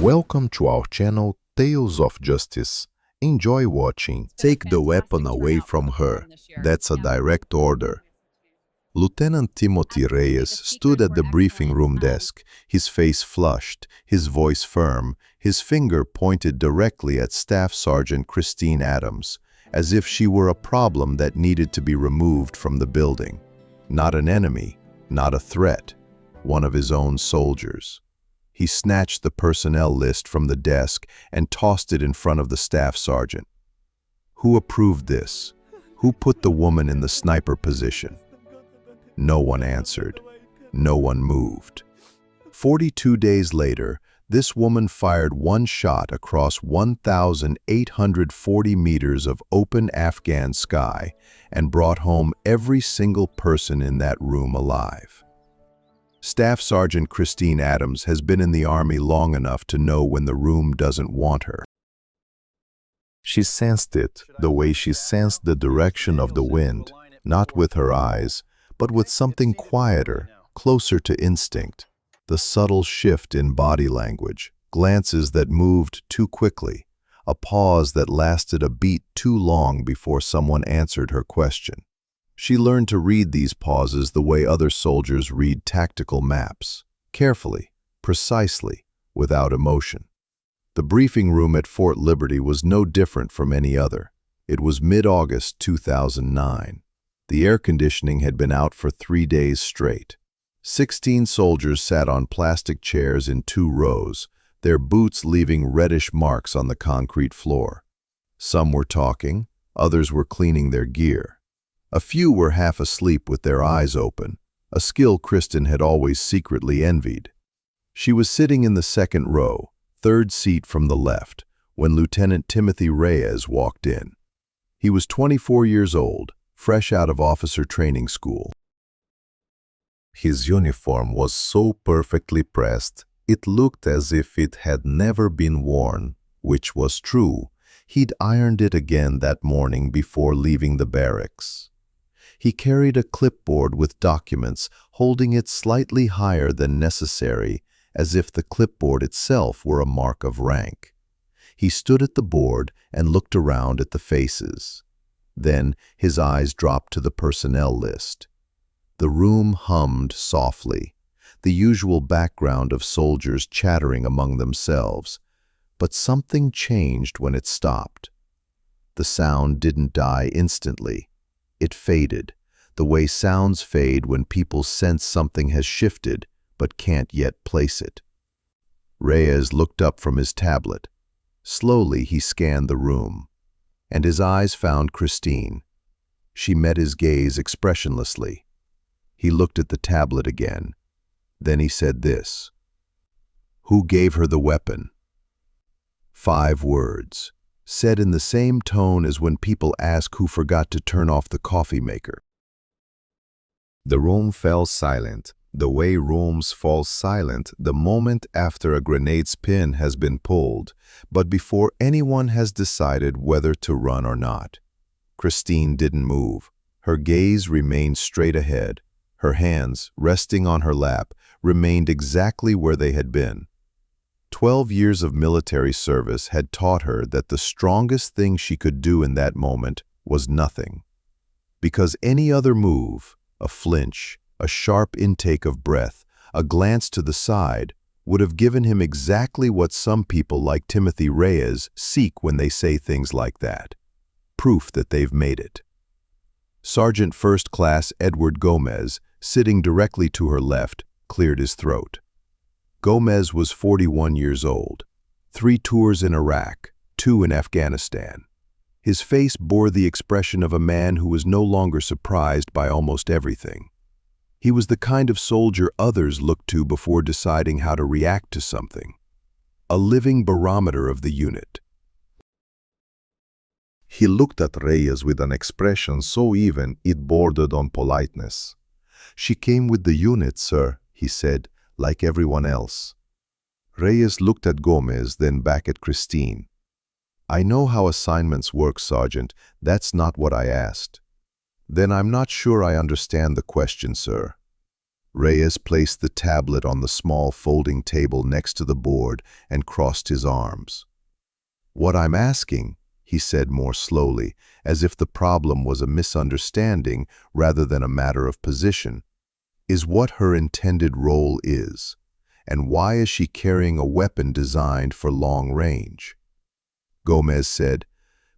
Welcome to our channel Tales of Justice. Enjoy watching. Take the weapon away from her. That's a direct order. Lieutenant Timothy Reyes stood at the briefing room desk, his face flushed, his voice firm, his finger pointed directly at Staff Sergeant Christine Adams, as if she were a problem that needed to be removed from the building. Not an enemy, not a threat, one of his own soldiers. He snatched the personnel list from the desk and tossed it in front of the staff sergeant. Who approved this? Who put the woman in the sniper position? No one answered. No one moved. 42 days later, this woman fired one shot across 1,840 meters of open Afghan sky and brought home every single person in that room alive. Staff Sergeant Christine Adams has been in the Army long enough to know when the room doesn't want her. She sensed it, the way she sensed the direction of the wind, not with her eyes, but with something quieter, closer to instinct. The subtle shift in body language, glances that moved too quickly, a pause that lasted a beat too long before someone answered her question. She learned to read these pauses the way other soldiers read tactical maps, carefully, precisely, without emotion. The briefing room at Fort Liberty was no different from any other. It was mid-August 2009. The air conditioning had been out for 3 days straight. 16 soldiers sat on plastic chairs in 2 rows, their boots leaving reddish marks on the concrete floor. Some were talking, others were cleaning their gear. A few were half asleep with their eyes open, a skill Kristen had always secretly envied. She was sitting in the second row, 3rd seat from the left, when Lieutenant Timothy Reyes walked in. He was 24 years old, fresh out of officer training school. His uniform was so perfectly pressed, it looked as if it had never been worn, which was true. He'd ironed it again that morning before leaving the barracks. He carried a clipboard with documents, holding it slightly higher than necessary, as if the clipboard itself were a mark of rank. He stood at the board and looked around at the faces. Then his eyes dropped to the personnel list. The room hummed softly, the usual background of soldiers chattering among themselves. But something changed when it stopped. The sound didn't die instantly. It faded, the way sounds fade when people sense something has shifted but can't yet place it. Reyes looked up from his tablet. Slowly he scanned the room, and his eyes found Christine. She met his gaze expressionlessly. He looked at the tablet again. Then he said this. Who gave her the weapon? 5 words, said in the same tone as when people ask who forgot to turn off the coffee maker. The room fell silent, the way rooms fall silent the moment after a grenade's pin has been pulled, but before anyone has decided whether to run or not. Christine didn't move. Her gaze remained straight ahead. Her hands, resting on her lap, remained exactly where they had been. 12 years of military service had taught her that the strongest thing she could do in that moment was nothing. Because any other move, a flinch, a sharp intake of breath, a glance to the side, would have given him exactly what some people like Timothy Reyes seek when they say things like that. Proof that they've made it. Sergeant First Class Edward Gomez, sitting directly to her left, cleared his throat. Gomez was 41 years old, 3 tours in Iraq, 2 in Afghanistan. His face bore the expression of a man who was no longer surprised by almost everything. He was the kind of soldier others looked to before deciding how to react to something. A living barometer of the unit. He looked at Reyes with an expression so even it bordered on politeness. She came with the unit, sir, he said, like everyone else. Reyes looked at Gomez, then back at Christine. I know how assignments work, Sergeant. That's not what I asked. Then I'm not sure I understand the question, sir. Reyes placed the tablet on the small folding table next to the board and crossed his arms. "What I'm asking," he said more slowly, as if the problem was a misunderstanding rather than a matter of position, "is what her intended role is, and why is she carrying a weapon designed for long range?" Gomez said,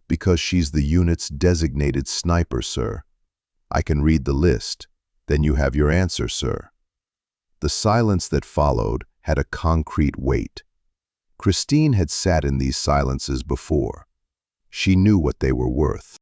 "Because she's the unit's designated sniper, sir. I can read the list. Then you have your answer, sir." The silence that followed had a concrete weight. Christine had sat in these silences before. She knew what they were worth.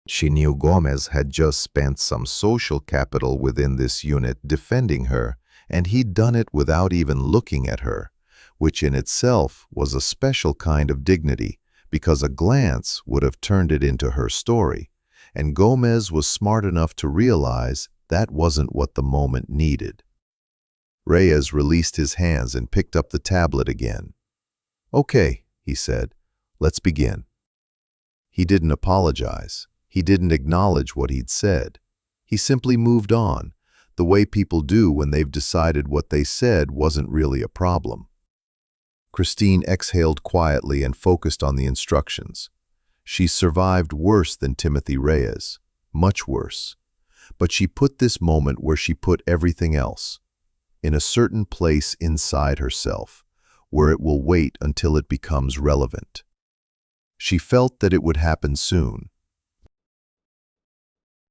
She knew Gomez had just spent some social capital within this unit defending her, and he'd done it without even looking at her, which in itself was a special kind of dignity, because a glance would have turned it into her story, and Gomez was smart enough to realize that wasn't what the moment needed. Reyes released his hands and picked up the tablet again. "Okay," he said, "let's begin." He didn't apologize. He didn't acknowledge what he'd said. He simply moved on, the way people do when they've decided what they said wasn't really a problem. Christine exhaled quietly and focused on the instructions. She survived worse than Timothy Reyes, much worse. But she put this moment where she put everything else, in a certain place inside herself, where it will wait until it becomes relevant. She felt that it would happen soon.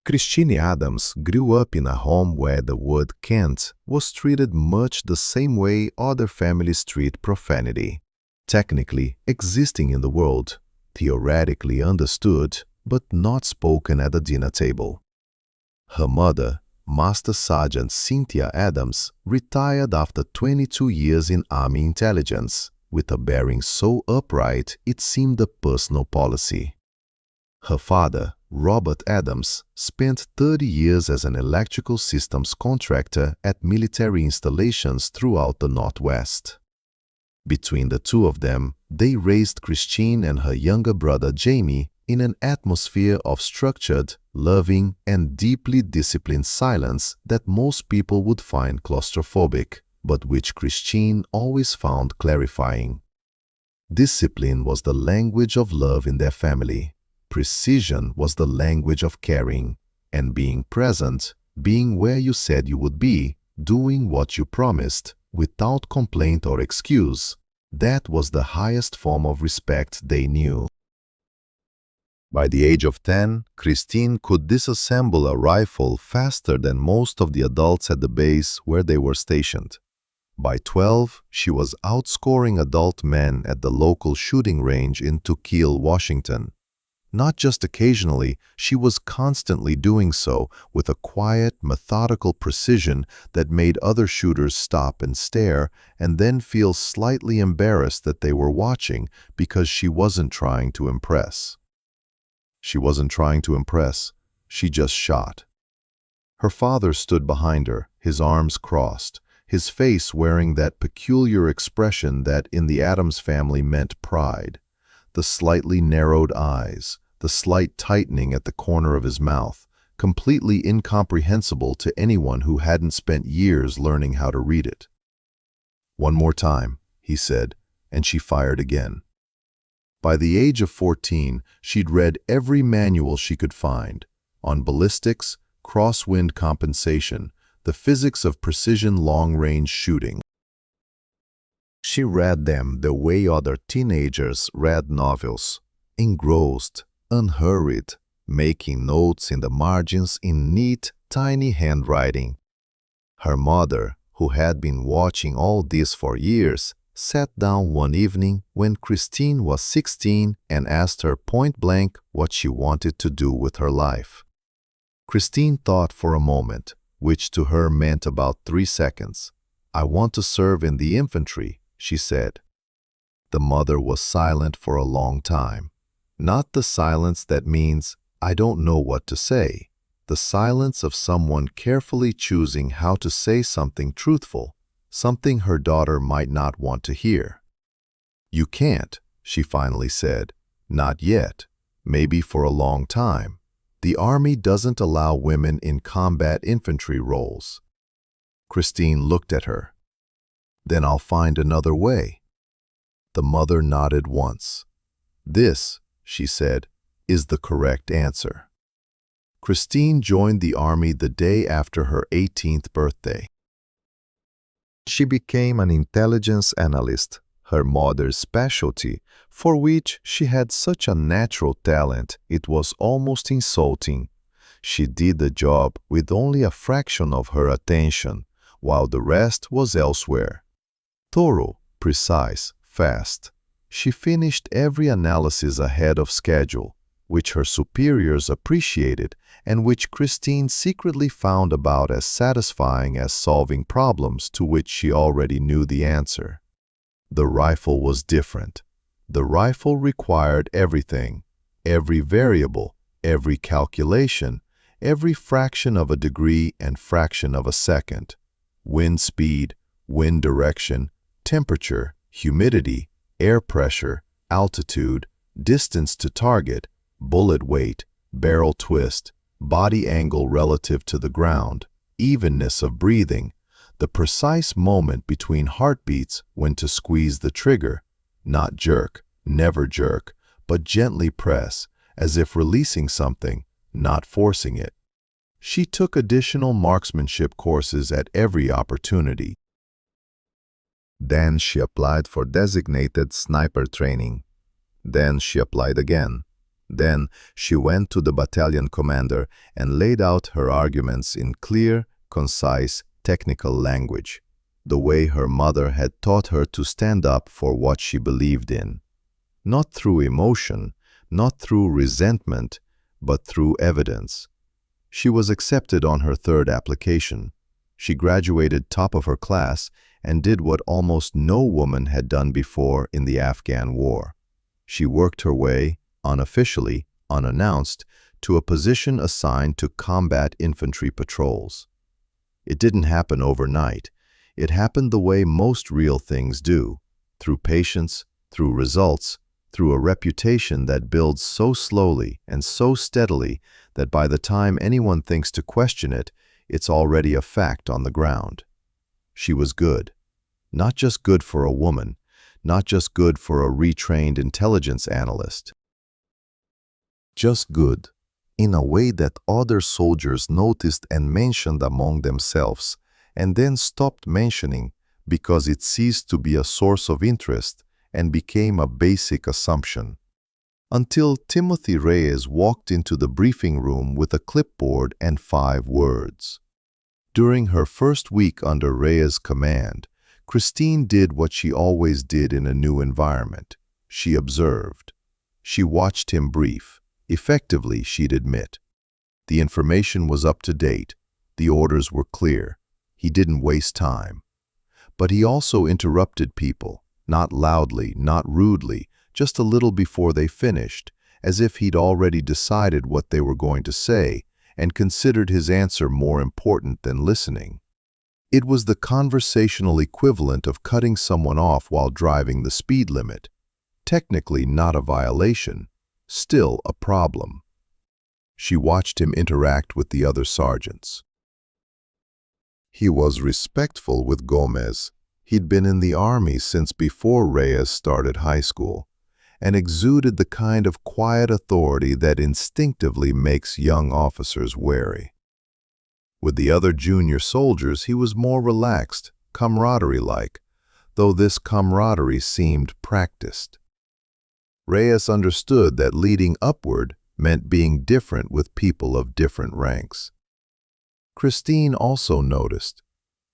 Christine Adams grew up in a home where the word Kent was treated much the same way other families treat profanity, technically existing in the world, theoretically understood, but not spoken at the dinner table. Her mother, Master Sergeant Cynthia Adams, retired after 22 years in Army intelligence, with a bearing so upright it seemed a personal policy. Her father, Robert Adams, spent 30 years as an electrical systems contractor at military installations throughout the Northwest. Between the two of them, they raised Christine and her younger brother Jamie in an atmosphere of structured, loving, and deeply disciplined silence that most people would find claustrophobic, but which Christine always found clarifying. Discipline was the language of love in their family. Precision was the language of caring, and being present, being where you said you would be, doing what you promised, without complaint or excuse, that was the highest form of respect they knew. By the age of 10, Christine could disassemble a rifle faster than most of the adults at the base where they were stationed. By 12, she was outscoring adult men at the local shooting range in Tukwila, Washington. Not just occasionally, she was constantly doing so with a quiet, methodical precision that made other shooters stop and stare and then feel slightly embarrassed that they were watching because she wasn't trying to impress. She wasn't trying to impress, she just shot. Her father stood behind her, his arms crossed, his face wearing that peculiar expression that in the Adams family meant pride. The slightly narrowed eyes, the slight tightening at the corner of his mouth, completely incomprehensible to anyone who hadn't spent years learning how to read it. "One more time," he said, and she fired again. By the age of 14, she'd read every manual she could find, on ballistics, crosswind compensation, the physics of precision long-range shooting. She read them the way other teenagers read novels, engrossed, unhurried, making notes in the margins in neat, tiny handwriting. Her mother, who had been watching all this for years, sat down one evening when Christine was 16 and asked her point-blank what she wanted to do with her life. Christine thought for a moment, which to her meant about 3 seconds. "I want to serve in the infantry," she said. The mother was silent for a long time. Not the silence that means, "I don't know what to say." The silence of someone carefully choosing how to say something truthful, something her daughter might not want to hear. "You can't," she finally said. "Not yet. Maybe for a long time. The Army doesn't allow women in combat infantry roles. Christine looked at her. Then I'll find another way. The mother nodded once. This, she said, is the correct answer. Christine joined the army the day after her 18th birthday. She became an intelligence analyst, her mother's specialty, for which she had such a natural talent it was almost insulting. She did the job with only a fraction of her attention, while the rest was elsewhere. Thorough, precise, fast. She finished every analysis ahead of schedule, which her superiors appreciated and which Christine secretly found about as satisfying as solving problems to which she already knew the answer. The rifle was different. The rifle required everything, every variable, every calculation, every fraction of a degree and fraction of a second. Wind speed, wind direction, temperature, humidity, air pressure, altitude, distance to target, bullet weight, barrel twist, body angle relative to the ground, evenness of breathing, the precise moment between heartbeats when to squeeze the trigger, not jerk, never jerk, but gently press, as if releasing something, not forcing it. She took additional marksmanship courses at every opportunity. Then she applied for designated sniper training. Then she applied again. Then she went to the battalion commander and laid out her arguments in clear, concise, technical language, the way her mother had taught her to stand up for what she believed in. Not through emotion, not through resentment, but through evidence. She was accepted on her third application. She graduated top of her class and did what almost no woman had done before in the Afghan war. She worked her way, unofficially, unannounced, to a position assigned to combat infantry patrols. It didn't happen overnight. It happened the way most real things do, through patience, through results, through a reputation that builds so slowly and so steadily that by the time anyone thinks to question it, it's already a fact on the ground. She was good. Not just good for a woman, not just good for a retrained intelligence analyst. Just good, in a way that other soldiers noticed and mentioned among themselves, and then stopped mentioning because it ceased to be a source of interest and became a basic assumption. Until Timothy Reyes walked into the briefing room with a clipboard and 5 words. During her first week under Reyes' command, Christine did what she always did in a new environment. She observed. She watched him brief. Effectively, she'd admit. The information was up to date. The orders were clear. He didn't waste time. But he also interrupted people, not loudly, not rudely, just a little before they finished, as if he'd already decided what they were going to say and considered his answer more important than listening. It was the conversational equivalent of cutting someone off while driving the speed limit. Technically not a violation, still a problem. She watched him interact with the other sergeants. He was respectful with Gomez. He'd been in the army since before Reyes started high school, and exuded the kind of quiet authority that instinctively makes young officers wary. With the other junior soldiers, he was more relaxed, camaraderie-like, though this camaraderie seemed practiced. Reyes understood that leading upward meant being different with people of different ranks. Christine also noticed.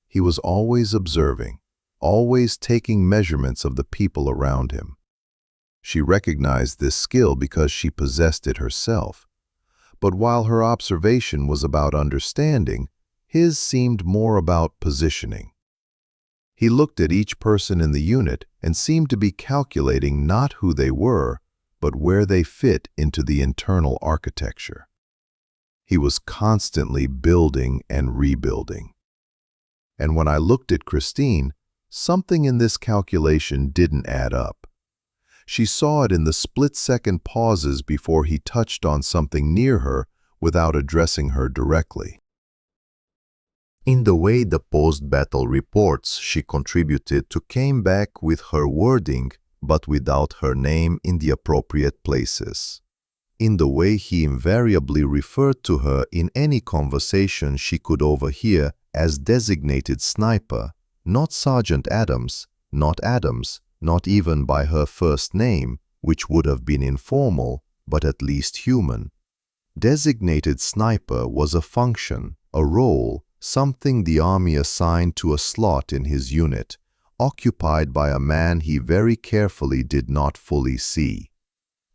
He was always observing, always taking measurements of the people around him. She recognized this skill because she possessed it herself. But while her observation was about understanding, his seemed more about positioning. He looked at each person in the unit and seemed to be calculating not who they were, but where they fit into the internal architecture. He was constantly building and rebuilding. And when I looked at Christine, something in this calculation didn't add up. She saw it in the split-second pauses before he touched on something near her without addressing her directly. In the way the post-battle reports she contributed to came back with her wording but without her name in the appropriate places. In the way he invariably referred to her in any conversation she could overhear as designated sniper, not Sergeant Adams, not even by her first name, which would have been informal, but at least human. Designated sniper was a function, a role, something the army assigned to a slot in his unit, occupied by a man he very carefully did not fully see.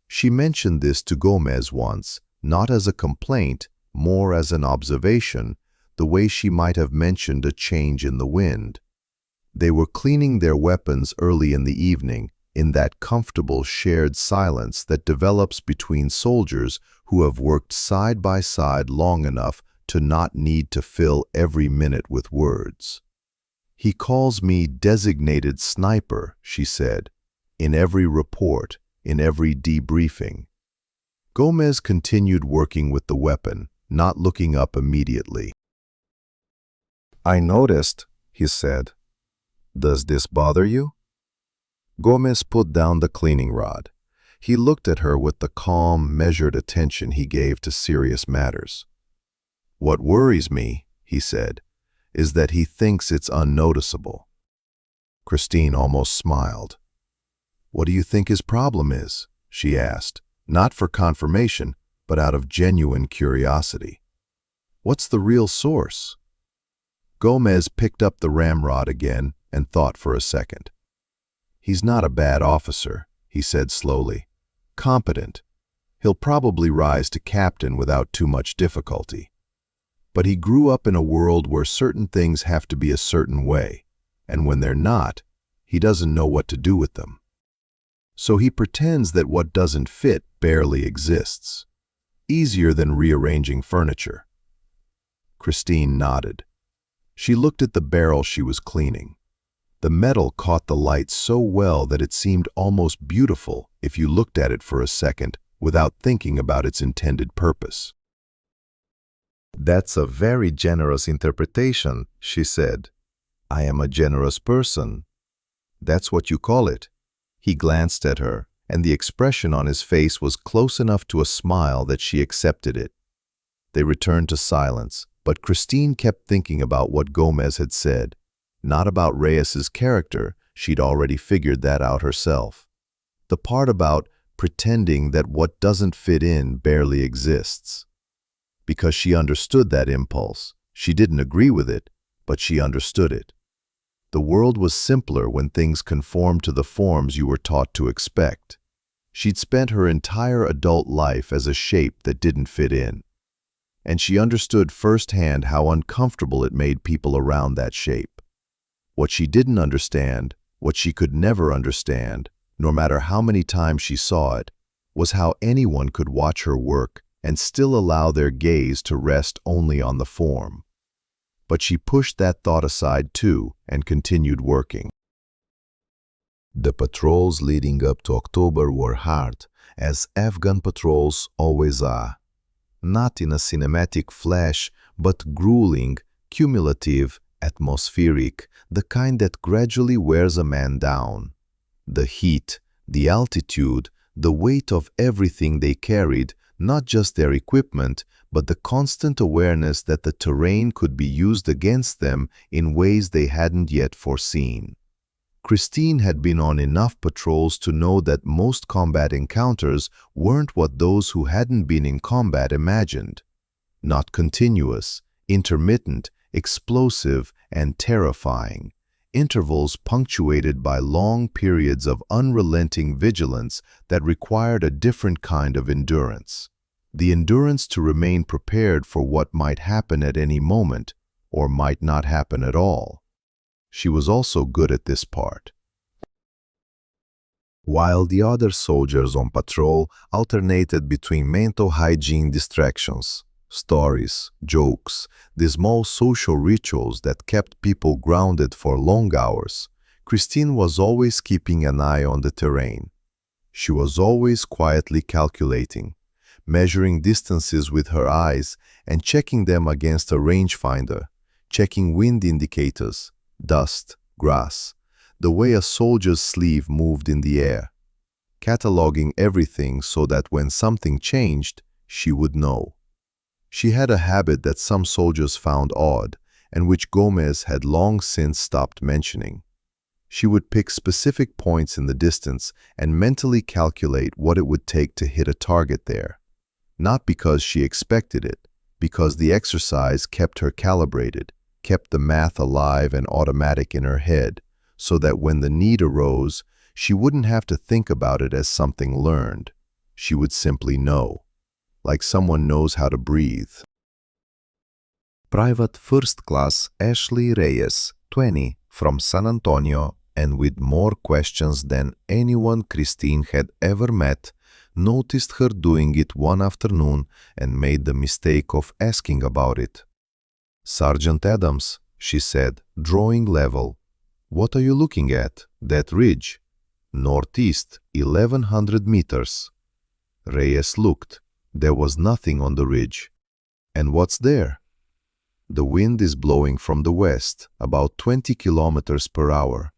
She mentioned this to Gomez once, not as a complaint, more as an observation, the way she might have mentioned a change in the wind. They were cleaning their weapons early in the evening, in that comfortable shared silence that develops between soldiers who have worked side by side long enough to not need to fill every minute with words. "He calls me designated sniper," she said, "in every report, in every debriefing." Gomez continued working with the weapon, not looking up immediately. "I noticed," he said. "Does this bother you?" Gomez put down the cleaning rod. He looked at her with the calm, measured attention he gave to serious matters. "What worries me," he said, "is that he thinks it's unnoticeable." Christine almost smiled. "What do you think his problem is?" she asked, not for confirmation, but out of genuine curiosity. "What's the real source?" Gomez picked up the ramrod again and thought for a second. "He's not a bad officer," he said slowly. "Competent. He'll probably rise to captain without too much difficulty. But he grew up in a world where certain things have to be a certain way, and when they're not, he doesn't know what to do with them. So he pretends that what doesn't fit barely exists. Easier than rearranging furniture." Christine nodded. She looked at the barrel she was cleaning. The metal caught the light so well that it seemed almost beautiful if you looked at it for a second without thinking about its intended purpose. "That's a very generous interpretation," she said. "I am a generous person." "That's what you call it." He glanced at her, and the expression on his face was close enough to a smile that she accepted it. They returned to silence, but Christine kept thinking about what Gomez had said. Not about Reyes's character, she'd already figured that out herself. The part about pretending that what doesn't fit in barely exists. Because she understood that impulse. She didn't agree with it, but she understood it. The world was simpler when things conformed to the forms you were taught to expect. She'd spent her entire adult life as a shape that didn't fit in. And she understood firsthand how uncomfortable it made people around that shape. What she didn't understand, what she could never understand, no matter how many times she saw it, was how anyone could watch her work and still allow their gaze to rest only on the form. But she pushed that thought aside too and continued working. The patrols leading up to October were hard, as Afghan patrols always are. Not in a cinematic flash, but grueling, cumulative, atmospheric, the kind that gradually wears a man down. The heat, the altitude, the weight of everything they carried, not just their equipment, but the constant awareness that the terrain could be used against them in ways they hadn't yet foreseen. Christine had been on enough patrols to know that most combat encounters weren't what those who hadn't been in combat imagined. Not continuous, intermittent, explosive, and terrifying. Intervals punctuated by long periods of unrelenting vigilance that required a different kind of endurance. The endurance to remain prepared for what might happen at any moment, or might not happen at all. She was also good at this part. While the other soldiers on patrol alternated between mental hygiene distractions, stories, jokes, the small social rituals that kept people grounded for long hours, Christine was always keeping an eye on the terrain. She was always quietly calculating, measuring distances with her eyes and checking them against a rangefinder, checking wind indicators, dust, grass, the way a soldier's sleeve moved in the air, cataloging everything so that when something changed, she would know. She had a habit that some soldiers found odd, and which Gomez had long since stopped mentioning. She would pick specific points in the distance and mentally calculate what it would take to hit a target there. Not because she expected it, because the exercise kept her calibrated, kept the math alive and automatic in her head, so that when the need arose, she wouldn't have to think about it as something learned. She would simply know, like someone knows how to breathe. Private First Class Ashley Reyes, 20, from San Antonio, and with more questions than anyone Christine had ever met, noticed her doing it one afternoon and made the mistake of asking about it. "Sergeant Adams," she said, drawing level, "what are you looking at? That ridge?" "Northeast, 1,100 meters." Reyes looked. There was nothing on the ridge. "And what's there?" "The wind is blowing from the west, about 20 kilometers per hour.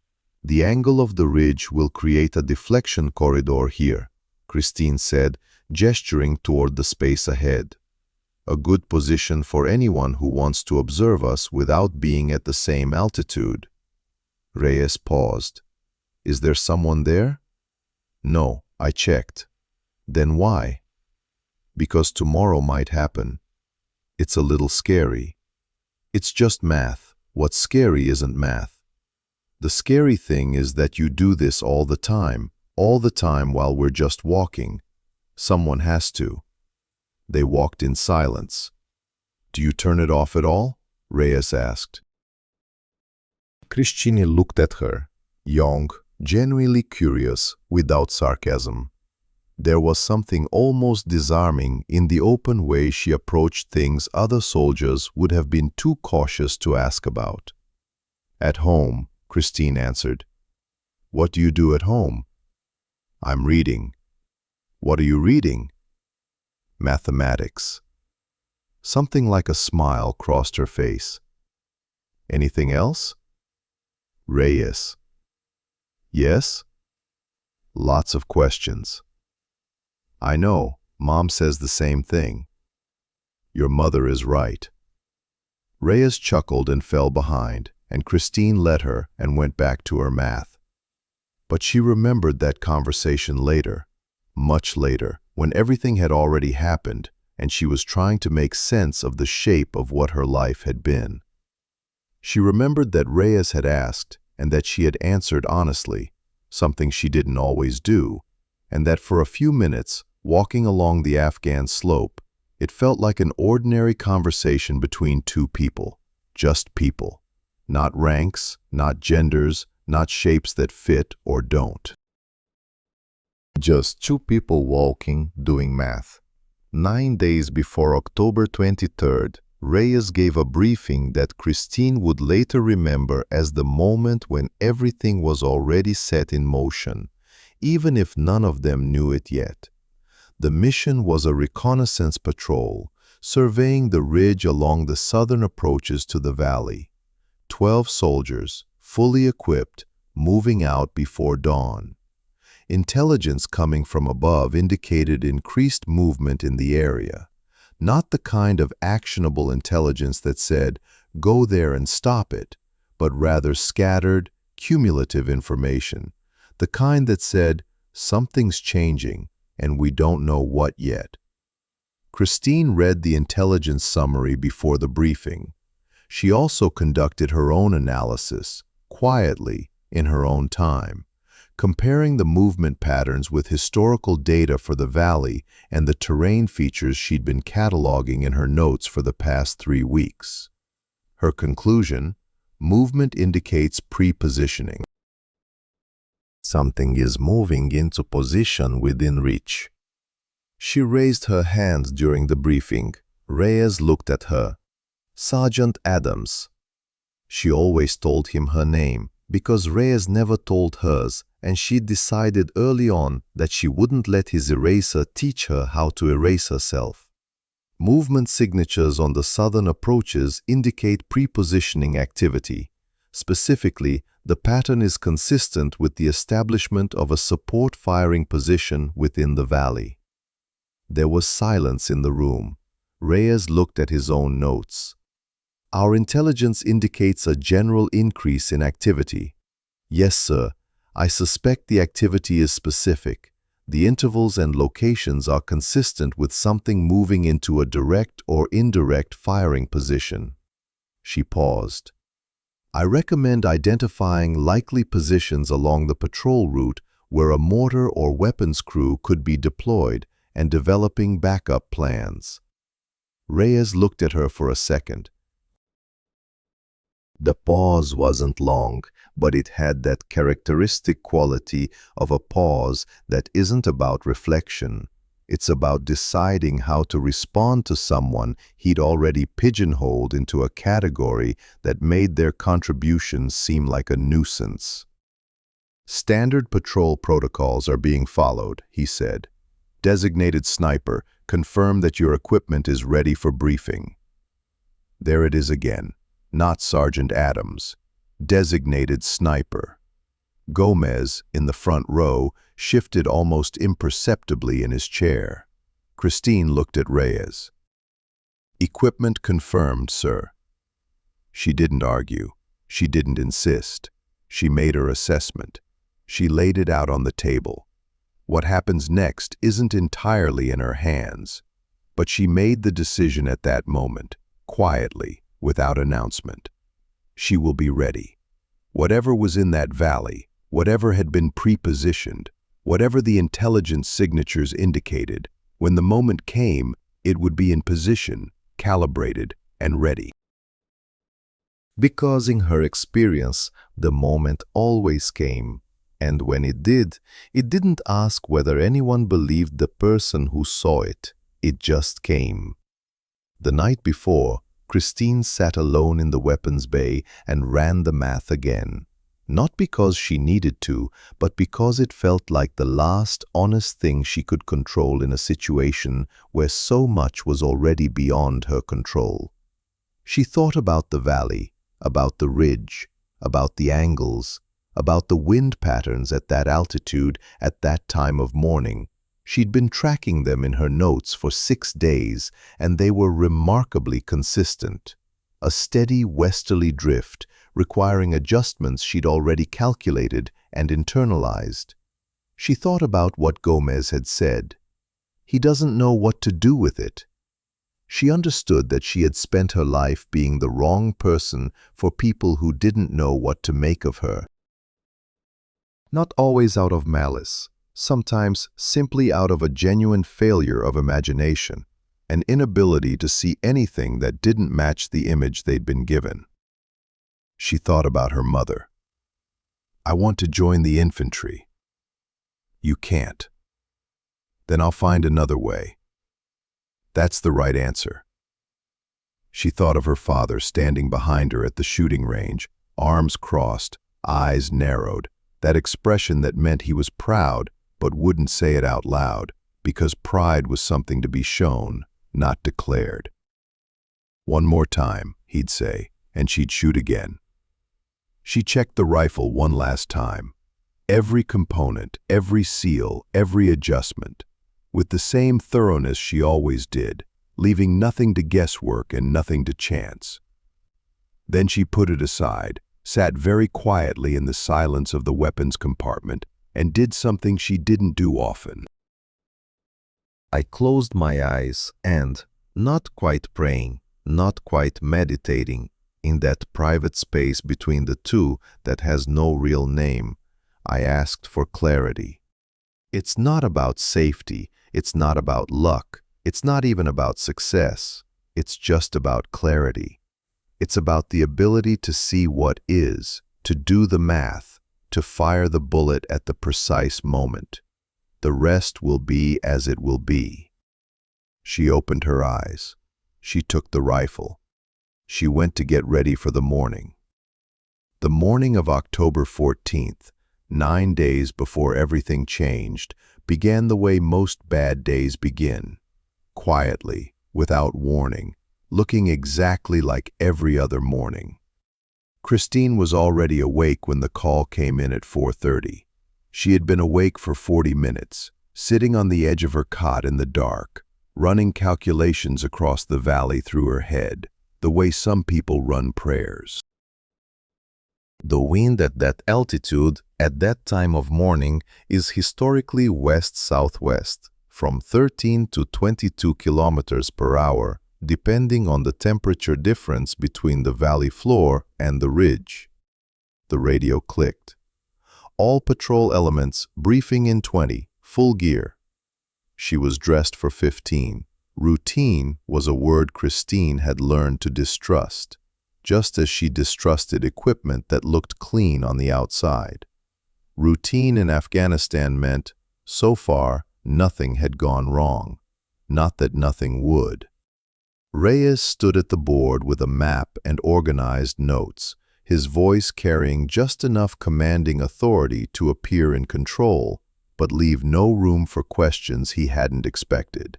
The angle of the ridge will create a deflection corridor here," Christine said, gesturing toward the space ahead. "A good position for anyone who wants to observe us without being at the same altitude." Reyes paused. "Is there someone there?" "No, I checked." "Then why?" "Because tomorrow might happen." "It's a little scary." "It's just math. What's scary isn't math. The scary thing is that you do this all the time while we're just walking. Someone has to." They walked in silence. "Do you turn it off at all?" Reyes asked. Christine looked at her, young, genuinely curious, without sarcasm. There was something almost disarming in the open way she approached things other soldiers would have been too cautious to ask about. "At home," Christine answered. "What do you do at home?" "I'm reading." "What are you reading?" "Mathematics." Something like a smile crossed her face. "Anything else?" "Reyes." "Yes?" "Lots of questions." "I know. Mom says the same thing." "Your mother is right." Reyes chuckled and fell behind, and Christine let her and went back to her math. But she remembered that conversation later, much later, when everything had already happened and she was trying to make sense of the shape of what her life had been. She remembered that Reyes had asked and that she had answered honestly, something she didn't always do, and that for a few minutes, walking along the Afghan slope, it felt like an ordinary conversation between two people, just people. Not ranks, not genders, not shapes that fit or don't. Just two people walking, doing math. 9 days before October 23rd, Reyes gave a briefing that Christine would later remember as the moment when everything was already set in motion, even if none of them knew it yet. The mission was a reconnaissance patrol, surveying the ridge along the southern approaches to the valley. 12 soldiers, fully equipped, moving out before dawn. Intelligence coming from above indicated increased movement in the area. Not the kind of actionable intelligence that said, "Go there and stop it," but rather scattered, cumulative information. The kind that said, "Something's changing, and we don't know what yet." Christine read the intelligence summary before the briefing. She also conducted her own analysis, quietly, in her own time, comparing the movement patterns with historical data for the valley and the terrain features she'd been cataloging in her notes for the past 3 weeks. Her conclusion: movement indicates pre-positioning. Something is moving into position within reach. She raised her hand during the briefing. Reyes looked at her. "Sergeant Adams." She always told him her name, because Reyes never told hers, and she decided early on that she wouldn't let his eraser teach her how to erase herself. Movement signatures on the southern approaches indicate pre-positioning activity. Specifically, the pattern is consistent with the establishment of a support firing position within the valley. There was silence in the room. Reyes looked at his own notes. Our intelligence indicates a general increase in activity. Yes, sir. I suspect the activity is specific. The intervals and locations are consistent with something moving into a direct or indirect firing position. She paused. I recommend identifying likely positions along the patrol route where a mortar or weapons crew could be deployed and developing backup plans. Reyes looked at her for a second. The pause wasn't long, but it had that characteristic quality of a pause that isn't about reflection. It's about deciding how to respond to someone he'd already pigeonholed into a category that made their contributions seem like a nuisance. Standard patrol protocols are being followed, he said. Designated sniper, confirm that your equipment is ready for briefing. There it is again. Not Sergeant Adams. Designated sniper. Gomez, in the front row, shifted almost imperceptibly in his chair. Christine looked at Reyes. Equipment confirmed, sir. She didn't argue. She didn't insist. She made her assessment. She laid it out on the table. What happens next isn't entirely in her hands, but she made the decision at that moment, quietly, without announcement. She will be ready. Whatever was in that valley, whatever had been pre-positioned, whatever the intelligence signatures indicated, when the moment came, it would be in position, calibrated, and ready. Because in her experience, the moment always came, and when it did, it didn't ask whether anyone believed the person who saw it. It just came. The night before, Christine sat alone in the weapons bay and ran the math again. Not because she needed to, but because it felt like the last honest thing she could control in a situation where so much was already beyond her control. She thought about the valley, about the ridge, about the angles, about the wind patterns at that altitude at that time of morning. She'd been tracking them in her notes for 6 days, and they were remarkably consistent. A steady westerly drift, requiring adjustments she'd already calculated and internalized. She thought about what Gomez had said. He doesn't know what to do with it. She understood that she had spent her life being the wrong person for people who didn't know what to make of her. Not always out of malice. Sometimes simply out of a genuine failure of imagination, an inability to see anything that didn't match the image they'd been given. She thought about her mother. I want to join the infantry. You can't. Then I'll find another way. That's the right answer. She thought of her father standing behind her at the shooting range, arms crossed, eyes narrowed, that expression that meant he was proud but wouldn't say it out loud, because pride was something to be shown, not declared. One more time, he'd say, and she'd shoot again. She checked the rifle one last time. Every component, every seal, every adjustment, with the same thoroughness she always did, leaving nothing to guesswork and nothing to chance. Then she put it aside, sat very quietly in the silence of the weapons compartment, and did something she didn't do often. I closed my eyes and, not quite praying, not quite meditating, in that private space between the two that has no real name, I asked for clarity. It's not about safety, it's not about luck, it's not even about success, it's just about clarity. It's about the ability to see what is, to do the math, to fire the bullet at the precise moment. The rest will be as it will be. She opened her eyes. She took the rifle. She went to get ready for the morning. The morning of October 14th, 9 days before everything changed, began the way most bad days begin. Quietly, without warning, looking exactly like every other morning. Christine was already awake when the call came in at 4:30. She had been awake for 40 minutes, sitting on the edge of her cot in the dark, running calculations across the valley through her head, the way some people run prayers. The wind at that altitude, at that time of morning, is historically west-southwest, from 13 to 22 kilometers per hour, depending on the temperature difference between the valley floor and the ridge. The radio clicked. All patrol elements briefing in 20, full gear. She was dressed for 15. Routine was a word Christine had learned to distrust, just as she distrusted equipment that looked clean on the outside. Routine in Afghanistan meant, so far, nothing had gone wrong. Not that nothing would. Reyes stood at the board with a map and organized notes, his voice carrying just enough commanding authority to appear in control, but leave no room for questions he hadn't expected.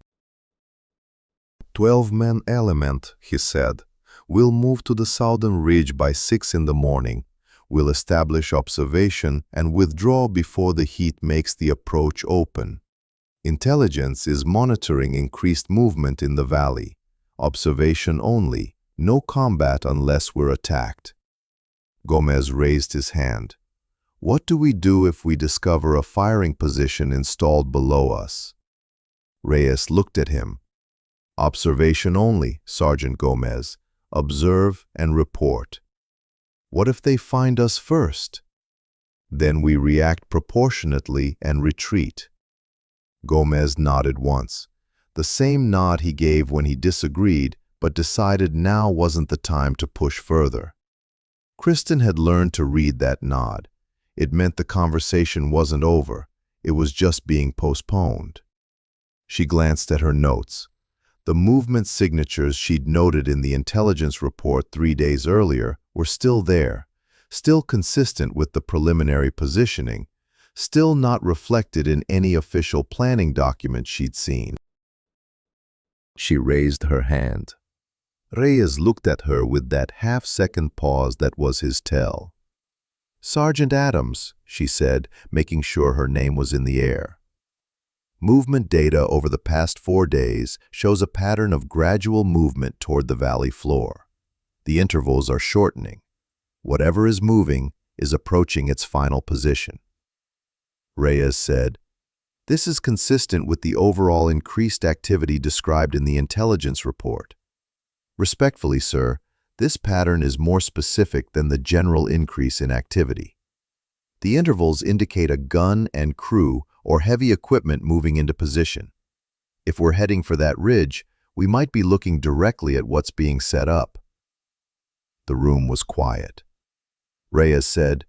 12-man element, he said. We'll move to the southern ridge by 6 in the morning. We'll establish observation and withdraw before the heat makes the approach open. Intelligence is monitoring increased movement in the valley. Observation only, no combat unless we're attacked. Gomez raised his hand. What do we do if we discover a firing position installed below us? Reyes looked at him. Observation only, Sergeant Gomez. Observe and report. What if they find us first? Then we react proportionately and retreat. Gomez nodded once, the same nod he gave when he disagreed, but decided now wasn't the time to push further. Kristen had learned to read that nod. It meant the conversation wasn't over, it was just being postponed. She glanced at her notes. The movement signatures she'd noted in the intelligence report 3 days earlier were still there, still consistent with the preliminary positioning, still not reflected in any official planning document she'd seen. She raised her hand. Reyes looked at her with that half-second pause that was his tell. Sergeant Adams, she said, making sure her name was in the air. Movement data over the past 4 days shows a pattern of gradual movement toward the valley floor. The intervals are shortening. Whatever is moving is approaching its final position. Reyes said, "This is consistent with the overall increased activity described in the intelligence report. Respectfully, sir, this pattern is more specific than the general increase in activity. The intervals indicate a gun and crew or heavy equipment moving into position. If we're heading for that ridge, we might be looking directly at what's being set up." The room was quiet. Reyes said,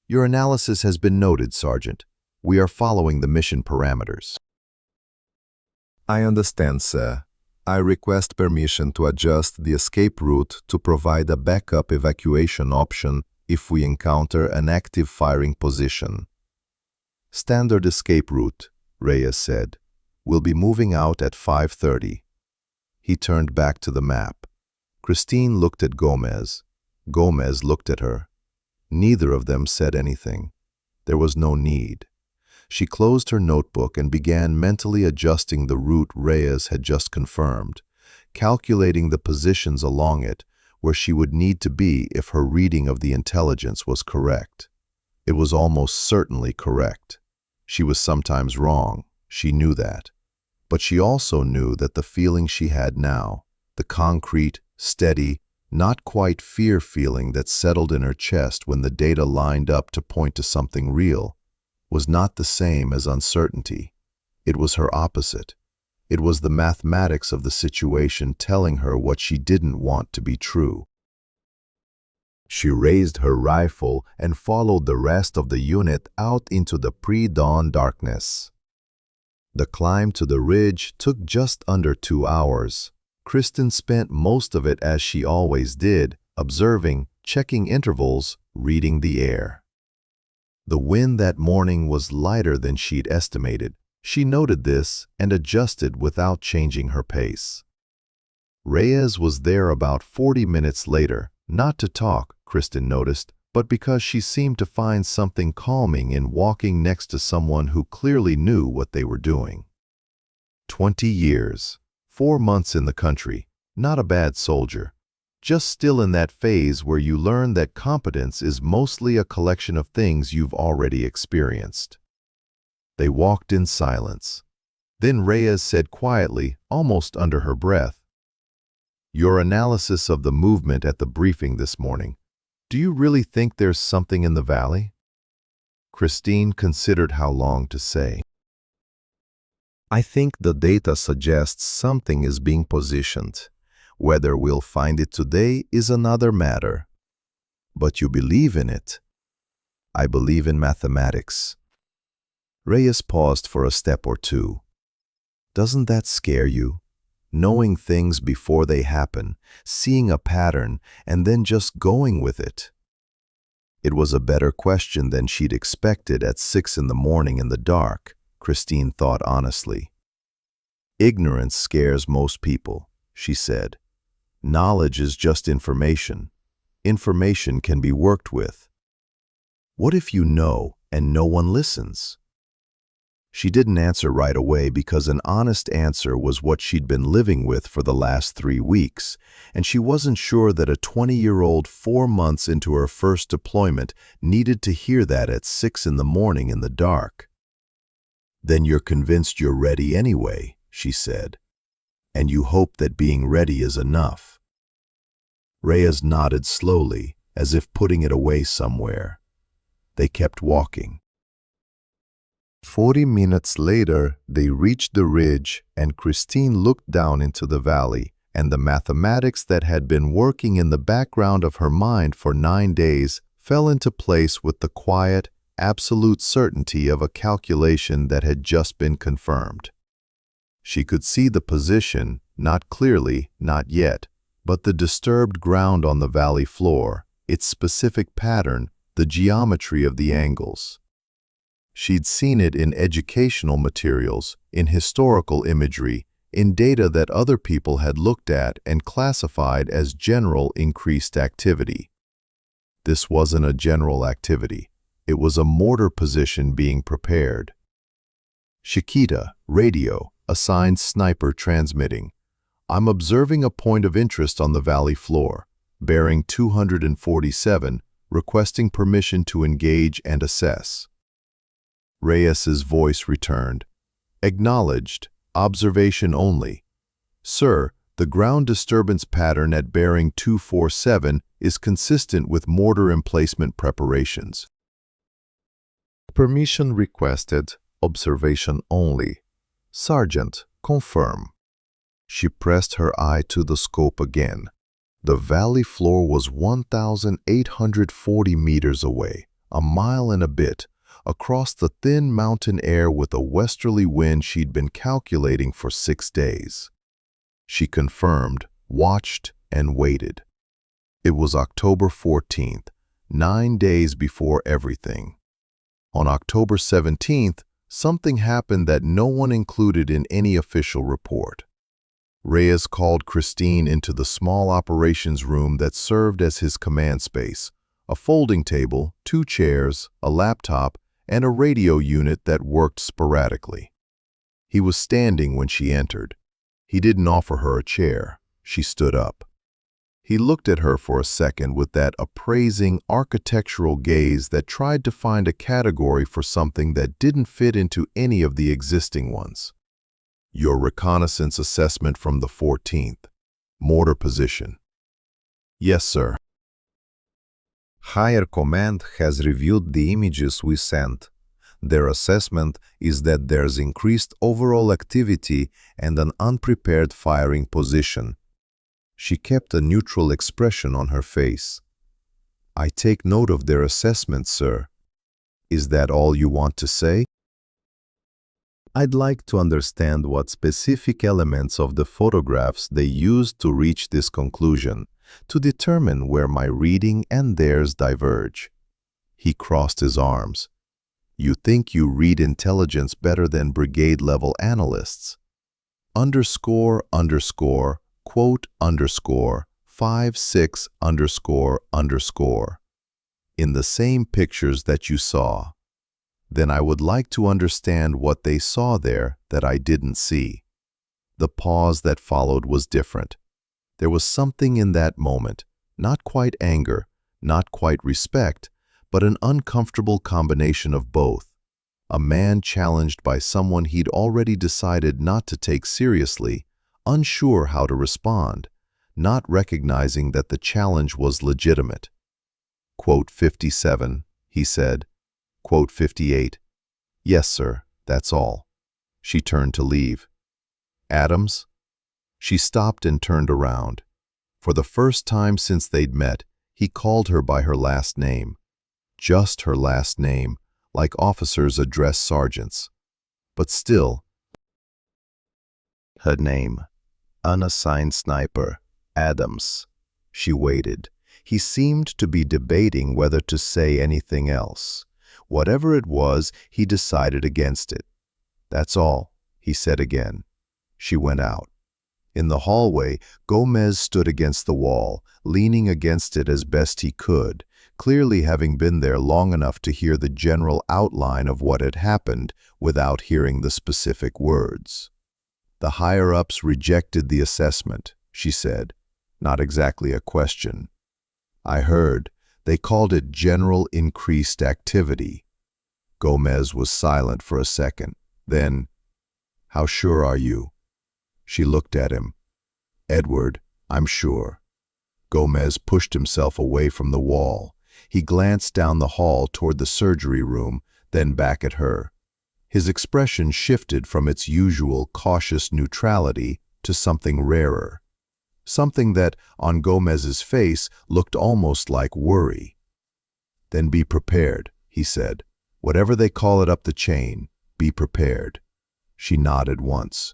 "Your analysis has been noted, Sergeant. We are following the mission parameters." "I understand, sir. I request permission to adjust the escape route to provide a backup evacuation option if we encounter an active firing position." "Standard escape route," Reyes said. "We'll be moving out at 5:30. He turned back to the map. Christine looked at Gomez. Gomez looked at her. Neither of them said anything. There was no need. She closed her notebook and began mentally adjusting the route Reyes had just confirmed, calculating the positions along it where she would need to be if her reading of the intelligence was correct. It was almost certainly correct. She was sometimes wrong, she knew that. But she also knew that the feeling she had now, the concrete, steady, not quite fear feeling that settled in her chest when the data lined up to point to something real, was not the same as uncertainty. It was her opposite. It was the mathematics of the situation telling her what she didn't want to be true. She raised her rifle and followed the rest of the unit out into the pre-dawn darkness. The climb to the ridge took just under 2 hours. Kristen spent most of it as she always did, observing, checking intervals, reading the air. The wind that morning was lighter than she'd estimated. She noted this and adjusted without changing her pace. Reyes was there about 40 minutes later, not to talk, Kristen noticed, but because she seemed to find something calming in walking next to someone who clearly knew what they were doing. 20 years, 4 months in the country, not a bad soldier, just still in that phase where you learn that competence is mostly a collection of things you've already experienced. They walked in silence. Then Reyes said quietly, almost under her breath, "Your analysis of the movement at the briefing this morning, do you really think there's something in the valley?" Christine considered how long to say. "I think the data suggests something is being positioned. Whether we'll find it today is another matter." "But you believe in it?" "I believe in mathematics." Reyes paused for a step or two. "Doesn't that scare you? Knowing things before they happen, seeing a pattern, and then just going with it?" It was a better question than she'd expected at 6 in the morning in the dark, Christine thought honestly. "Ignorance scares most people," she said. "Knowledge is just information. Information can be worked with. What if you know and no one listens?" She didn't answer right away because an honest answer was what she'd been living with for the last 3 weeks, and she wasn't sure that a 20-year-old 4 months into her first deployment needed to hear that at 6 in the morning in the dark. "Then you're convinced you're ready anyway," she said, "and you hope that being ready is enough." Reyes nodded slowly, as if putting it away somewhere. They kept walking. 40 minutes later, they reached the ridge, and Christine looked down into the valley, and the mathematics that had been working in the background of her mind for 9 days fell into place with the quiet, absolute certainty of a calculation that had just been confirmed. She could see the position, not clearly, not yet, but the disturbed ground on the valley floor, its specific pattern, the geometry of the angles. She'd seen it in educational materials, in historical imagery, in data that other people had looked at and classified as general increased activity. This wasn't a general activity. It was a mortar position being prepared. "Chiquita, radio, assigned sniper transmitting. I'm observing a point of interest on the valley floor, bearing 247, requesting permission to engage and assess." Reyes's voice returned. "Acknowledged. Observation only. Sir, the ground disturbance pattern at bearing 247 is consistent with mortar emplacement preparations." "Permission requested. Observation only. Sergeant, confirm." She pressed her eye to the scope again. The valley floor was 1,840 meters away, a mile and a bit, across the thin mountain air with a westerly wind she'd been calculating for 6 days. She confirmed, watched, and waited. It was October 14th, 9 days before everything. On October 17th, something happened that no one included in any official report. Reyes called Christine into the small operations room that served as his command space, a folding table, 2 chairs, a laptop, and a radio unit that worked sporadically. He was standing when she entered. He didn't offer her a chair. She stood up. He looked at her for a second with that appraising, architectural gaze that tried to find a category for something that didn't fit into any of the existing ones. "Your reconnaissance assessment from the 14th. Mortar position." "Yes, sir." "Higher command has reviewed the images we sent. Their assessment is that there's increased overall activity and an unprepared firing position." She kept a neutral expression on her face. "I take note of their assessment, sir. Is that all you want to say?" "I'd like to understand what specific elements of the photographs they used to reach this conclusion, to determine where my reading and theirs diverge." He crossed his arms. "You think you read intelligence better than brigade-level analysts?" _____, quote underscore 56 underscore underscore in the same pictures that you saw. Then I would like to understand what they saw there that I didn't see. The pause that followed was different. There was something in that moment, not quite anger, not quite respect, but an uncomfortable combination of both. A man challenged by someone he'd already decided not to take seriously, unsure how to respond, not recognizing that the challenge was legitimate. Quote 57, he said. Quote 58, yes, sir, that's all. She turned to leave. Adams? She stopped and turned around. For the first time since they'd met, he called her by her last name. Just her last name, like officers address sergeants. But still, her name, unassigned sniper, Adams. She waited. He seemed to be debating whether to say anything else. Whatever it was, he decided against it. That's all, he said again. She went out. In the hallway, Gomez stood against the wall, leaning against it as best he could, clearly having been there long enough to hear the general outline of what had happened without hearing the specific words. The higher-ups rejected the assessment, she said. Not exactly a question. I heard. They called it general increased activity. Gomez was silent for a second. Then, how sure are you? She looked at him. Edward, I'm sure. Gomez pushed himself away from the wall. He glanced down the hall toward the surgery room, then back at her. His expression shifted from its usual cautious neutrality to something rarer. Something that, on Gomez's face, looked almost like worry. Then be prepared, he said. Whatever they call it up the chain, be prepared. She nodded once.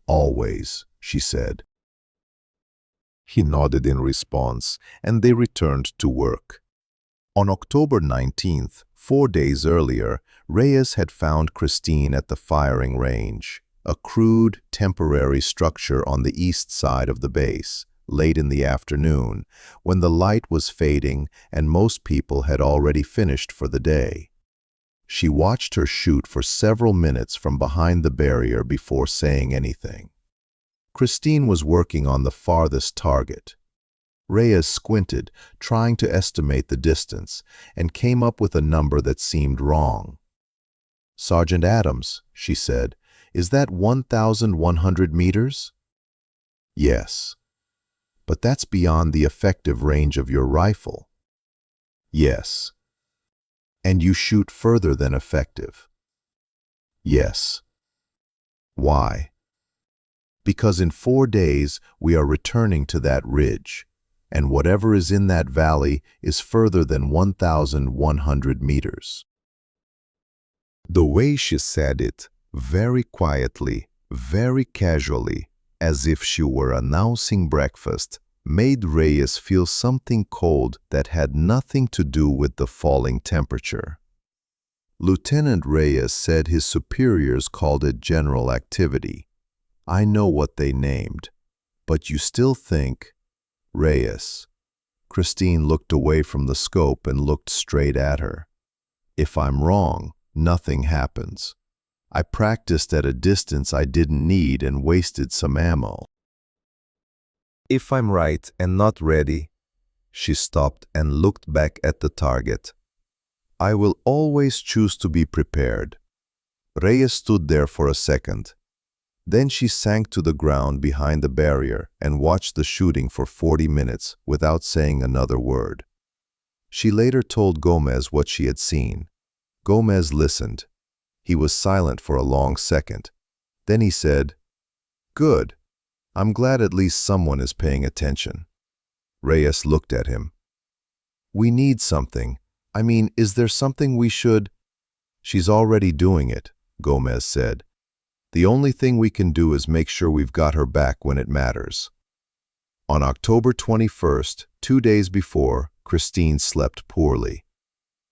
Always, she said. He nodded in response, and they returned to work. On October 19th, 4 days earlier, Reyes had found Christine at the firing range, a crude, temporary structure on the east side of the base, late in the afternoon, when the light was fading and most people had already finished for the day. She watched her shoot for several minutes from behind the barrier before saying anything. Christine was working on the farthest target. Reyes squinted, trying to estimate the distance, and came up with a number that seemed wrong. Sergeant Adams, she said, is that 1,100 meters? Yes. But that's beyond the effective range of your rifle. Yes. And you shoot further than effective. Yes. Why? Because in 4 days we are returning to that ridge, and whatever is in that valley is further than 1,100 meters. The way she said it, very quietly, very casually, as if she were announcing breakfast, made Reyes feel something cold that had nothing to do with the falling temperature. Lieutenant Reyes said his superiors called it general activity. I know what they named, but you still think, Reyes. Christine looked away from the scope and looked straight at her. If I'm wrong, nothing happens. I practiced at a distance I didn't need and wasted some ammo. If I'm right and not ready, she stopped and looked back at the target. I will always choose to be prepared. Reyes stood there for a second. Then she sank to the ground behind the barrier and watched the shooting for 40 minutes without saying another word. She later told Gomez what she had seen. Gomez listened. He was silent for a long second. Then he said, "Good. I'm glad at least someone is paying attention." Reyes looked at him. "We need something. I mean, is there something we should—" "She's already doing it," Gomez said. "The only thing we can do is make sure we've got her back when it matters." On October 21st, 2 days before, Christine slept poorly.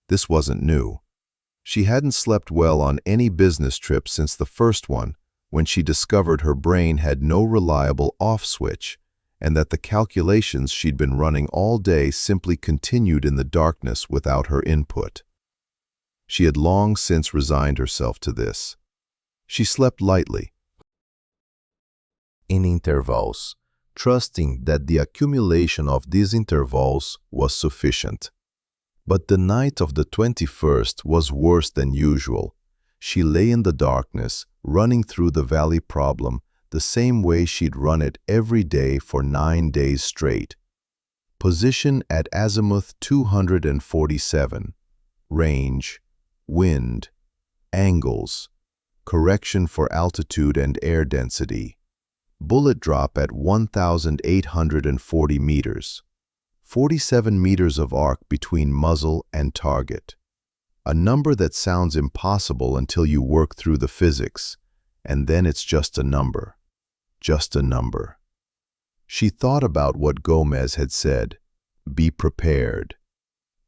This wasn't new. She hadn't slept well on any business trip since the first one, when she discovered her brain had no reliable off switch, and that the calculations she'd been running all day simply continued in the darkness without her input. She had long since resigned herself to this. She slept lightly, in intervals, trusting that the accumulation of these intervals was sufficient. But the night of the 21st was worse than usual. She lay in the darkness, running through the valley problem the same way she'd run it every day for 9 days straight. Position at azimuth 247. Range, wind, angles, correction for altitude and air density. Bullet drop at 1,840 meters. 47 meters of arc between muzzle and target. A number that sounds impossible until you work through the physics, and then it's just a number. Just a number. She thought about what Gomez had said, "Be prepared."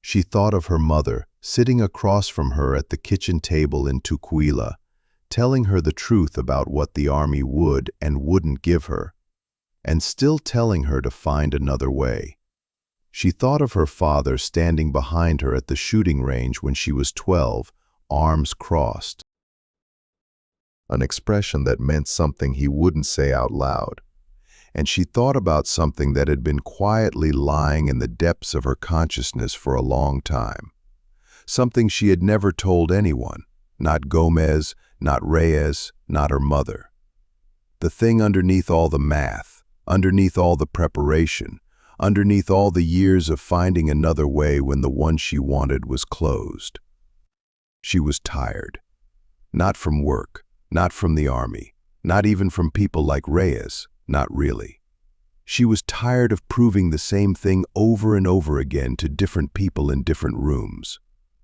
She thought of her mother, sitting across from her at the kitchen table in Tukwila, telling her the truth about what the army would and wouldn't give her, and still telling her to find another way. She thought of her father standing behind her at the shooting range when she was 12, arms crossed. An expression that meant something he wouldn't say out loud. And she thought about something that had been quietly lying in the depths of her consciousness for a long time. Something she had never told anyone, not Gomez, not Reyes, not her mother. The thing underneath all the math, underneath all the preparation, underneath all the years of finding another way when the one she wanted was closed. She was tired. Not from work, not from the army, not even from people like Reyes, not really. She was tired of proving the same thing over and over again to different people in different rooms.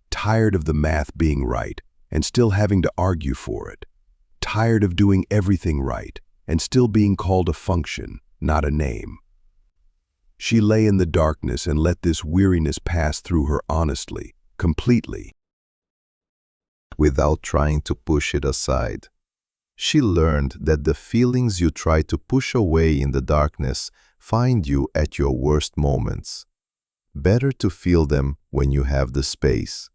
Tired of the math being right and still having to argue for it. Tired of doing everything right and still being called a function, not a name. She lay in the darkness and let this weariness pass through her honestly, completely, without trying to push it aside. She learned that the feelings you try to push away in the darkness find you at your worst moments. Better to feel them when you have the space.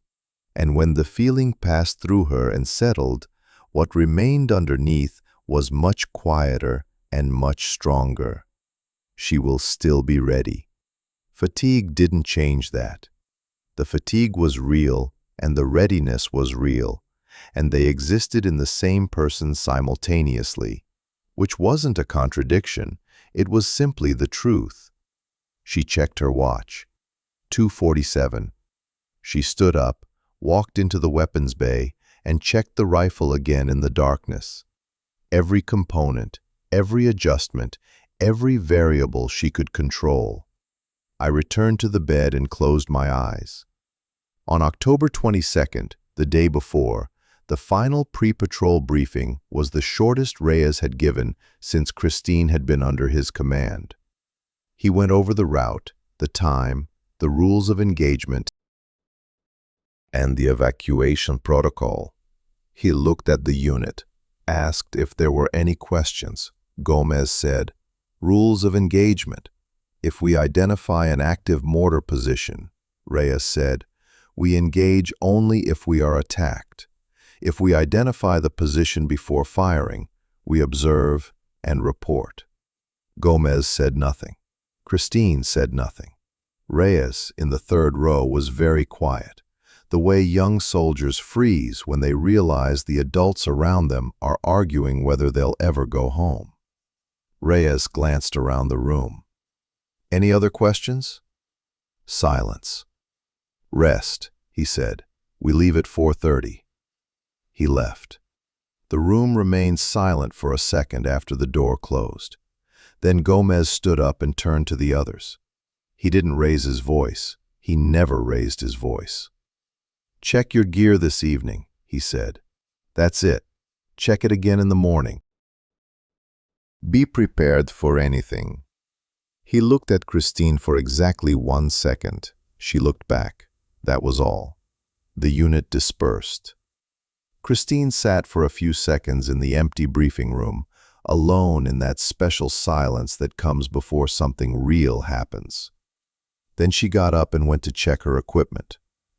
And when the feeling passed through her and settled, what remained underneath was much quieter and much stronger. She will still be ready. Fatigue didn't change that. The fatigue was real and the readiness was real, and they existed in the same person simultaneously, which wasn't a contradiction, it was simply the truth. She checked her watch. 2:47. She stood up, walked into the weapons bay, and checked the rifle again in the darkness. Every component, every adjustment, every variable she could control. I returned to the bed and closed my eyes. On October 22nd, the day before, the final pre-patrol briefing was the shortest Reyes had given since Christine had been under his command. He went over the route, the time, the rules of engagement, and the evacuation protocol. He looked at the unit, asked if there were any questions. Gomez said, "Rules of engagement. If we identify an active mortar position," Reyes said, "we engage only if we are attacked. If we identify the position before firing, we observe and report." Gomez said nothing. Christine said nothing. Reyes, in the third row, was very quiet, the way young soldiers freeze when they realize the adults around them are arguing whether they'll ever go home. Reyes glanced around the room. "Any other questions?" Silence. "Rest," he said. "We leave at 4:30. He left. The room remained silent for a second after the door closed. Then Gomez stood up and turned to the others. He didn't raise his voice. He never raised his voice. "Check your gear this evening," he said. "That's it. Check it again in the morning. Be prepared for anything." He looked at Christine for exactly 1 second. She looked back. That was all. The unit dispersed. Christine sat for a few seconds in the empty briefing room, alone in that special silence that comes before something real happens. Then she got up and went to check her equipment.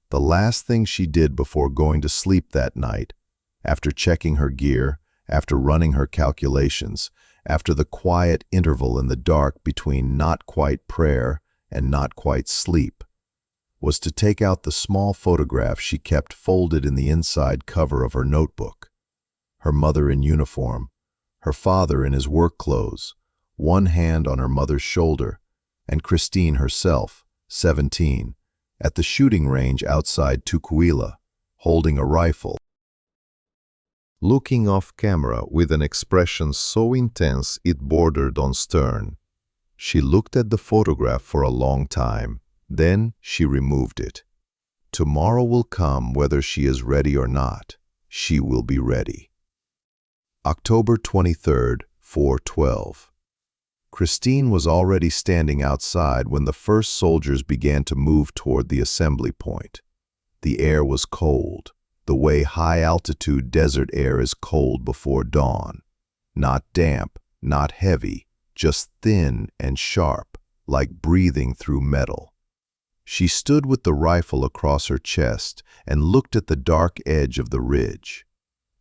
The last thing she did before going to sleep that night, after checking her gear, after running her calculations, after the quiet interval in the dark between not quite prayer and not quite sleep, was to take out the small photograph she kept folded in the inside cover of her notebook. Her mother in uniform, her father in his work clothes, one hand on her mother's shoulder, and Christine herself, 17, at the shooting range outside Tukwila, holding a rifle, looking off camera with an expression so intense it bordered on stern. She looked at the photograph for a long time. Then she removed it. Tomorrow will come whether she is ready or not. She will be ready. October 23rd, 4:12. Christine was already standing outside when the first soldiers began to move toward the assembly point. The air was cold, the way high-altitude desert air is cold before dawn. Not damp, not heavy, just thin and sharp, like breathing through metal. She stood with the rifle across her chest and looked at the dark edge of the ridge.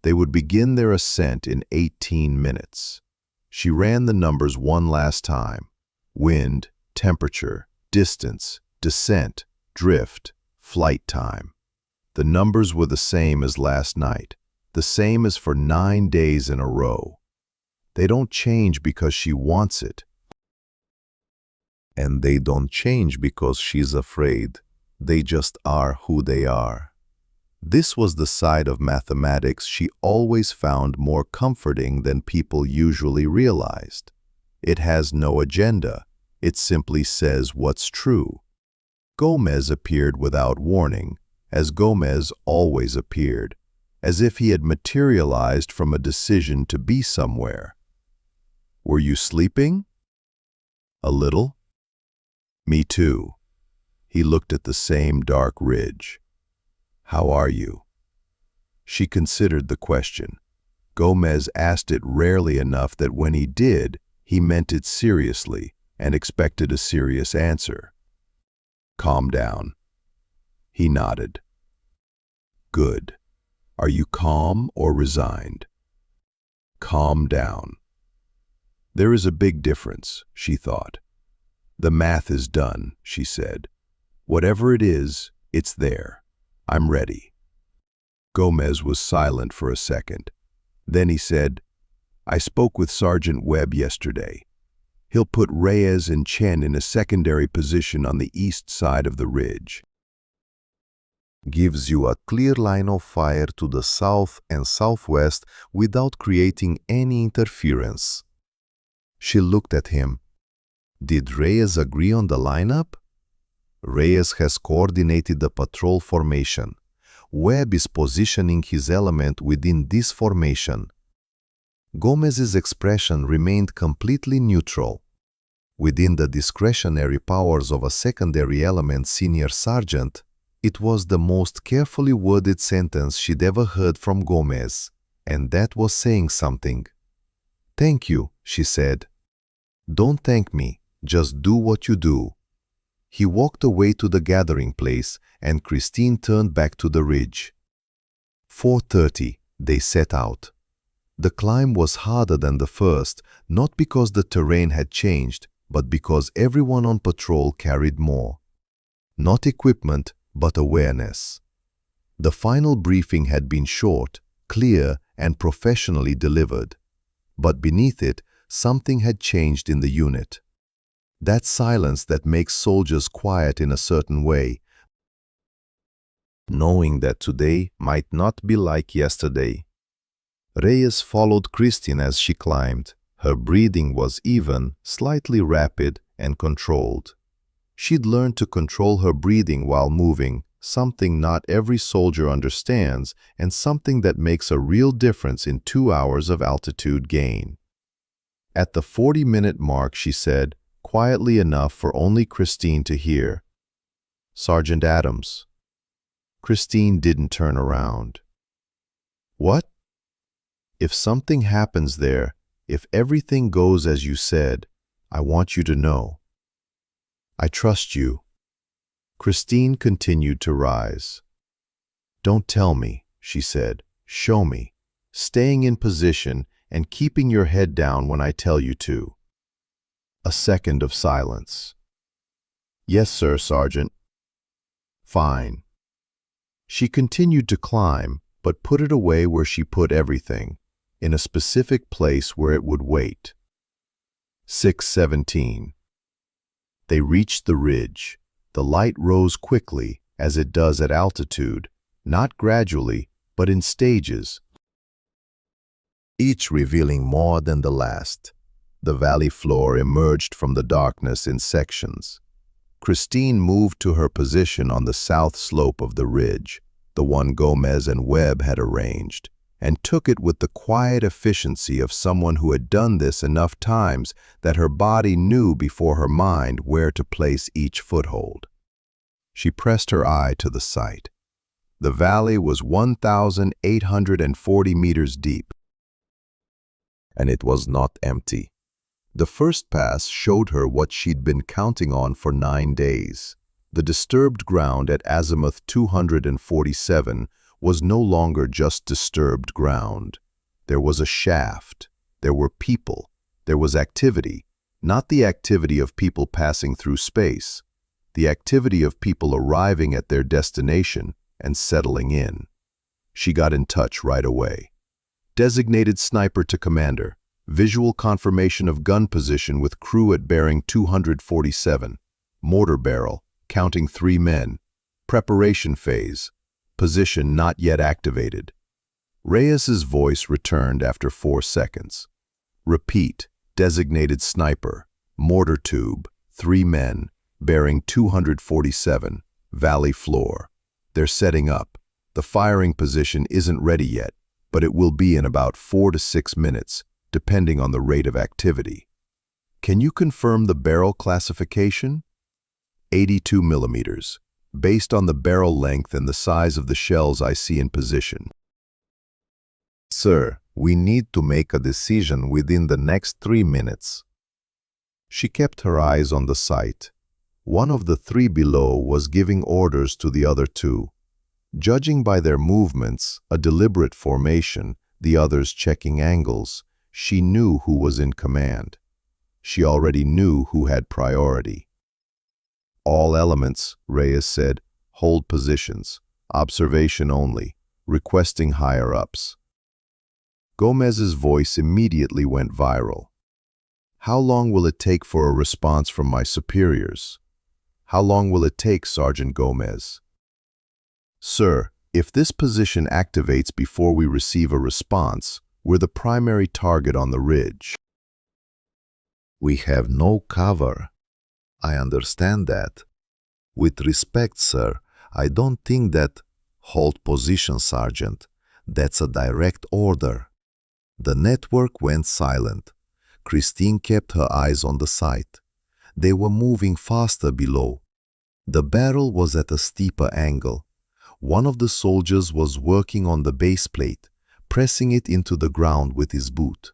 They would begin their ascent in 18 minutes. She ran the numbers one last time: wind, temperature, distance, descent, drift, flight time. The numbers were the same as last night, the same as for 9 days in a row. They don't change because she wants it. And they don't change because she's afraid. They just are who they are. This was the side of mathematics she always found more comforting than people usually realized. It has no agenda. It simply says what's true. Gomez appeared without warning, as Gomez always appeared, as if he had materialized from a decision to be somewhere. "Were you sleeping?" "A little." "Me too." He looked at the same dark ridge. "How are you?" She considered the question. Gomez asked it rarely enough that when he did, he meant it seriously and expected a serious answer. "Calm down." He nodded. "Good. Are you calm or resigned?" "Calm down." There is a big difference, she thought. "The math is done," she said. "Whatever it is, it's there. I'm ready." Gomez was silent for a second. Then he said, "I spoke with Sergeant Webb yesterday. He'll put Reyes and Chen in a secondary position on the east side of the ridge. Gives you a clear line of fire to the south and southwest without creating any interference." She looked at him. Did Reyes agree on the lineup? Reyes has coordinated the patrol formation. Webb is positioning his element within this formation. Gomez's expression remained completely neutral. Within the discretionary powers of a secondary element senior sergeant, it was the most carefully worded sentence she'd ever heard from Gomez, and that was saying something. "Thank you," she said. "Don't thank me, just do what you do." He walked away to the gathering place, and Christine turned back to the ridge. 4:30, they set out. The climb was harder than the first, not because the terrain had changed, but because everyone on patrol carried more. Not equipment, but awareness. The final briefing had been short, clear, and professionally delivered. But beneath it, something had changed in the unit. That silence that makes soldiers quiet in a certain way, knowing that today might not be like yesterday. Reyes followed Christine as she climbed. Her breathing was even, slightly rapid, and controlled. She'd learned to control her breathing while moving, something not every soldier understands, and something that makes a real difference in 2 hours of altitude gain. At the 40-minute mark, she said, quietly enough for only Christine to hear, "Sergeant Adams." Christine didn't turn around. "What?" "If something happens there, If everything goes as you said, I want you to know. I trust you. Christine continued to rise. Don't tell me, she said. Show me. Staying in position and keeping your head down when I tell you to. A second of silence. Yes, sir, Sergeant. Fine. She continued to climb, but put it away where she put everything, in a specific place where it would wait. 6:17. They reached the ridge. The light rose quickly, as it does at altitude, not gradually, but in stages, each revealing more than the last. The valley floor emerged from the darkness in sections. Christine moved to her position on the south slope of the ridge, the one Gomez and Webb had arranged, and took it with the quiet efficiency of someone who had done this enough times that her body knew before her mind where to place each foothold. She pressed her eye to the site. The valley was 1,840 meters deep, and it was not empty. The first pass showed her what she'd been counting on for 9 days. The disturbed ground at azimuth 247 was no longer just disturbed ground. There was a shaft. There were people. There was activity. Not the activity of people passing through space. The activity of people arriving at their destination and settling in. She got in touch right away. Designated sniper to commander. Visual confirmation of gun position with crew at bearing 247. Mortar barrel, counting 3 men. Preparation phase. Position not yet activated. Reyes's voice returned after 4 seconds. Repeat. Designated sniper. Mortar tube. 3 men. Bearing 247. Valley floor. They're setting up. The firing position isn't ready yet, but it will be in about 4 to 6 minutes, depending on the rate of activity. Can you confirm the barrel classification? 82 millimeters, based on the barrel length and the size of the shells I see in position. Sir, we need to make a decision within the next 3 minutes. She kept her eyes on the site. One of the 3 below was giving orders to the other 2. Judging by their movements, a deliberate formation, the others checking angles, she knew who was in command. She already knew who had priority. All elements, Reyes said, hold positions, observation only, requesting higher-ups. Gomez's voice immediately went viral. How long will it take for a response from my superiors? How long will it take, Sergeant Gomez? Sir, if this position activates before we receive a response, we're the primary target on the ridge. We have no cover. I understand that. With respect, sir, I don't think that hold position, Sergeant. That's a direct order. The network went silent. Christine kept her eyes on the site. They were moving faster below. The barrel was at a steeper angle. One of the soldiers was working on the base plate, pressing it into the ground with his boot.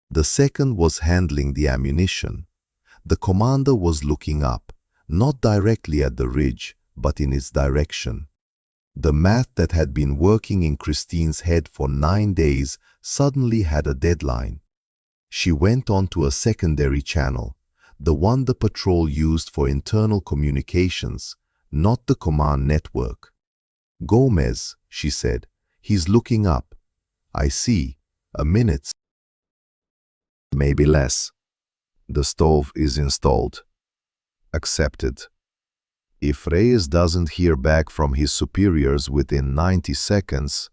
The second was handling the ammunition. The commander was looking up, not directly at the ridge, but in its direction. The math that had been working in Christine's head for 9 days suddenly had a deadline. She went on to a secondary channel, the one the patrol used for internal communications, not the command network. Gomez, she said, he's looking up. I see. A minute. Maybe less. The stove is installed. Accepted. If Reyes doesn't hear back from his superiors within 90 seconds,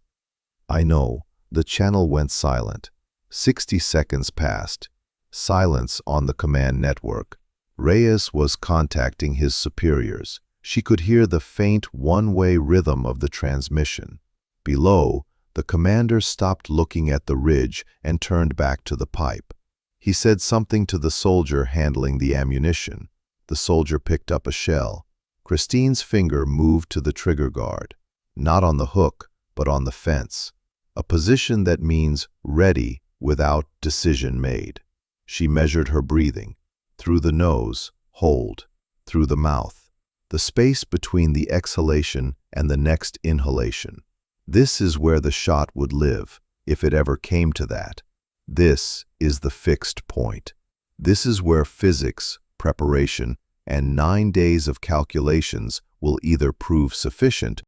I know, the channel went silent. 60 seconds passed. Silence on the command network. Reyes was contacting his superiors. She could hear the faint one-way rhythm of the transmission. Below, the commander stopped looking at the ridge and turned back to the pipe. He said something to the soldier handling the ammunition. The soldier picked up a shell. Christine's finger moved to the trigger guard, not on the hook, but on the fence, a position that means ready without decision made. She measured her breathing. Through the nose, hold. Through the mouth. The space between the exhalation and the next inhalation. This is where the shot would live, if it ever came to that. This is the fixed point. This is where physics, preparation, and 9 days of calculations will either prove sufficient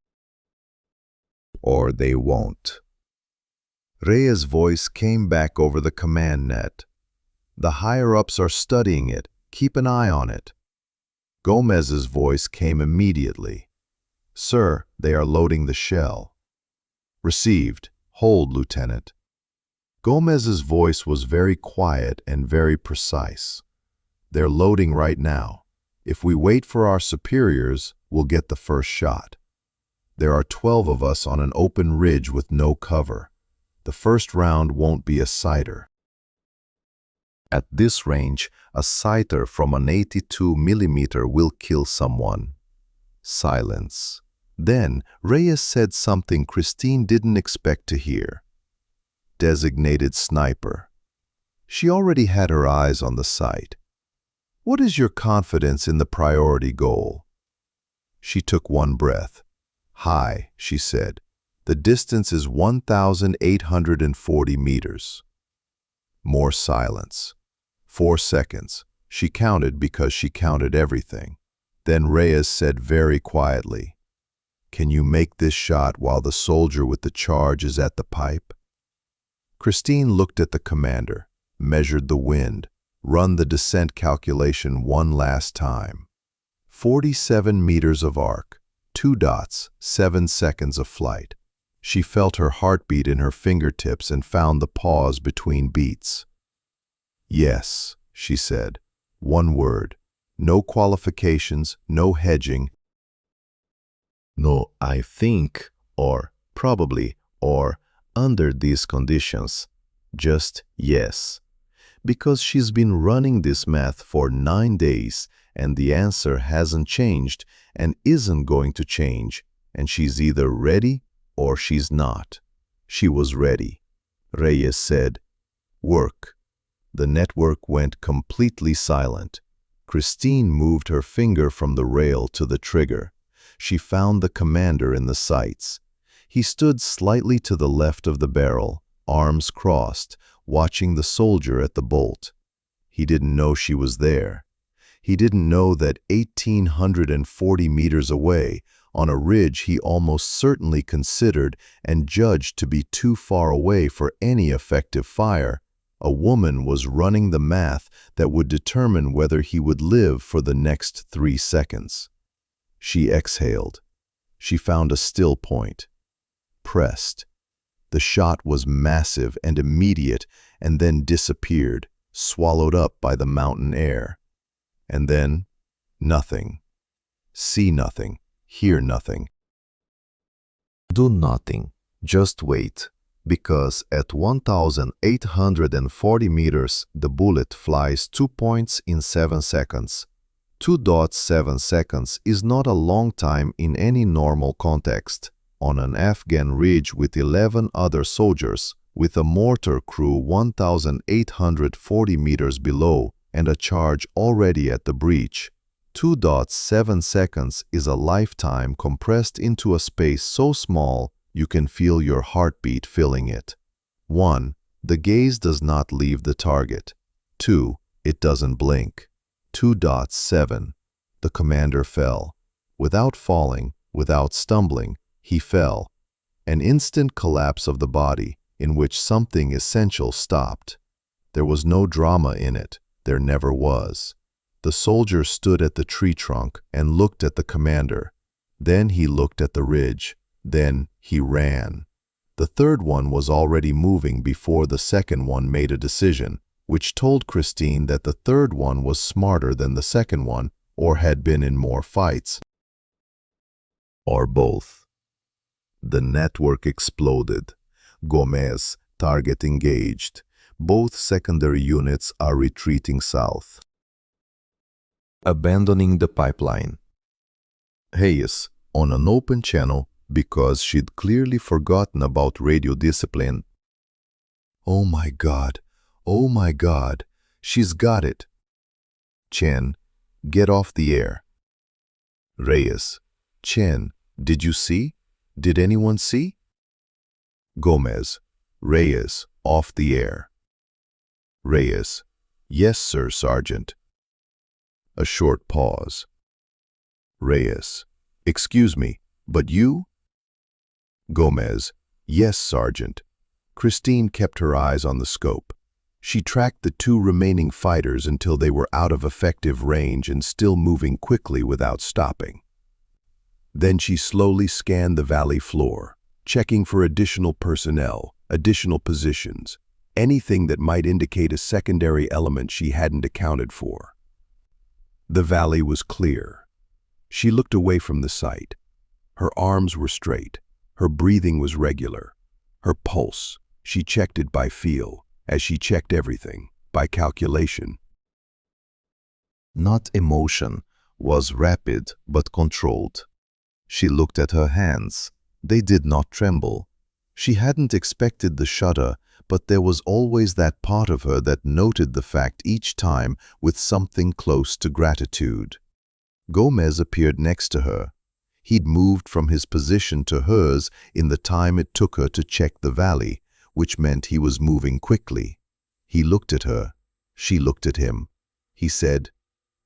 or they won't. Rhea's voice came back over the command net. The higher-ups are studying it. Keep an eye on it. Gomez's voice came immediately. Sir, they are loading the shell. Received. Hold, Lieutenant. Gomez's voice was very quiet and very precise. They're loading right now. If we wait for our superiors, we'll get the first shot. There are 12 of us on an open ridge with no cover. The first round won't be a sighter. At this range, a sighter from an 82 millimeter will kill someone. Silence. Then, Reyes said something Christine didn't expect to hear. Designated sniper. She already had her eyes on the sight. What is your confidence in the priority goal? She took one breath. High, she said. The distance is 1,840 meters. More silence. 4 seconds. She counted because she counted everything. Then Reyes said very quietly, "Can you make this shot while the soldier with the charge is at the pipe?" Christine looked at the commander, measured the wind, run the descent calculation one last time. 47 meters of arc, 2 dots, 7 seconds of flight. She felt her heartbeat in her fingertips and found the pause between beats. Yes, she said. One word. No qualifications, no hedging. No, I think, or probably, or under these conditions. Just yes. Because she's been running this math for 9 days, and the answer hasn't changed and isn't going to change, and she's either ready or she's not. She was ready. Reyes said, "Work." The network went completely silent. Christine moved her finger from the rail to the trigger. She found the commander in the sights. He stood slightly to the left of the barrel, arms crossed, watching the soldier at the bolt. He didn't know she was there. He didn't know that 1,840 meters away, on a ridge he almost certainly considered and judged to be too far away for any effective fire, a woman was running the math that would determine whether he would live for the next 3 seconds. She exhaled. She found a still point. Pressed. The shot was massive and immediate and then disappeared, swallowed up by the mountain air. And then, nothing. See nothing. Hear nothing. Do nothing. Just wait. Because at 1,840 meters, the bullet flies 2 points in 7 seconds. 2.7 seconds is not a long time in any normal context. On an Afghan ridge with 11 other soldiers, with a mortar crew 1,840 meters below and a charge already at the breach, 2.7 seconds is a lifetime compressed into a space so small you can feel your heartbeat filling it. 1. The gaze does not leave the target. 2. It doesn't blink. 2.7. The commander fell. Without falling, without stumbling, he fell. An instant collapse of the body in which something essential stopped. There was no drama in it. There never was. The soldier stood at the tree trunk and looked at the commander. Then he looked at the ridge. Then he ran. The third one was already moving before the second one made a decision, which told Christine that the third one was smarter than the second one or had been in more fights. Or both. The network exploded. Gomez, target engaged. Both secondary units are retreating south. Abandoning the pipeline. Reyes, on an open channel, because she'd clearly forgotten about radio discipline, Oh my God. Oh my God. She's got it. Chen, get off the air. Reyes, Chen, did you see? Did anyone see? Gomez, Reyes, off the air. Reyes, yes, sir, Sergeant. A short pause. Reyes, excuse me, but you? Gomez, yes, Sergeant. Christine kept her eyes on the scope. She tracked the two remaining fighters until they were out of effective range and still moving quickly without stopping. Then she slowly scanned the valley floor, checking for additional personnel, additional positions, anything that might indicate a secondary element she hadn't accounted for. The valley was clear. She looked away from the sight. Her arms were straight. Her breathing was regular. Her pulse, she checked it by feel, as she checked everything, by calculation. Not emotion, was rapid but controlled. She looked at her hands. They did not tremble. She hadn't expected the shudder, but there was always that part of her that noted the fact each time with something close to gratitude. Gomez appeared next to her. He'd moved from his position to hers in the time it took her to check the valley, which meant he was moving quickly. He looked at her. She looked at him. He said,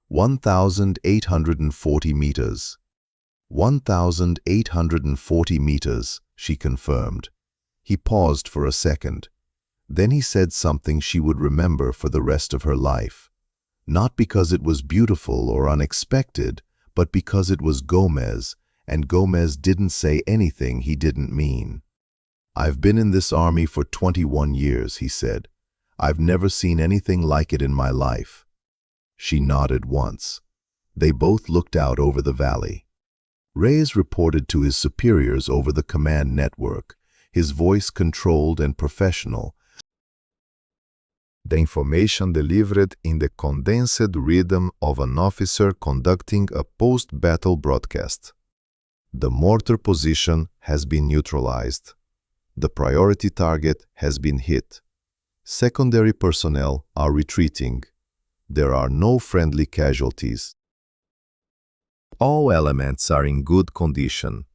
1,840 meters. 1,840 meters, she confirmed. He paused for a second. Then he said something she would remember for the rest of her life. Not because it was beautiful or unexpected, but because it was Gomez, and Gomez didn't say anything he didn't mean. I've been in this army for 21 years, he said. I've never seen anything like it in my life. She nodded once. They both looked out over the valley. Reyes reported to his superiors over the command network, his voice controlled and professional. The information delivered in the condensed rhythm of an officer conducting a post-battle broadcast. The mortar position has been neutralized. The priority target has been hit. Secondary personnel are retreating. There are no friendly casualties. All elements are in good condition.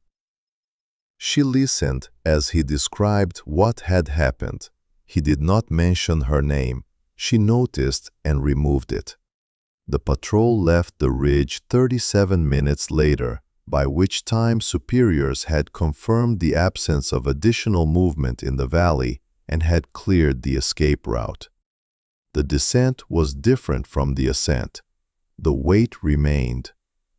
She listened as he described what had happened. He did not mention her name. She noticed and removed it. The patrol left the ridge 37 minutes later, by which time superiors had confirmed the absence of additional movement in the valley and had cleared the escape route. The descent was different from the ascent. The weight remained.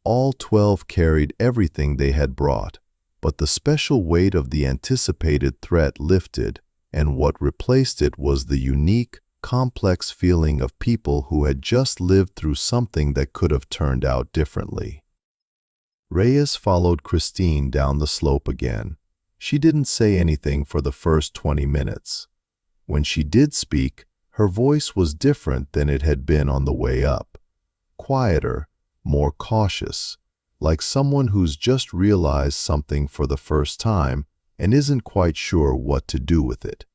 All 12 carried everything they had brought, but the special weight of the anticipated threat lifted, and what replaced it was the unique, complex feeling of people who had just lived through something that could have turned out differently. Reyes followed Christine down the slope again. She didn't say anything for the first 20 minutes. When she did speak, her voice was different than it had been on the way up. Quieter, more cautious, like someone who's just realized something for the first time and isn't quite sure what to do with it.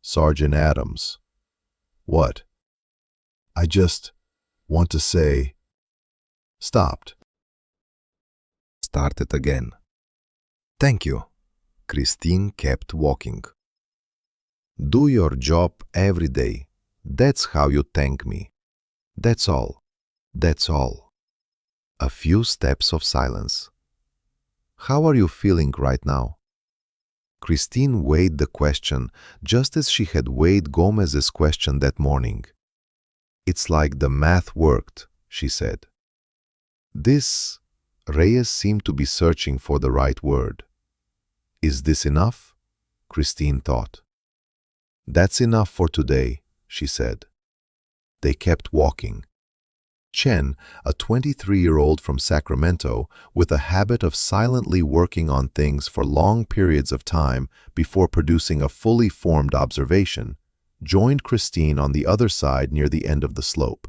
Sergeant Adams. What? I just want to say... Stopped. Started again. Thank you. Christine kept walking. Do your job every day. That's how you thank me. That's all. That's all. A few steps of silence. How are you feeling right now? Christine weighed the question just as she had weighed Gomez's question that morning. It's like the math worked, she said. This... Reyes seemed to be searching for the right word. Is this enough? Christine thought. That's enough for today, she said. They kept walking. Chen, a 23-year-old from Sacramento, with a habit of silently working on things for long periods of time before producing a fully formed observation, joined Christine on the other side near the end of the slope.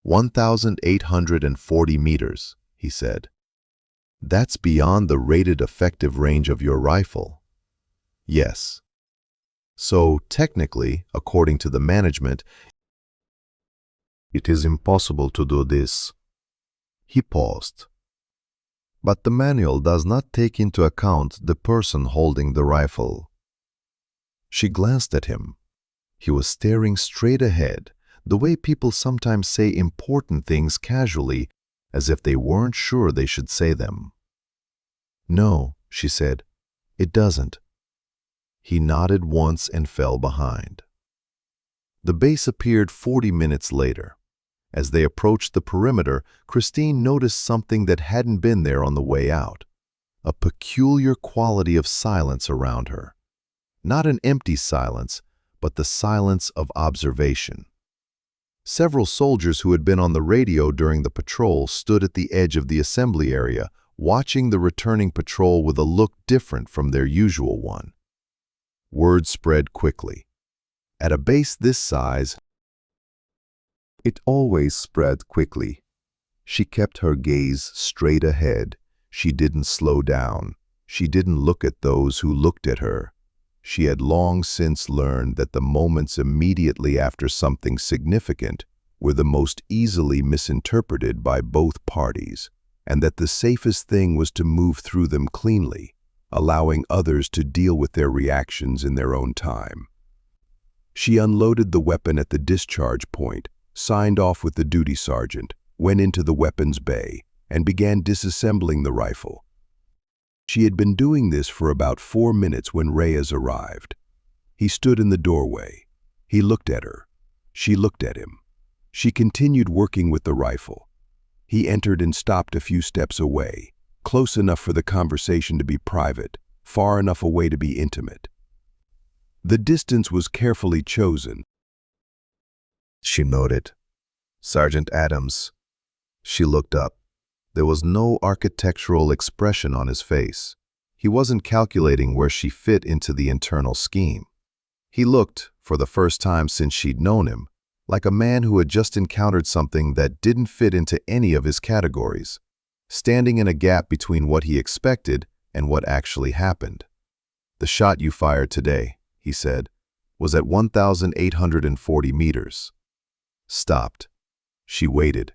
1,840 meters, he said. That's beyond the rated effective range of your rifle. Yes. So, technically, according to the management, it is impossible to do this. He paused. But the manual does not take into account the person holding the rifle. She glanced at him. He was staring straight ahead, the way people sometimes say important things casually, as if they weren't sure they should say them. "No," she said, "it doesn't." He nodded once and fell behind. The base appeared 40 minutes later. As they approached the perimeter, Christine noticed something that hadn't been there on the way out. A peculiar quality of silence around her. Not an empty silence, but the silence of observation. Several soldiers who had been on the radio during the patrol stood at the edge of the assembly area, watching the returning patrol with a look different from their usual one. Word spread quickly. At a base this size, it always spread quickly. She kept her gaze straight ahead. She didn't slow down. She didn't look at those who looked at her. She had long since learned that the moments immediately after something significant were the most easily misinterpreted by both parties, and that the safest thing was to move through them cleanly, allowing others to deal with their reactions in their own time. She unloaded the weapon at the discharge point, signed off with the duty sergeant, went into the weapons bay, and began disassembling the rifle. She had been doing this for about 4 minutes when Reyes arrived. He stood in the doorway. He looked at her. She looked at him. She continued working with the rifle. He entered and stopped a few steps away, close enough for the conversation to be private, far enough away to be intimate. The distance was carefully chosen. She noted. "Sergeant Adams." She looked up. There was no architectural expression on his face. He wasn't calculating where she fit into the internal scheme. He looked, for the first time since she'd known him, like a man who had just encountered something that didn't fit into any of his categories, standing in a gap between what he expected and what actually happened. "The shot you fired today," he said, "was at 1,840 meters. Stopped. She waited.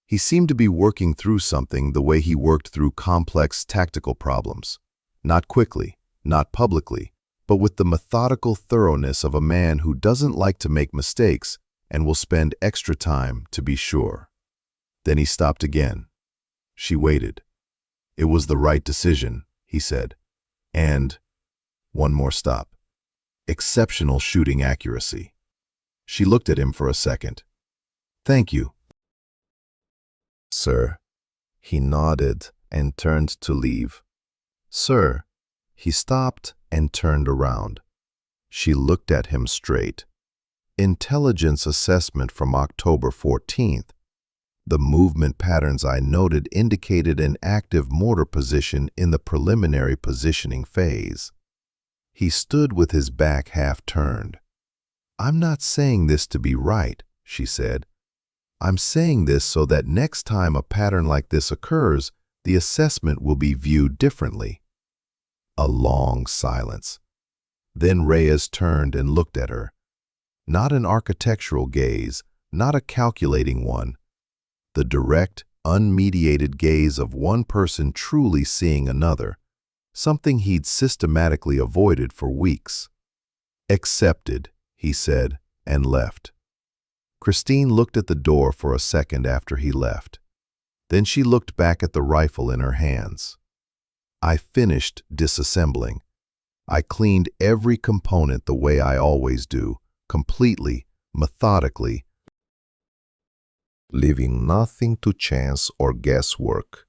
He seemed to be working through something the way he worked through complex tactical problems. Not quickly, not publicly, but with the methodical thoroughness of a man who doesn't like to make mistakes and will spend extra time to be sure. Then he stopped again. She waited. "It was the right decision," he said. "And one more stop. Exceptional shooting accuracy." She looked at him for a second. "Thank you." "Sir." He nodded and turned to leave. "Sir." He stopped and turned around. She looked at him straight. "Intelligence assessment from October 14th. The movement patterns I noted indicated an active mortar position in the preliminary positioning phase." He stood with his back half turned. "I'm not saying this to be right," she said. "I'm saying this so that next time a pattern like this occurs, the assessment will be viewed differently." A long silence. Then Reyes turned and looked at her. Not an architectural gaze, not a calculating one. The direct, unmediated gaze of one person truly seeing another, something he'd systematically avoided for weeks. "Accepted," he said, and left. Christine looked at the door for a second after he left. Then she looked back at the rifle in her hands. "I finished disassembling. I cleaned every component the way I always do, completely, methodically, leaving nothing to chance or guesswork."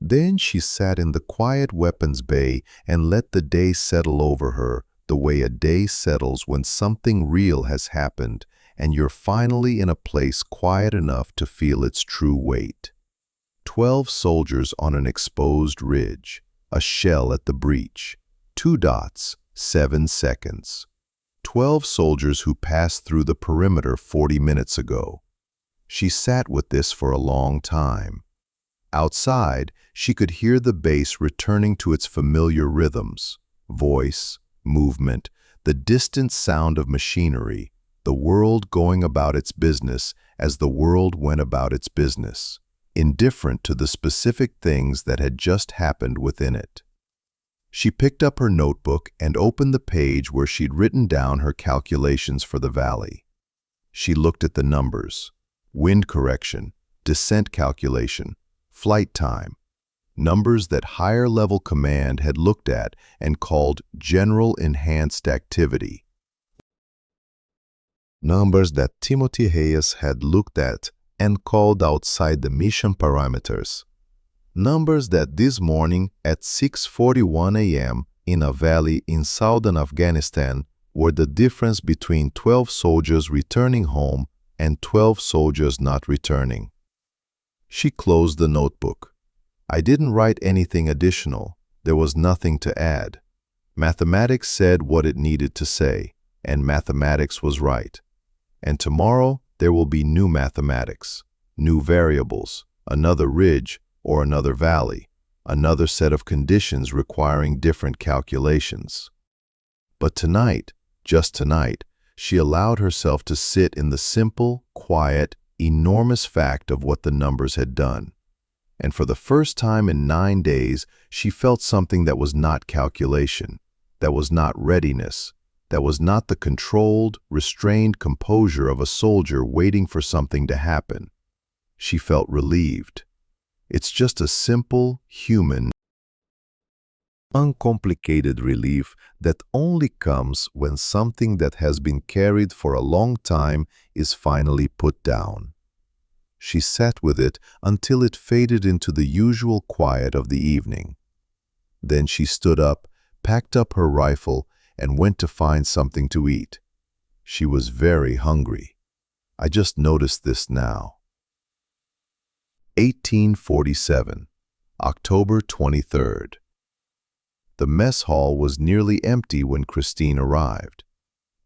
Then she sat in the quiet weapons bay and let the day settle over her the way a day settles when something real has happened and you're finally in a place quiet enough to feel its true weight. 12 soldiers on an exposed ridge, a shell at the breach, 2 dots, 7 seconds. 12 soldiers who passed through the perimeter 40 minutes ago. She sat with this for a long time. Outside, she could hear the base returning to its familiar rhythms, voice, movement, the distant sound of machinery, the world going about its business as the world went about its business, indifferent to the specific things that had just happened within it. She picked up her notebook and opened the page where she'd written down her calculations for the valley. She looked at the numbers: wind correction, descent calculation, flight time, numbers that higher-level command had looked at and called general enhanced activity. Numbers that Timothy Reyes had looked at and called outside the mission parameters. Numbers that this morning at 6:41 a.m. in a valley in southern Afghanistan were the difference between 12 soldiers returning home and 12 soldiers not returning. She closed the notebook. I didn't write anything additional. There was nothing to add. Mathematics said what it needed to say, and mathematics was right. And tomorrow there will be new mathematics, new variables, another ridge or another valley, another set of conditions requiring different calculations. But tonight, just tonight, she allowed herself to sit in the simple, quiet, enormous fact of what the numbers had done. And for the first time in 9 days, she felt something that was not calculation, that was not readiness, that was not the controlled, restrained composure of a soldier waiting for something to happen. She felt relieved. It's just a simple, human, uncomplicated relief that only comes when something that has been carried for a long time is finally put down. She sat with it until it faded into the usual quiet of the evening. Then she stood up, packed up her rifle, and went to find something to eat. She was very hungry. I just noticed this now. 1847, October 23rd. The mess hall was nearly empty when Christine arrived.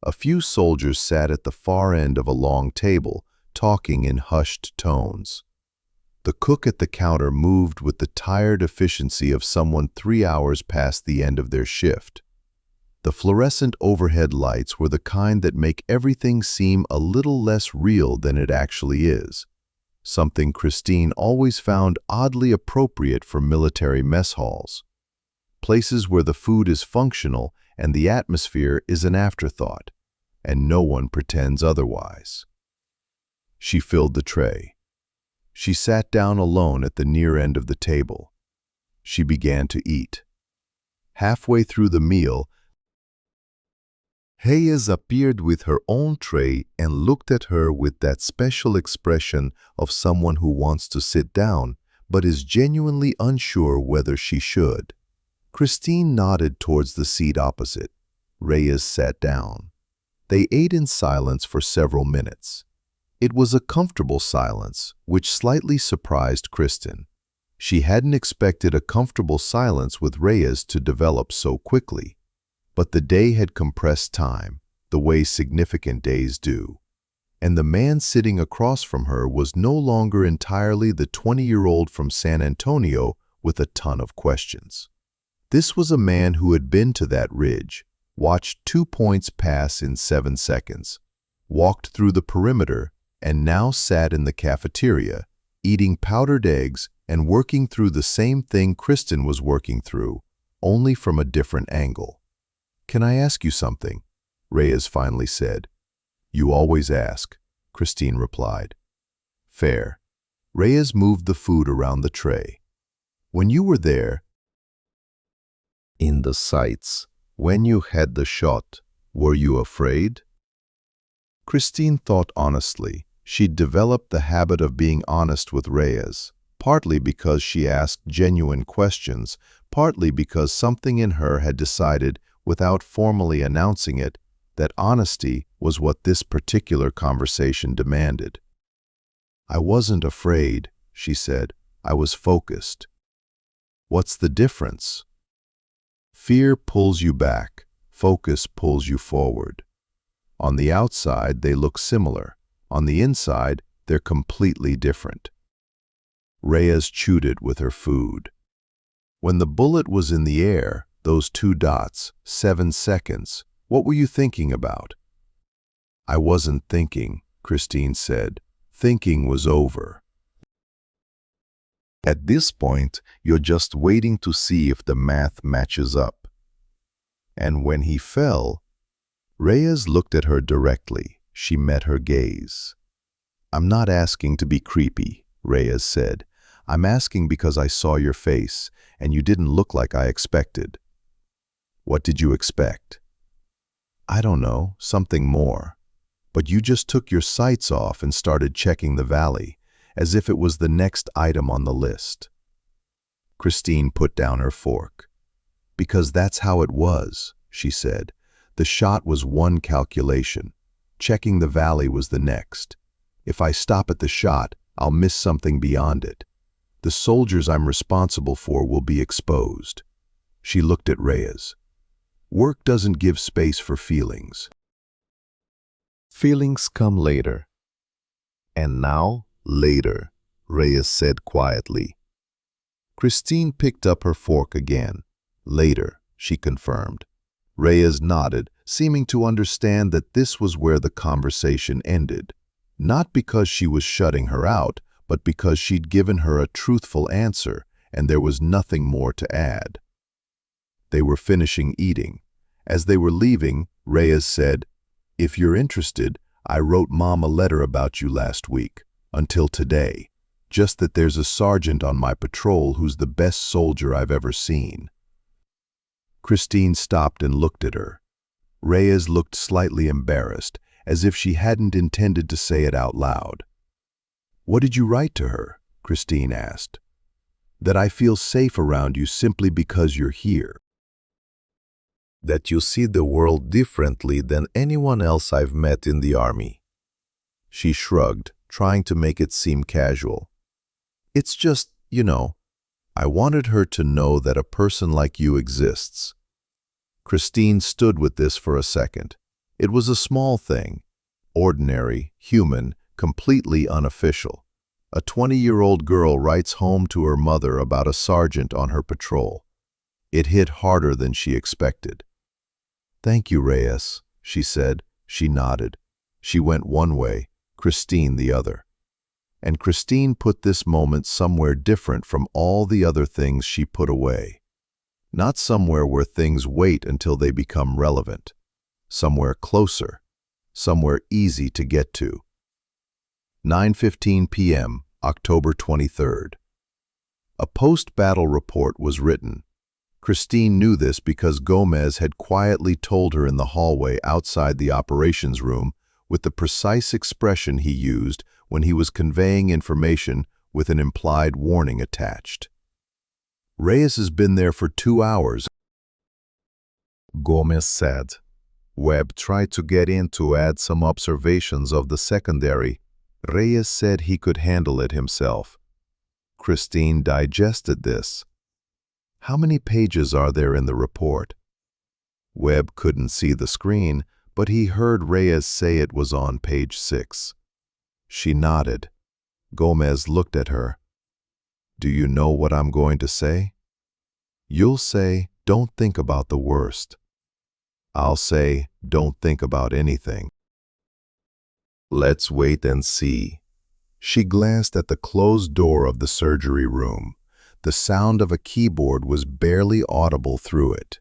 A few soldiers sat at the far end of a long table, talking in hushed tones. The cook at the counter moved with the tired efficiency of someone 3 hours past the end of their shift. The fluorescent overhead lights were the kind that make everything seem a little less real than it actually is, something Christine always found oddly appropriate for military mess halls, places where the food is functional and the atmosphere is an afterthought, and no one pretends otherwise. She filled the tray. She sat down alone at the near end of the table. She began to eat. Halfway through the meal, Reyes appeared with her own tray and looked at her with that special expression of someone who wants to sit down but is genuinely unsure whether she should. Christine nodded towards the seat opposite. Reyes sat down. They ate in silence for several minutes. It was a comfortable silence, which slightly surprised Kristen. She hadn't expected a comfortable silence with Reyes to develop so quickly. But the day had compressed time, the way significant days do. And the man sitting across from her was no longer entirely the 20-year-old from San Antonio with a ton of questions. This was a man who had been to that ridge, watched 2 points pass in 7 seconds, walked through the perimeter, and now sat in the cafeteria, eating powdered eggs and working through the same thing Kristen was working through, only from a different angle. "Can I ask you something?" Reyes finally said. "You always ask," Christine replied. "Fair." Reyes moved the food around the tray. "When you were there, in the sights, when you had the shot, were you afraid?" Christine thought honestly. She'd developed the habit of being honest with Reyes, partly because she asked genuine questions, partly because something in her had decided, without formally announcing it, that honesty was what this particular conversation demanded. "I wasn't afraid," she said. "I was focused." "What's the difference?" "Fear pulls you back. Focus pulls you forward. On the outside, they look similar. On the inside, they're completely different." Reyes chewed it with her food. "When the bullet was in the air, those 2 dots, 7 seconds, What were you thinking about?" "I wasn't thinking," Christine said. "Thinking was over." At this point, you're just waiting to see if the math matches up. And when he fell, Reyes looked at her directly. She met her gaze. "I'm not asking to be creepy," Reyes said. "I'm asking because I saw your face, and you didn't look like I expected." "What did you expect?" "I don't know, something more. But you just took your sights off and started checking the valley, as if it was the next item on the list." Christine put down her fork. "Because that's how it was," she said. "The shot was one calculation. Checking the valley was the next. If I stop at the shot, I'll miss something beyond it. The soldiers I'm responsible for will be exposed." She looked at Reyes. "Work doesn't give space for feelings. Feelings come later." "And now, later," Reyes said quietly. Christine picked up her fork again. "Later," she confirmed. Reyes nodded, seeming to understand that this was where the conversation ended. Not because she was shutting her out, but because she'd given her a truthful answer, and there was nothing more to add. They were finishing eating. As they were leaving, Reyes said, "If you're interested, I wrote Mom a letter about you last week, until today. Just that there's a sergeant on my patrol who's the best soldier I've ever seen." Christine stopped and looked at her. Reyes looked slightly embarrassed, as if she hadn't intended to say it out loud. "What did you write to her?" Christine asked. "That I feel safe around you simply because you're here. That you see the world differently than anyone else I've met in the army." She shrugged, trying to make it seem casual. "It's just, I wanted her to know that a person like you exists." Christine stood with this for a second. It was a small thing, ordinary, human, completely unofficial. A 20-year-old girl writes home to her mother about a sergeant on her patrol. It hit harder than she expected. "Thank you, Reyes," she said. She nodded. She went one way, Christine the other. And Christine put this moment somewhere different from all the other things she put away. Not somewhere where things wait until they become relevant. Somewhere closer. Somewhere easy to get to. 9:15 p.m., October 23rd. A post-battle report was written. Christine knew this because Gomez had quietly told her in the hallway outside the operations room with the precise expression he used when he was conveying information with an implied warning attached. "Reyes has been there for 2 hours," Gomez said. Webb tried to get in to add some observations of the secondary. Reyes said he could handle it himself. Christine digested this. "How many pages are there in the report?" Webb couldn't see the screen, but he heard Reyes say it was on page 6. She nodded. Gomez looked at her. "Do you know what I'm going to say?" "You'll say, 'Don't think about the worst.' I'll say, 'Don't think about anything.' Let's wait and see." She glanced at the closed door of the surgery room. The sound of a keyboard was barely audible through it.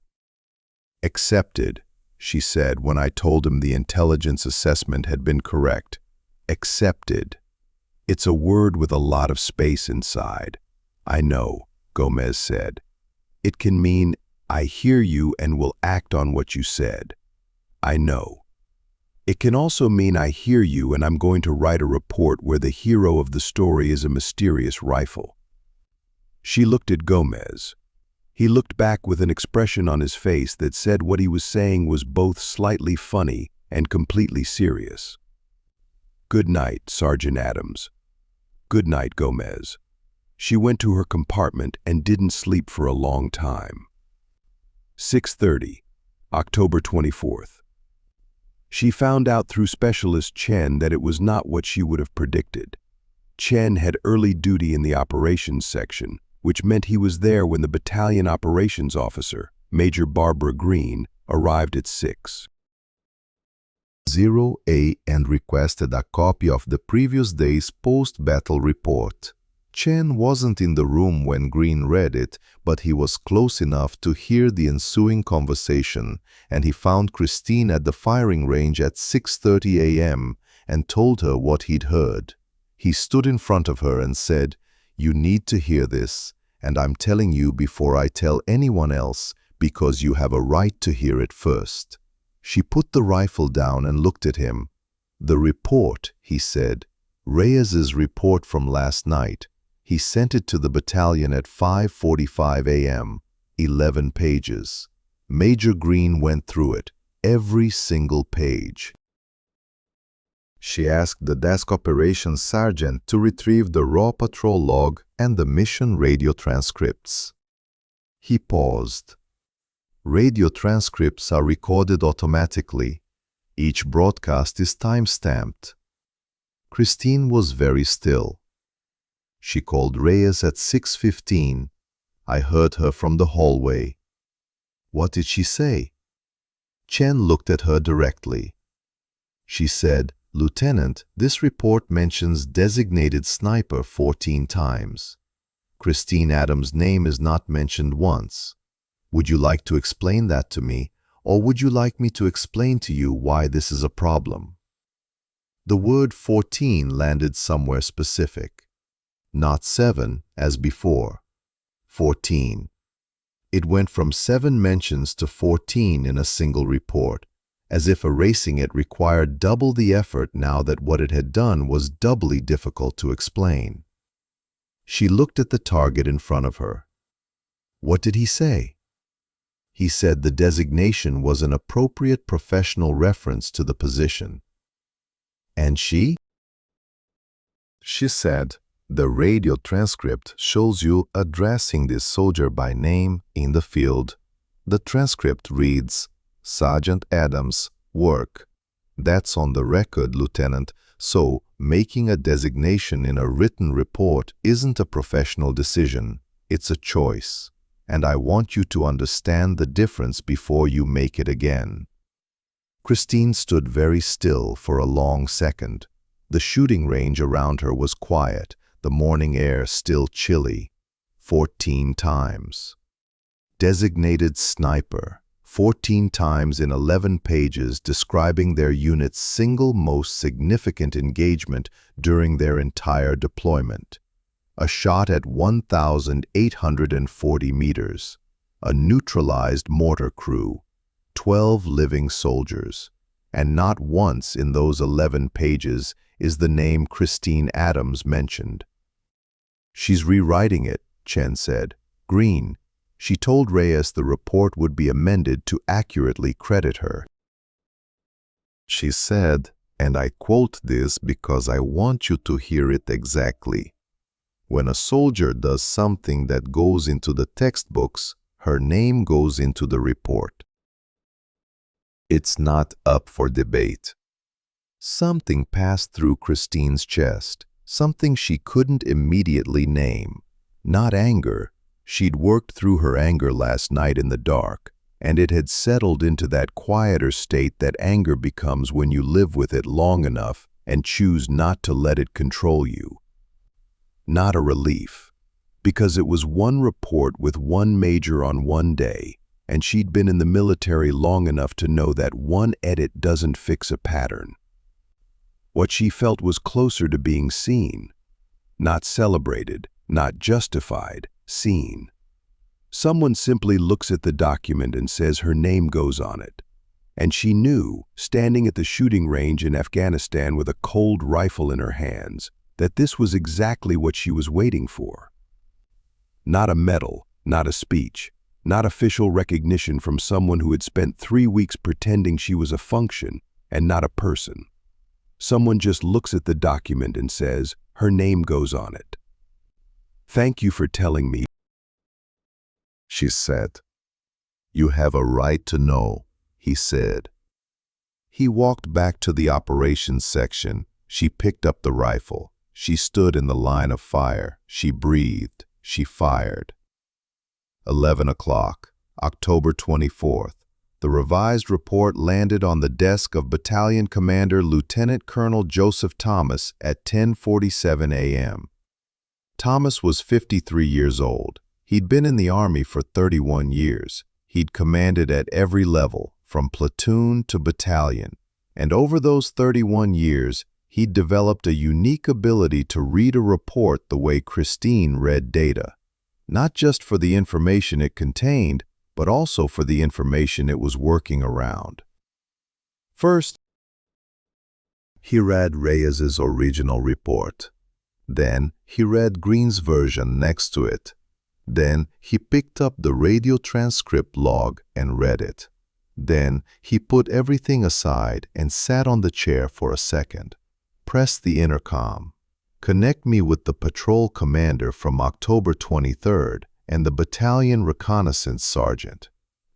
"Accepted," she said when I told him the intelligence assessment had been correct. "Accepted. It's a word with a lot of space inside." "I know," Gomez said. "It can mean, 'I hear you and will act on what you said.' I know. It can also mean, 'I hear you and I'm going to write a report where the hero of the story is a mysterious rifle.'" She looked at Gomez. He looked back with an expression on his face that said what he was saying was both slightly funny and completely serious. "Good night, Sergeant Adams." "Good night, Gomez." She went to her compartment and didn't sleep for a long time. 6:30, October 24th. She found out through specialist Chen that it was not what she would have predicted. Chen had early duty in the operations section, which meant he was there when the battalion operations officer, Major Barbara Green, arrived at 6. 0A and requested a copy of the previous day's post-battle report. Chen wasn't in the room when Green read it, but he was close enough to hear the ensuing conversation, and he found Christine at the firing range at 6:30 a.m. and told her what he'd heard. He stood in front of her and said, "You need to hear this, and I'm telling you before I tell anyone else, because you have a right to hear it first." She put the rifle down and looked at him. "The report," he said, "Reyes's report from last night. He sent it to the battalion at 5:45 a.m., 11 pages. Major Green went through it, every single page." She asked the desk operations sergeant to retrieve the raw patrol log and the mission radio transcripts. He paused. Radio transcripts are recorded automatically. Each broadcast is time-stamped. Christine was very still. She called Reyes at 6:15. I heard her from the hallway. What did she say? Chen looked at her directly. She said, "Lieutenant, this report mentions designated sniper 14 times. Christine Adams' name is not mentioned once. Would you like to explain that to me, or would you like me to explain to you why this is a problem?" The word 14 landed somewhere specific. Not 7, as before. 14. It went from 7 mentions to 14 in a single report, as if erasing it required double the effort now that what it had done was doubly difficult to explain. She looked at the target in front of her. What did he say? He said the designation was an appropriate professional reference to the position. And she? She said, "The radio transcript shows you addressing this soldier by name in the field. The transcript reads, 'Sergeant Adams, work.' That's on the record, Lieutenant, so making a designation in a written report isn't a professional decision, it's a choice. And I want you to understand the difference before you make it again." Christine stood very still for a long second. The shooting range around her was quiet, the morning air still chilly. 14 times. Designated sniper. 14 times in 11 pages describing their unit's single most significant engagement during their entire deployment. A shot at 1,840 meters. A neutralized mortar crew. 12 living soldiers. And not once in those 11 pages is the name Christine Adams mentioned. "She's rewriting it," Chen said. "Green." She told Reyes the report would be amended to accurately credit her. She said, and I quote this because I want you to hear it exactly, "When a soldier does something that goes into the textbooks, her name goes into the report. It's not up for debate." Something passed through Christine's chest, something she couldn't immediately name. Not anger. She'd worked through her anger last night in the dark, and it had settled into that quieter state that anger becomes when you live with it long enough and choose not to let it control you. Not a relief, because it was one report with one major on one day, and she'd been in the military long enough to know that one edit doesn't fix a pattern. What she felt was closer to being seen. Not celebrated, not justified, seen. Someone simply looks at the document and says her name goes on it. And she knew, standing at the shooting range in Afghanistan with a cold rifle in her hands, that this was exactly what she was waiting for. Not a medal, not a speech, not official recognition from someone who had spent 3 weeks pretending she was a function and not a person. Someone just looks at the document and says, her name goes on it. "Thank you for telling me," she said. "You have a right to know," he said. He walked back to the operations section. She picked up the rifle. She stood in the line of fire. She breathed. She fired. 11 o'clock, October 24th, the revised report landed on the desk of Battalion Commander Lieutenant Colonel Joseph Thomas at 10:47 a.m. Thomas was 53 years old. He'd been in the Army for 31 years. He'd commanded at every level, from platoon to battalion. And over those 31 years, he'd developed a unique ability to read a report the way Christine read data. Not just for the information it contained, but also for the information it was working around. First, he read Reyes's original report. Then he read Green's version next to it. Then he picked up the radio transcript log and read it. Then he put everything aside and sat on the chair for a second. Pressed the intercom. "Connect me with the patrol commander from October 23rd and the battalion reconnaissance sergeant."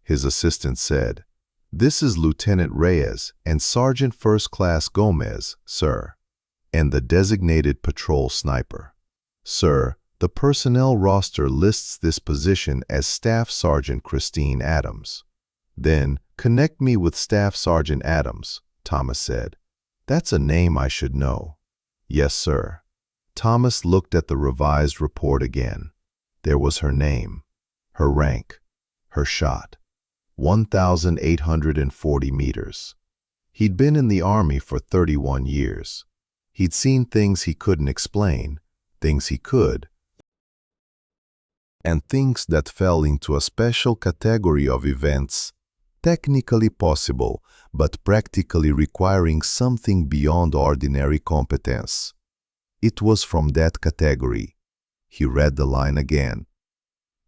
His assistant said, "This is Lieutenant Reyes and Sergeant First Class Gomez, sir." And the designated patrol sniper, "Sir, the personnel roster lists this position as Staff Sergeant Christine Adams." "Then connect me with Staff Sergeant Adams," Thomas said. "That's a name I should know." "Yes, sir." Thomas looked at the revised report again. There was her name, her rank, her shot. 1,840 meters. He'd been in the Army for 31 years. He'd seen things he couldn't explain, things he could, and things that fell into a special category of events, technically possible, but practically requiring something beyond ordinary competence. It was from that category. He read the line again.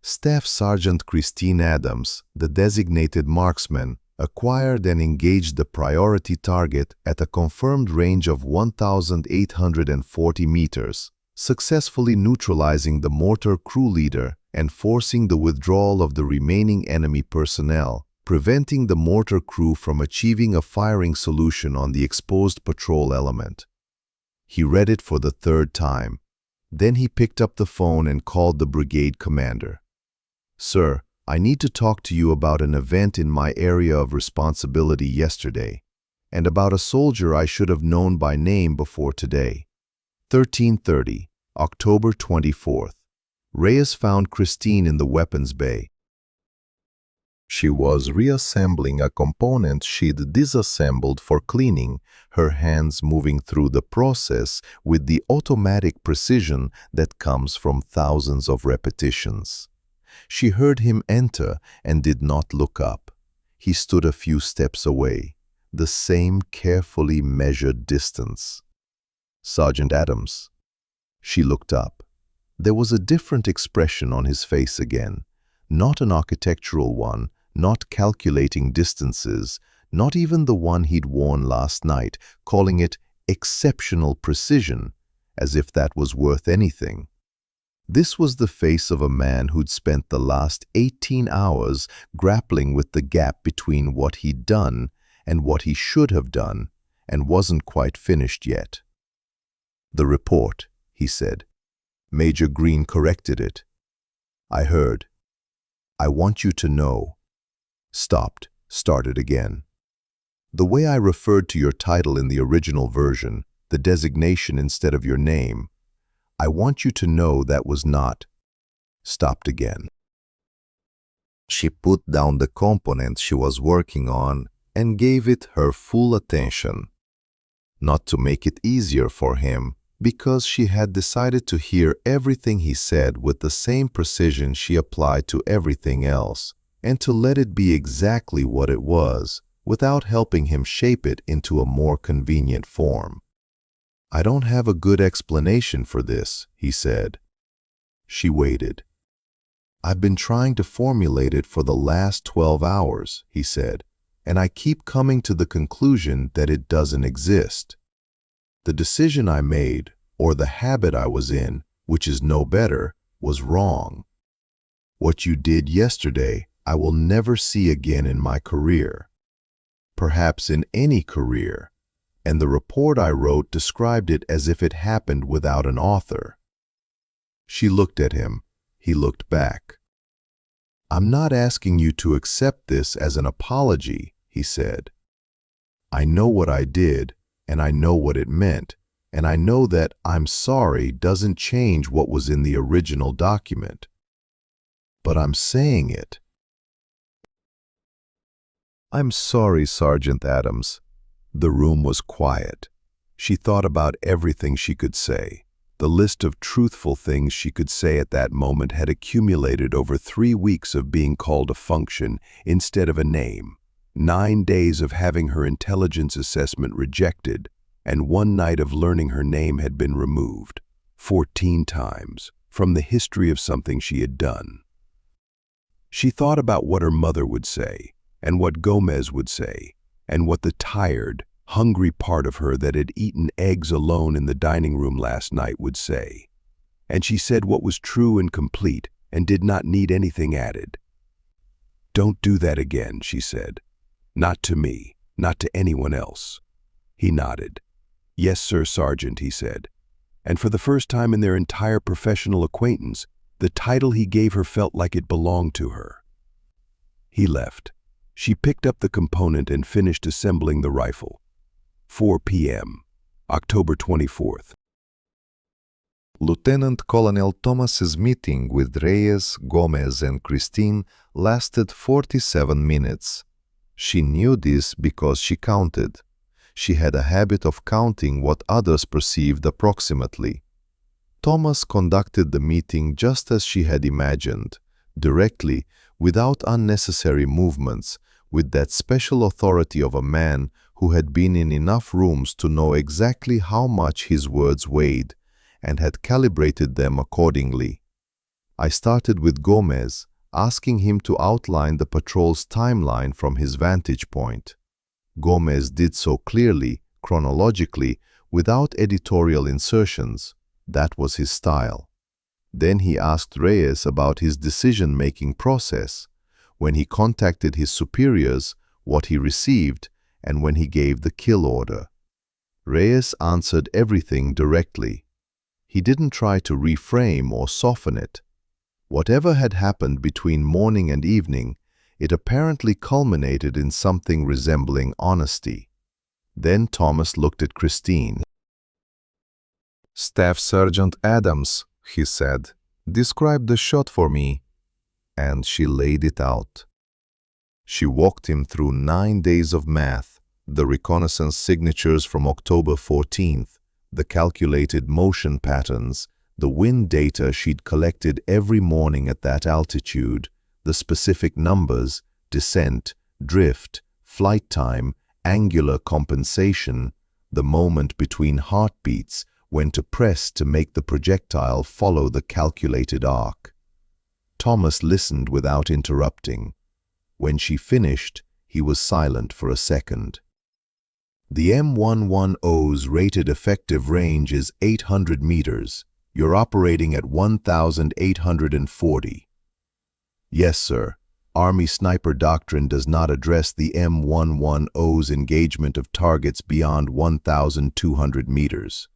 Staff Sergeant Christine Adams, the designated marksman, acquired and engaged the priority target at a confirmed range of 1,840 meters, successfully neutralizing the mortar crew leader and forcing the withdrawal of the remaining enemy personnel, preventing the mortar crew from achieving a firing solution on the exposed patrol element. He read it for the third time. Then he picked up the phone and called the brigade commander. "Sir, I need to talk to you about an event in my area of responsibility yesterday, and about a soldier I should have known by name before today. 13:30, October 24th. Reyes found Christine in the weapons bay. She was reassembling a component she'd disassembled for cleaning, her hands moving through the process with the automatic precision that comes from thousands of repetitions. She heard him enter and did not look up. He stood a few steps away, the same carefully measured distance. Sergeant Adams." She looked up. There was a different expression on his face again, not an architectural one, not calculating distances, not even the one he'd worn last night, calling it exceptional precision, as if that was worth anything. This was the face of a man who'd spent the last 18 hours grappling with the gap between what he'd done and what he should have done, and wasn't quite finished yet. "The report," he said. "Major Green corrected it. I heard. I want you to know." Stopped, started again. "The way I referred to your title in the original version, the designation instead of your name, I want you to know that was not." Stopped again. She put down the component she was working on and gave it her full attention. Not to make it easier for him, because she had decided to hear everything he said with the same precision she applied to everything else, and to let it be exactly what it was, without helping him shape it into a more convenient form. "I don't have a good explanation for this," he said. She waited. "I've been trying to formulate it for the last 12 hours, he said, "and I keep coming to the conclusion that it doesn't exist. The decision I made, or the habit I was in, which is no better, was wrong. What you did yesterday, I will never see again in my career. Perhaps in any career. And the report I wrote described it as if it happened without an author." She looked at him. He looked back. "I'm not asking you to accept this as an apology," he said. "I know what I did, and I know what it meant, and I know that 'I'm sorry' doesn't change what was in the original document. But I'm saying it." "I'm sorry, Sergeant Adams." The room was quiet. She thought about everything she could say. The list of truthful things she could say at that moment had accumulated over 3 weeks of being called a function instead of a name, 9 days of having her intelligence assessment rejected, and 1 night of learning her name had been removed, 14 times, from the history of something she had done. She thought about what her mother would say, and what Gomez would say, and what the tired, hungry part of her that had eaten eggs alone in the dining room last night would say. And she said what was true and complete and did not need anything added. "Don't do that again," she said. "Not to me, not to anyone else." He nodded. "Yes, sir, Sergeant," he said. And for the first time in their entire professional acquaintance, the title he gave her felt like it belonged to her. He left. She picked up the component and finished assembling the rifle. 4 p.m., October 24th. Lieutenant Colonel Thomas's meeting with Reyes, Gomez, and Christine lasted 47 minutes. She knew this because she counted. She had a habit of counting what others perceived approximately. Thomas conducted the meeting just as she had imagined, directly, without unnecessary movements, with that special authority of a man who had been in enough rooms to know exactly how much his words weighed, and had calibrated them accordingly. I started with Gomez, asking him to outline the patrol's timeline from his vantage point. Gomez did so clearly, chronologically, without editorial insertions. That was his style. Then he asked Reyes about his decision-making process, when he contacted his superiors, what he received, and when he gave the kill order. Reyes answered everything directly. He didn't try to reframe or soften it. Whatever had happened between morning and evening, it apparently culminated in something resembling honesty. Then Thomas looked at Christine. "Staff Sergeant Adams," he said, "describe the shot for me." And she laid it out. She walked him through 9 days of math, the reconnaissance signatures from October 14th, the calculated motion patterns, the wind data she'd collected every morning at that altitude, the specific numbers, descent, drift, flight time, angular compensation, the moment between heartbeats, when to press to make the projectile follow the calculated arc. Thomas listened without interrupting. When she finished, he was silent for a second. "The M110's rated effective range is 800 meters. You're operating at 1,840. "Yes, sir. Army sniper doctrine does not address the M110's engagement of targets beyond 1,200 meters.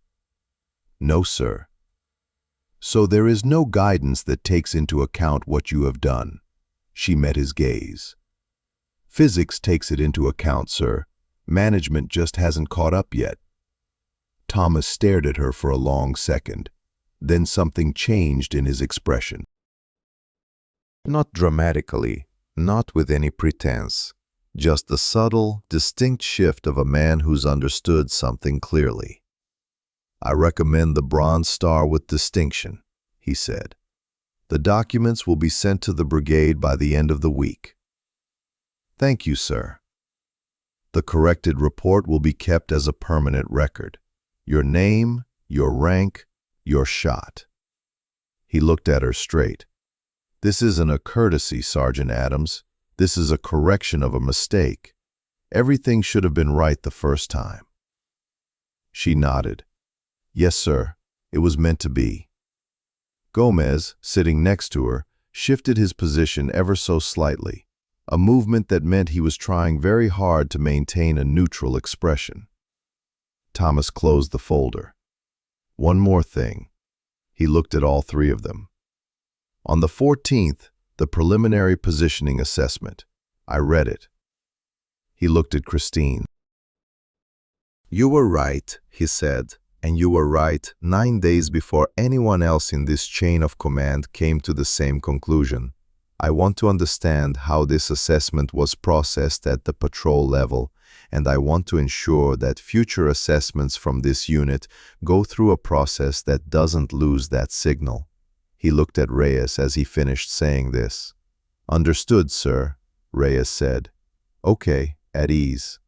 "No, sir." "So there is no guidance that takes into account what you have done." She met his gaze. "Physics takes it into account, sir. Management just hasn't caught up yet." Thomas stared at her for a long second. Then something changed in his expression. Not dramatically, not with any pretense, just the subtle, distinct shift of a man who's understood something clearly. "I recommend the Bronze Star with distinction," he said. "The documents will be sent to the brigade by the end of the week." "Thank you, sir." "The corrected report will be kept as a permanent record. Your name, your rank, your shot." He looked at her straight. "This isn't a courtesy, Sergeant Adams. This is a correction of a mistake. Everything should have been right the first time." She nodded. "Yes, sir. It was meant to be." Gomez, sitting next to her, shifted his position ever so slightly, a movement that meant he was trying very hard to maintain a neutral expression. Thomas closed the folder. "One more thing." He looked at all 3 of them. "On the 14th, The preliminary positioning assessment. I read it. He looked at Christine. You were right, he said, and you were right 9 days before anyone else in this chain of command came to the same conclusion. I want to understand how this assessment was processed at the patrol level, and I want to ensure that future assessments from this unit go through a process that doesn't lose that signal. He looked at Reyes as he finished saying this. Understood, sir, Reyes said. Okay, at ease.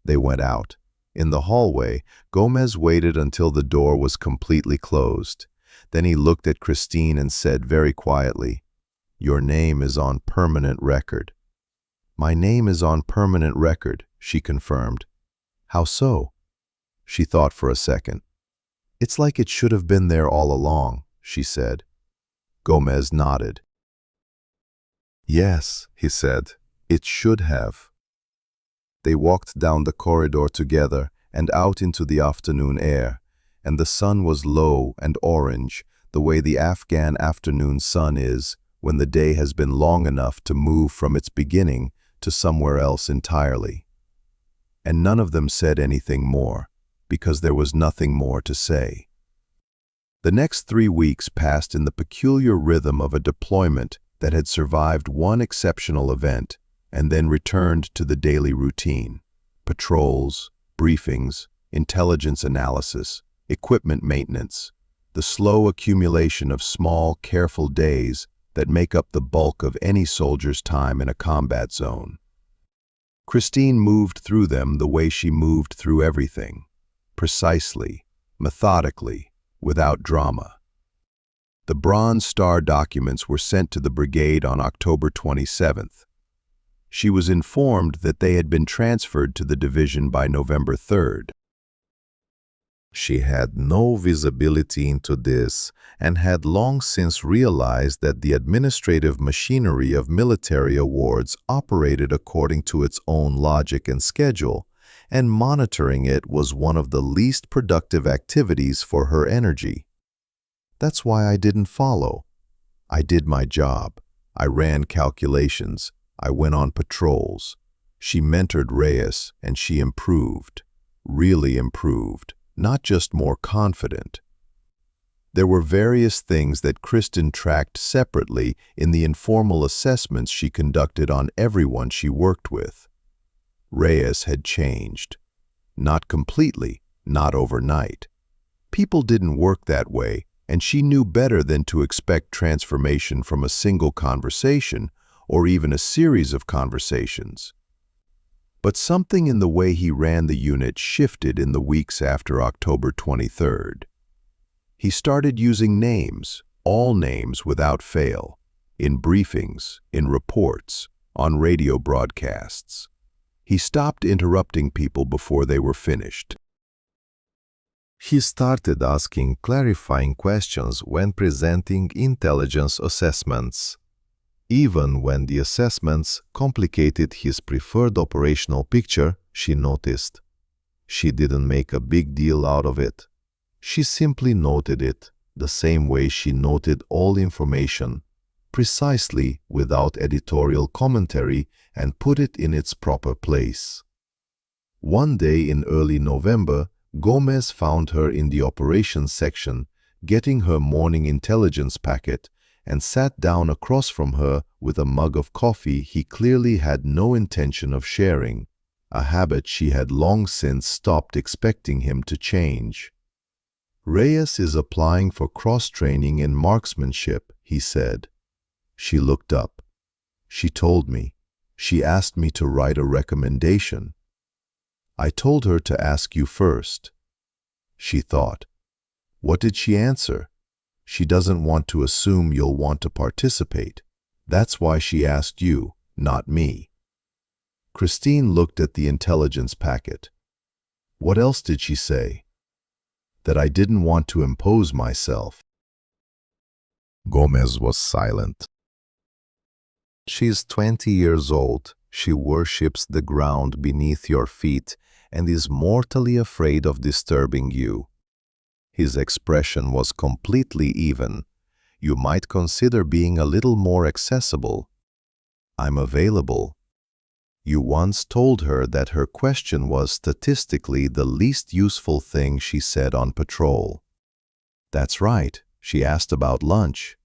They went out. In the hallway, Gomez waited until the door was completely closed. Then he looked at Christine and said very quietly, Your name is on permanent record. My name is on permanent record, she confirmed. How so? She thought for a second. It's like it should have been there all along, she said. Gomez nodded. Yes, he said, it should have. They walked down the corridor together and out into the afternoon air, and the sun was low and orange, the way the Afghan afternoon sun is when the day has been long enough to move from its beginning to somewhere else entirely. And none of them said anything more, because there was nothing more to say. The next 3 weeks passed in the peculiar rhythm of a deployment that had survived one exceptional event and then returned to the daily routine. Patrols, briefings, intelligence analysis, equipment maintenance, the slow accumulation of small, careful days that make up the bulk of any soldier's time in a combat zone. Christine moved through them the way she moved through everything, precisely, methodically, without drama. The Bronze Star documents were sent to the brigade on October 27th. She was informed that they had been transferred to the division by November 3rd. She had no visibility into this and had long since realized that the administrative machinery of military awards operated according to its own logic and schedule, and monitoring it was one of the least productive activities for her energy. That's why I didn't follow. I did my job. I ran calculations. I went on patrols. She mentored Reyes, and she improved, really improved, not just more confident. There were various things that Kristen tracked separately in the informal assessments she conducted on everyone she worked with. Reyes had changed. Not completely, not overnight. People didn't work that way, and she knew better than to expect transformation from a single conversation or even a series of conversations. But something in the way he ran the unit shifted in the weeks after October 23rd. He started using names, all names without fail, in briefings, in reports, on radio broadcasts. He stopped interrupting people before they were finished. He started asking clarifying questions when presenting intelligence assessments. Even when the assessments complicated his preferred operational picture, she noticed. She didn't make a big deal out of it. She simply noted it, the same way she noted all information, precisely without editorial commentary, and put it in its proper place. One day in early November, Gomez found her in the operations section, getting her morning intelligence packet, and sat down across from her with a mug of coffee he clearly had no intention of sharing, a habit she had long since stopped expecting him to change. Reyes is applying for cross-training in marksmanship, he said. She looked up. She told me. She asked me to write a recommendation. I told her to ask you first. She thought. What did she answer? She doesn't want to assume you'll want to participate. That's why she asked you, not me. Christine looked at the intelligence packet. What else did she say? That I didn't want to impose myself. Gomez was silent. She's 20 years old. She worships the ground beneath your feet and is mortally afraid of disturbing you. His expression was completely even. You might consider being a little more accessible. I'm available. You once told her that her question was statistically the least useful thing she said on patrol. That's right, she asked about lunch.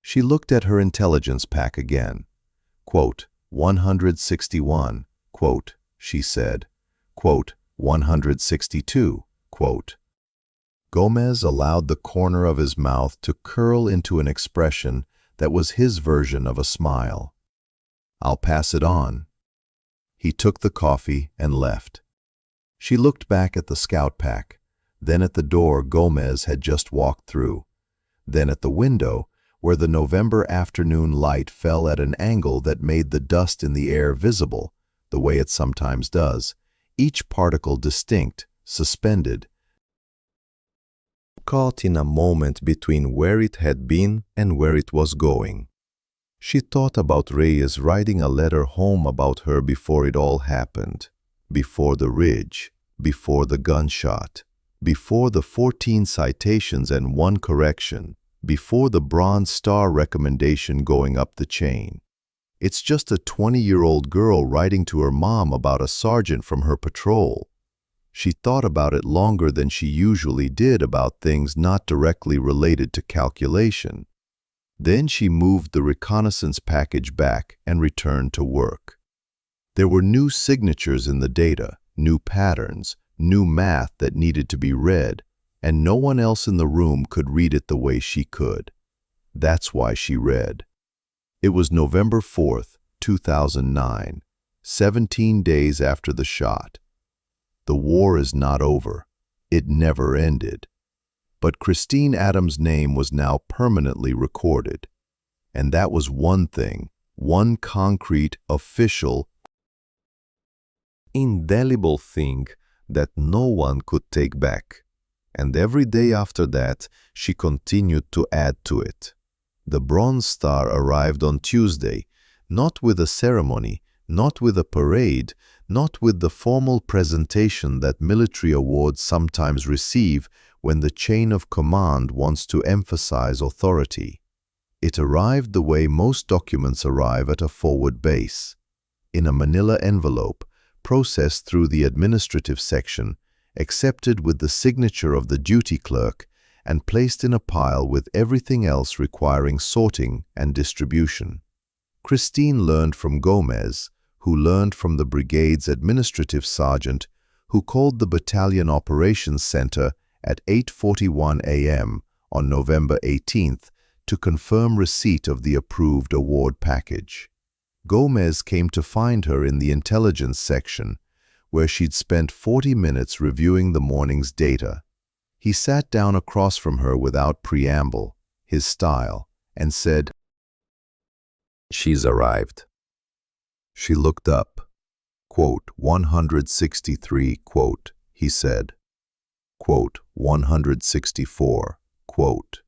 She looked at her intelligence pack again. Quote, 161, quote, she said. Quote, 162, quote. Gomez allowed the corner of his mouth to curl into an expression that was his version of a smile. I'll pass it on. He took the coffee and left. She looked back at the scout pack, then at the door Gomez had just walked through, then at the window where the November afternoon light fell at an angle that made the dust in the air visible, the way it sometimes does, each particle distinct, suspended, caught in a moment between where it had been and where it was going. She thought about Reyes writing a letter home about her before it all happened, before the ridge, before the gunshot, before the 14 citations and 1 correction, before the Bronze Star recommendation going up the chain. It's just a 20-year-old girl writing to her mom about a sergeant from her patrol. She thought about it longer than she usually did about things not directly related to calculation. Then she moved the reconnaissance package back and returned to work. There were new signatures in the data, new patterns, new math that needed to be read, and no one else in the room could read it the way she could. That's why she read. It was November 4th, 2009, 17 days after the shot. The war is not over. It never ended. But Christine Adams' name was now permanently recorded. And that was one thing, one concrete, official, indelible thing that no one could take back. And every day after that, she continued to add to it. The Bronze Star arrived on Tuesday, not with a ceremony, not with a parade, not with the formal presentation that military awards sometimes receive when the chain of command wants to emphasize authority. It arrived the way most documents arrive at a forward base, in a manila envelope, processed through the administrative section, accepted with the signature of the duty clerk, and placed in a pile with everything else requiring sorting and distribution. Christine learned from Gomez, who learned from the brigade's administrative sergeant, who called the battalion operations center at 8:41 a.m. on November 18th to confirm receipt of the approved award package. Gomez came to find her in the intelligence section, where she'd spent 40 minutes reviewing the morning's data. He sat down across from her without preamble, his style, and said, "She's arrived." She looked up. Quote, 163, quote, he said. Quote, 164, quote.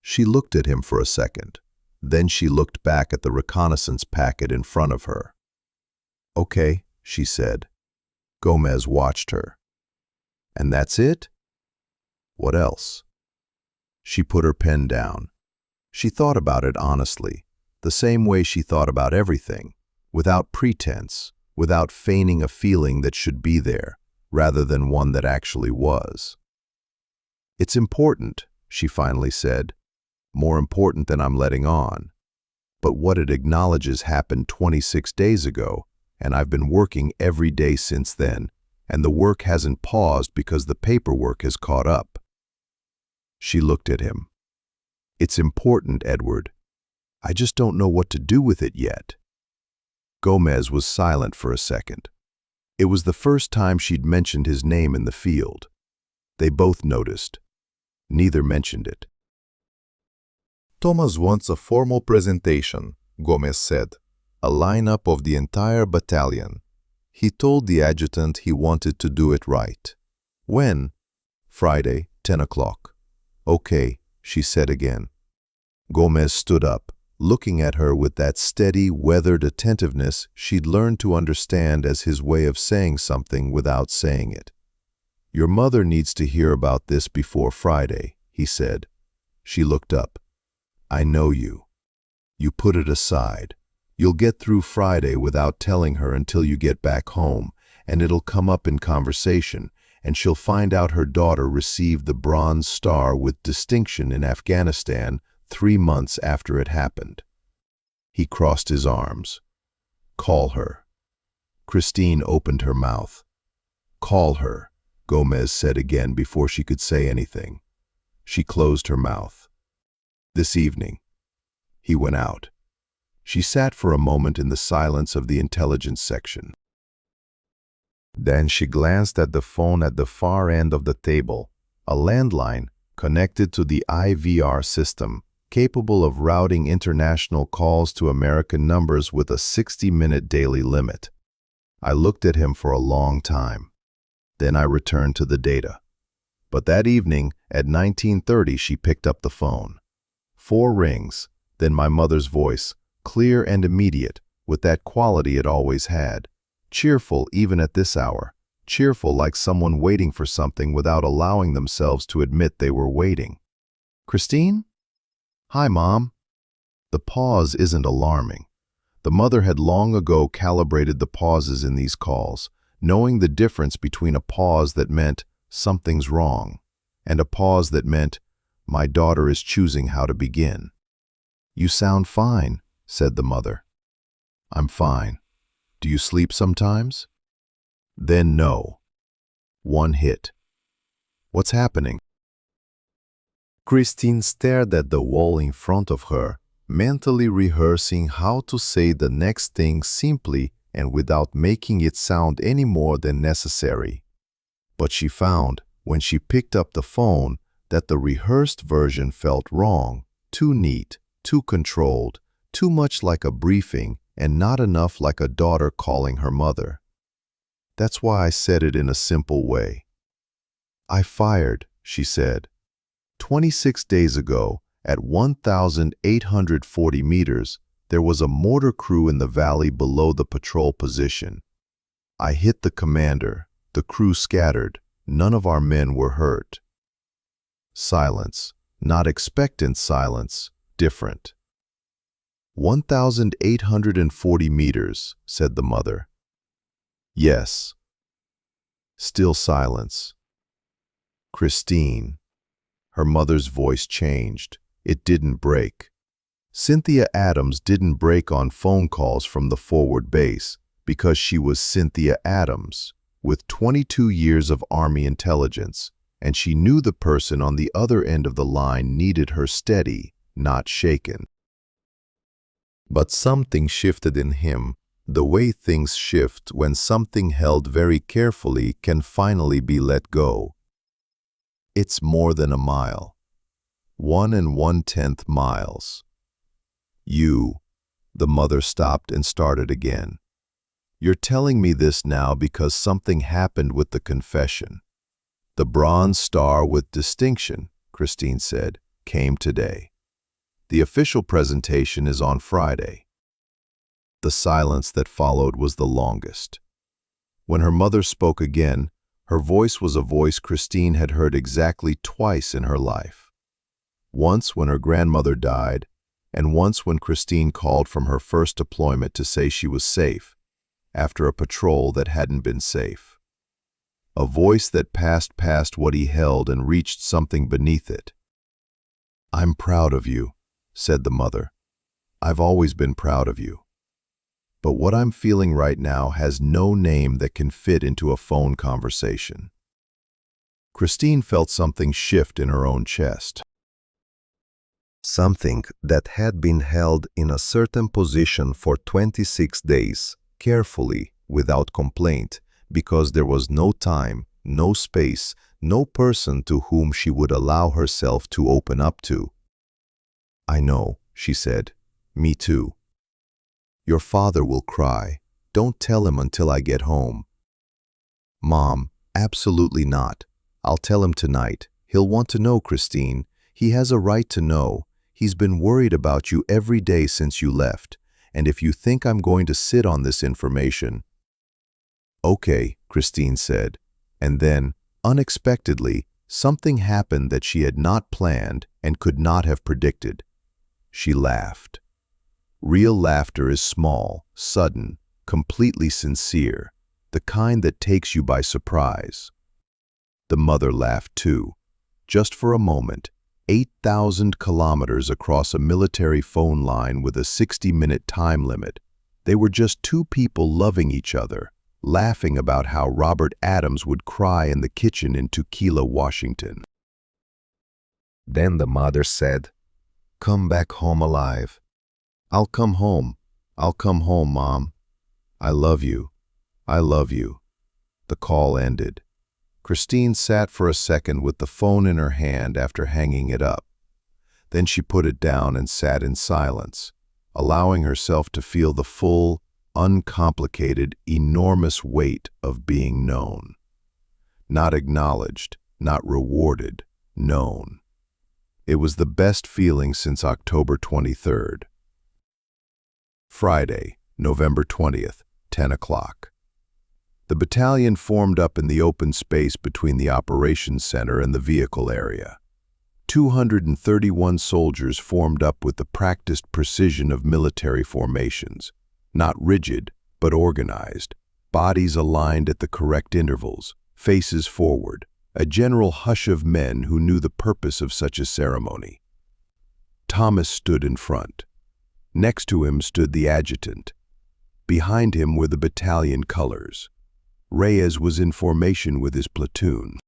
She looked at him for a second. Then she looked back at the reconnaissance packet in front of her. Okay, she said. Gomez watched her. And that's it? What else? She put her pen down. She thought about it honestly, the same way she thought about everything, without pretense, without feigning a feeling that should be there, rather than one that actually was. It's important, she finally said, more important than I'm letting on. But what it acknowledges happened 26 days ago, and I've been working every day since then, and the work hasn't paused because the paperwork has caught up. She looked at him. It's important, Edward. I just don't know what to do with it yet. Gomez was silent for a second. It was the first time she'd mentioned his name in the field. They both noticed. Neither mentioned it. Thomas wants a formal presentation, Gomez said. A lineup of the entire battalion. He told the adjutant he wanted to do it right. When? Friday, 10 o'clock. Okay, she said again. Gomez stood up, looking at her with that steady, weathered attentiveness she'd learned to understand as his way of saying something without saying it. Your mother needs to hear about this before Friday, he said. She looked up. I know you. You put it aside. You'll get through Friday without telling her until you get back home, and it'll come up in conversation, and she'll find out her daughter received the Bronze Star with distinction in Afghanistan 3 months after it happened. He crossed his arms. Call her. Christine opened her mouth. Call her, Gomez said again before she could say anything. She closed her mouth. This evening. He went out. She sat for a moment in the silence of the intelligence section. Then she glanced at the phone at the far end of the table, a landline connected to the IVR system, capable of routing international calls to American numbers with a 60-minute daily limit. I looked at him for a long time. Then I returned to the data. But that evening, at 19:30, she picked up the phone. 4 rings, then my mother's voice, clear and immediate, with that quality it always had. Cheerful even at this hour, cheerful like someone waiting for something without allowing themselves to admit they were waiting. Christine? Hi, Mom. The pause isn't alarming. The mother had long ago calibrated the pauses in these calls, knowing the difference between a pause that meant something's wrong and a pause that meant my daughter is choosing how to begin. You sound fine, said the mother. I'm fine. Do you sleep sometimes? Then no. One hit. What's happening? Christine stared at the wall in front of her, mentally rehearsing how to say the next thing simply and without making it sound any more than necessary. But she found, when she picked up the phone, that the rehearsed version felt wrong, too neat, too controlled, too much like a briefing, and not enough like a daughter calling her mother. That's why I said it in a simple way. I fired, she said. 26 days ago, at 1,840 meters, there was a mortar crew in the valley below the patrol position. I hit the commander, the crew scattered, none of our men were hurt. Silence, not expectant silence, different. 1,840 meters, said the mother. Yes. Still silence. Christine. Her mother's voice changed. It didn't break. Cynthia Adams didn't break on phone calls from the forward base because she was Cynthia Adams, with 22 years of Army intelligence, and she knew the person on the other end of the line needed her steady, not shaken. But something shifted in him, the way things shift when something held very carefully can finally be let go. It's more than a mile. 1 1/10 miles. The mother stopped and started again. You're telling me this now because something happened with the confession. The Bronze Star with distinction, Christine said, came today. The official presentation is on Friday. The silence that followed was the longest. When her mother spoke again, her voice was a voice Christine had heard exactly twice in her life. Once when her grandmother died, and once when Christine called from her first deployment to say she was safe, after a patrol that hadn't been safe. A voice that passed past what he held and reached something beneath it. I'm proud of you, said the mother. I've always been proud of you. But what I'm feeling right now has no name that can fit into a phone conversation. Christine felt something shift in her own chest. Something that had been held in a certain position for 26 days, carefully, without complaint, because there was no time, no space, no person to whom she would allow herself to open up to. I know, she said. Me too. Your father will cry. Don't tell him until I get home. Mom, absolutely not. I'll tell him tonight. He'll want to know, Christine. He has a right to know. He's been worried about you every day since you left. And if you think I'm going to sit on this information... Okay, Christine said. And then, unexpectedly, something happened that she had not planned and could not have predicted. She laughed. Real laughter is small, sudden, completely sincere, the kind that takes you by surprise. The mother laughed too, just for a moment, 8,000 kilometers across a military phone line with a 60-minute time limit. They were just two people loving each other, laughing about how Robert Adams would cry in the kitchen in Tukwila, Washington. Then the mother said, "Come back home alive." "I'll come home. I'll come home, Mom. I love you. I love you." The call ended. Christine sat for a second with the phone in her hand after hanging it up. Then she put it down and sat in silence, allowing herself to feel the full, uncomplicated, enormous weight of being known. Not acknowledged, not rewarded, known. It was the best feeling since October 23rd. Friday, November 20th, 10 o'clock. The battalion formed up in the open space between the operations center and the vehicle area. 231 soldiers formed up with the practiced precision of military formations, not rigid, but organized, bodies aligned at the correct intervals, faces forward, a general hush of men who knew the purpose of such a ceremony. Thomas stood in front. Next to him stood the adjutant. Behind him were the battalion colors. Reyes was in formation with his platoon.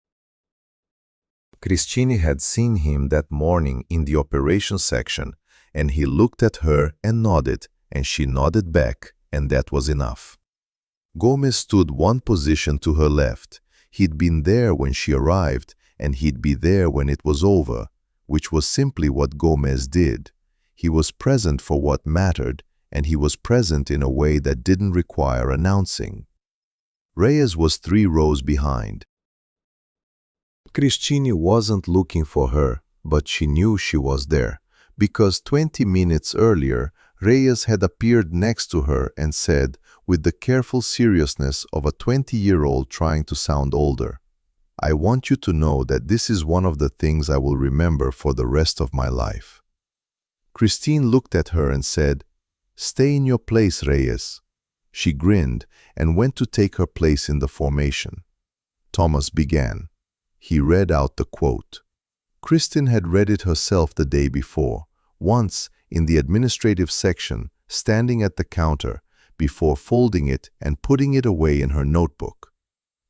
Christine had seen him that morning in the operations section, and he looked at her and nodded, and she nodded back, and that was enough. Gomez stood one position to her left. He'd been there when she arrived, and he'd be there when it was over, which was simply what Gomez did. He was present for what mattered, and he was present in a way that didn't require announcing. Reyes was 3 rows behind. Christine wasn't looking for her, but she knew she was there, because 20 minutes earlier, Reyes had appeared next to her and said, with the careful seriousness of a 20-year-old trying to sound older, "I want you to know that this is one of the things I will remember for the rest of my life." Christine looked at her and said, "Stay in your place, Reyes." She grinned and went to take her place in the formation. Thomas began. He read out the quote. Kristen had read it herself the day before, once in the administrative section, standing at the counter, before folding it and putting it away in her notebook.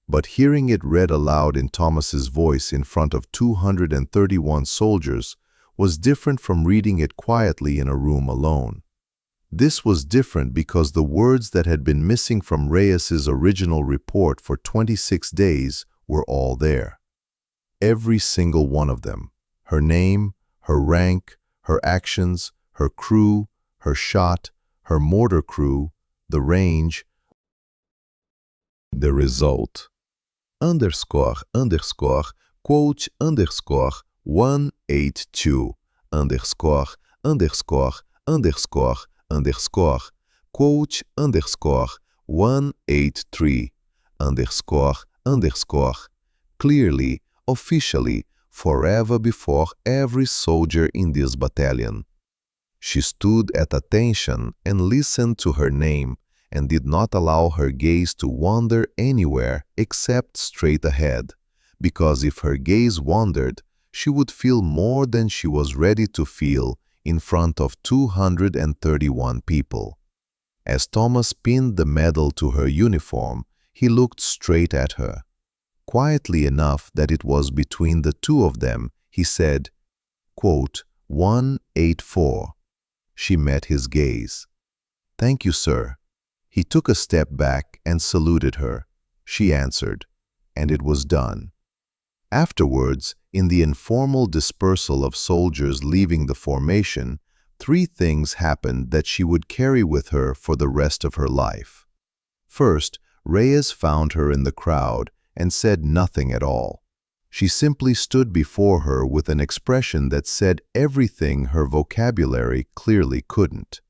But hearing it read aloud in Thomas's voice in front of 231 soldiers was different from reading it quietly in a room alone. This was different because the words that had been missing from Reyes's original report for 26 days were all there. Every single one of them. Her name, her rank, her actions, her crew, her shot, her mortar crew, the range, the result. Underscore, underscore, quote, underscore, 182, underscore, underscore, underscore, underscore, quote, underscore, 183, underscore, underscore, clearly, officially, forever before every soldier in this battalion. She stood at attention and listened to her name and did not allow her gaze to wander anywhere except straight ahead, because if her gaze wandered, she would feel more than she was ready to feel in front of 231 people. As Thomas pinned the medal to her uniform, he looked straight at her. Quietly enough that it was between the two of them, he said, quote, 184. She met his gaze. "Thank you, sir." He took a step back and saluted her. She answered, and it was done. Afterwards, in the informal dispersal of soldiers leaving the formation, 3 things happened that she would carry with her for the rest of her life. First, Reyes found her in the crowd and said nothing at all. She simply stood before her with an expression that said everything her vocabulary clearly couldn't.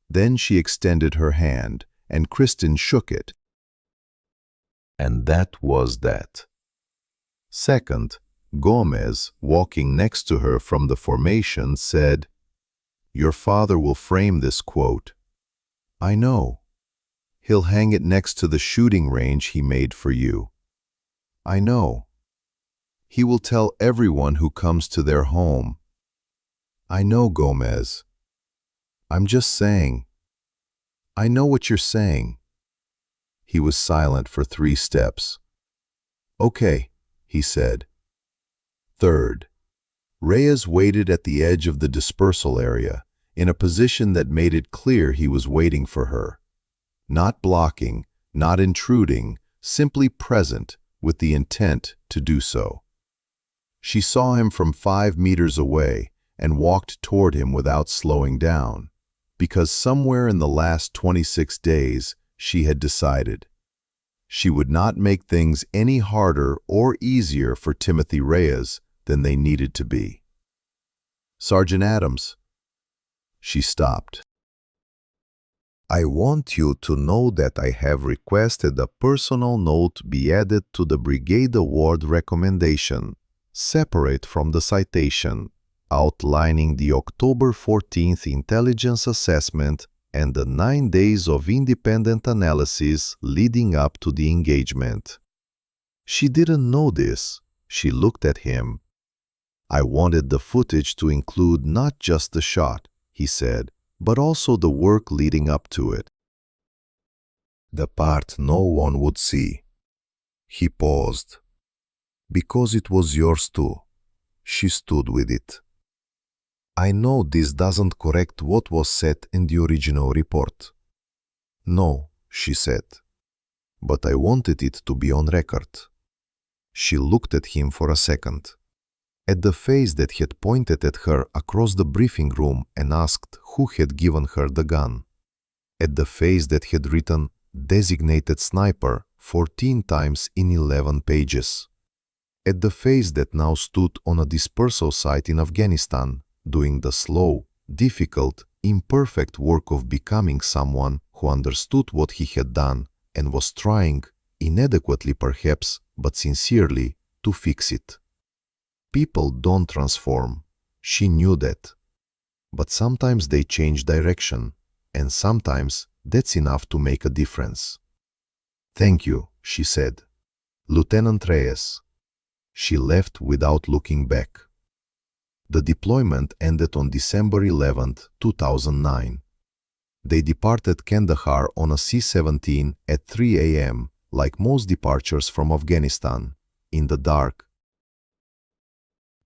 Then she extended her hand, and Kristen shook it. And that was that. Second, Gomez, walking next to her from the formation, said, Your father will frame this quote. I know. He'll hang it next to the shooting range he made for you. I know. He will tell everyone who comes to their home. I know, Gomez. I'm just saying. I know what you're saying. He was silent for 3 steps. Okay, he said. Third, Reyes waited at the edge of the dispersal area, in a position that made it clear he was waiting for her. Not blocking, not intruding, simply present with the intent to do so. She saw him from 5 meters away and walked toward him without slowing down, because somewhere in the last 26 days she had decided. She would not make things any harder or easier for Timothy Reyes than they needed to be. Sergeant Adams. She stopped. I want you to know that I have requested a personal note be added to the Brigade Award recommendation, separate from the citation, outlining the October 14th intelligence assessment and the 9 days of independent analysis leading up to the engagement. She didn't know this. She looked at him. I wanted the footage to include not just the shot, he said, but also the work leading up to it. The part no one would see. He paused. Because it was yours too. She stood with it. I know this doesn't correct what was said in the original report. No, she said. But I wanted it to be on record. She looked at him for a second. At the face that had pointed at her across the briefing room and asked who had given her the gun. At the face that had written designated sniper 14 times in 11 pages. At the face that now stood on a dispersal site in Afghanistan, doing the slow, difficult, imperfect work of becoming someone who understood what he had done and was trying, inadequately perhaps, but sincerely, to fix it. People don't transform. She knew that. But sometimes they change direction, and sometimes that's enough to make a difference. Thank you, she said. Lieutenant Reyes. She left without looking back. The deployment ended on December 11, 2009. They departed Kandahar on a C-17 at 3 a.m., like most departures from Afghanistan, in the dark.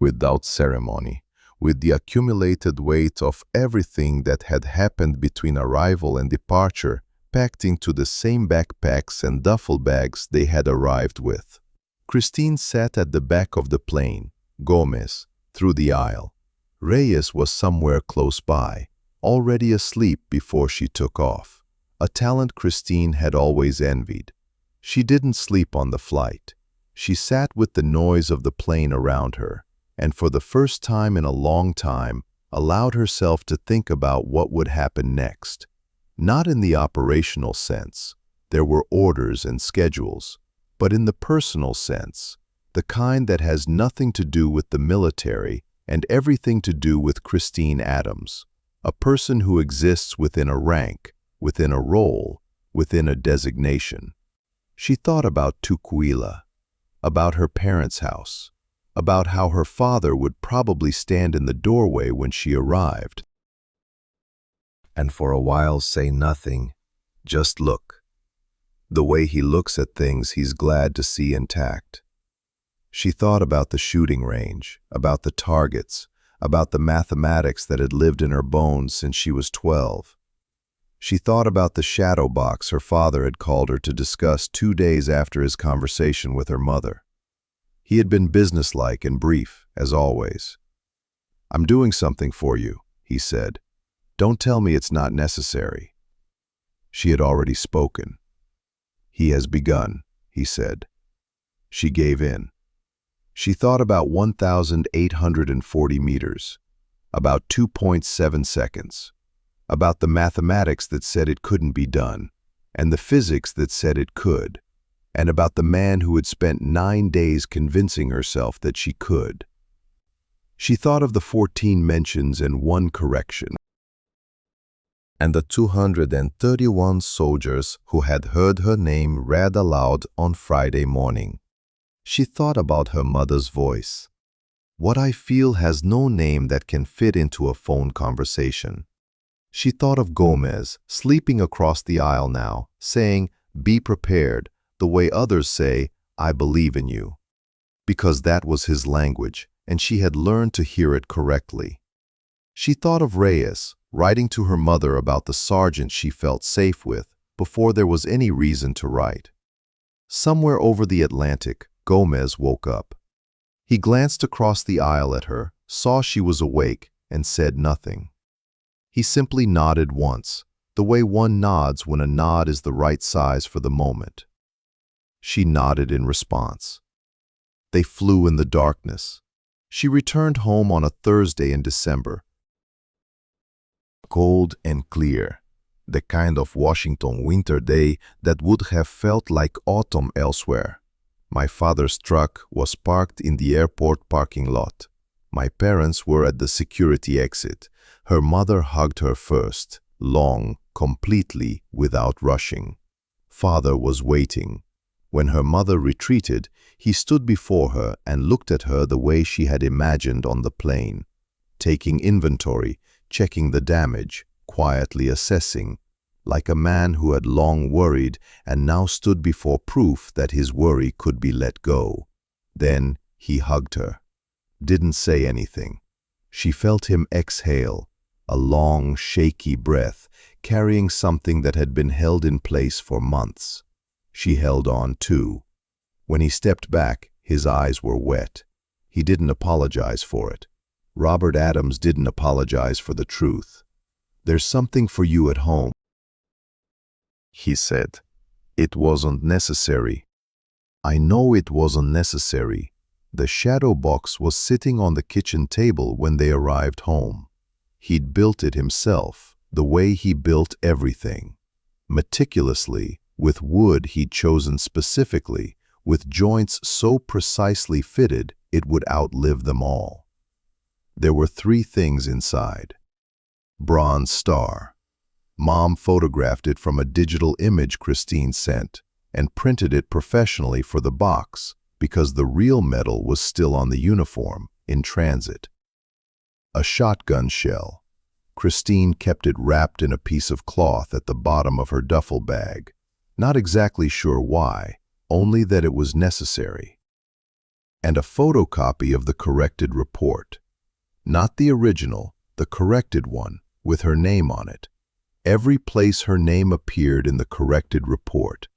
Without ceremony, with the accumulated weight of everything that had happened between arrival and departure packed into the same backpacks and duffel bags they had arrived with. Christine sat at the back of the plane, Gomez, through the aisle. Reyes was somewhere close by, already asleep before she took off, a talent Christine had always envied. She didn't sleep on the flight. She sat with the noise of the plane around her, and for the first time in a long time, allowed herself to think about what would happen next. Not in the operational sense, there were orders and schedules, but in the personal sense, the kind that has nothing to do with the military and everything to do with Christine Adams, a person who exists within a rank, within a role, within a designation. She thought about Tukwila, about her parents' house, about how her father would probably stand in the doorway when she arrived, and for a while say nothing, just look. The way he looks at things he's glad to see intact. She thought about the shooting range, about the targets, about the mathematics that had lived in her bones since she was 12. She thought about the shadow box her father had called her to discuss 2 days after his conversation with her mother. He had been businesslike and brief, as always. "I'm doing something for you," he said. "Don't tell me it's not necessary." She had already spoken. "He has begun," he said. She gave in. She thought about 1,840 meters, about 2.7 seconds, about the mathematics that said it couldn't be done, and the physics that said it could, and about the man who had spent 9 days convincing herself that she could. She thought of the 14 mentions and 1 correction. and the 231 soldiers who had heard her name read aloud on Friday morning. She thought about her mother's voice. What I feel has no name that can fit into a phone conversation. She thought of Gomez, sleeping across the aisle now, saying, "Be prepared," the way others say, "I believe in you." Because that was his language, and she had learned to hear it correctly. She thought of Reyes, writing to her mother about the sergeant she felt safe with, before there was any reason to write. Somewhere over the Atlantic, Gomez woke up. He glanced across the aisle at her, saw she was awake, and said nothing. He simply nodded once, the way one nods when a nod is the right size for the moment. She nodded in response. They flew in the darkness. She returned home on a Thursday in December. Cold and clear, the kind of Washington winter day that would have felt like autumn elsewhere. My father's truck was parked in the airport parking lot. My parents were at the security exit. Her mother hugged her first, long, completely, without rushing. Father was waiting. When her mother retreated, he stood before her and looked at her the way she had imagined on the plane, taking inventory, checking the damage, quietly assessing, like a man who had long worried and now stood before proof that his worry could be let go. Then he hugged her. Didn't say anything. She felt him exhale, a long, shaky breath, carrying something that had been held in place for months. She held on too. When he stepped back, his eyes were wet. He didn't apologize for it. Robert Adams didn't apologize for the truth. "There's something for you at home," he said. "It wasn't necessary." "I know it wasn't necessary." The shadow box was sitting on the kitchen table when they arrived home. He'd built it himself, the way he built everything. Meticulously, with wood he'd chosen specifically, with joints so precisely fitted it would outlive them all. There were 3 things inside. Bronze star. Mom photographed it from a digital image Christine sent and printed it professionally for the box because the real metal was still on the uniform, in transit. A shotgun shell. Christine kept it wrapped in a piece of cloth at the bottom of her duffel bag. Not exactly sure why, only that it was necessary. And a photocopy of the corrected report. Not the original, the corrected one, with her name on it. Every place her name appeared in the corrected report.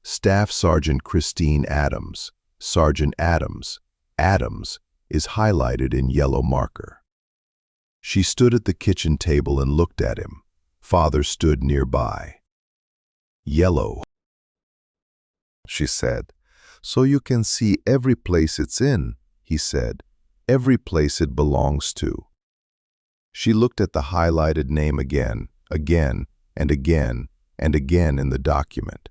Staff Sergeant Christine Adams, Sergeant Adams. Adams is highlighted in yellow marker. She stood at the kitchen table and looked at him. Father stood nearby. "Yellow," she said. "So you can see every place it's in," he said. "Every place it belongs to." She looked at the highlighted name again, and again, and again in the document.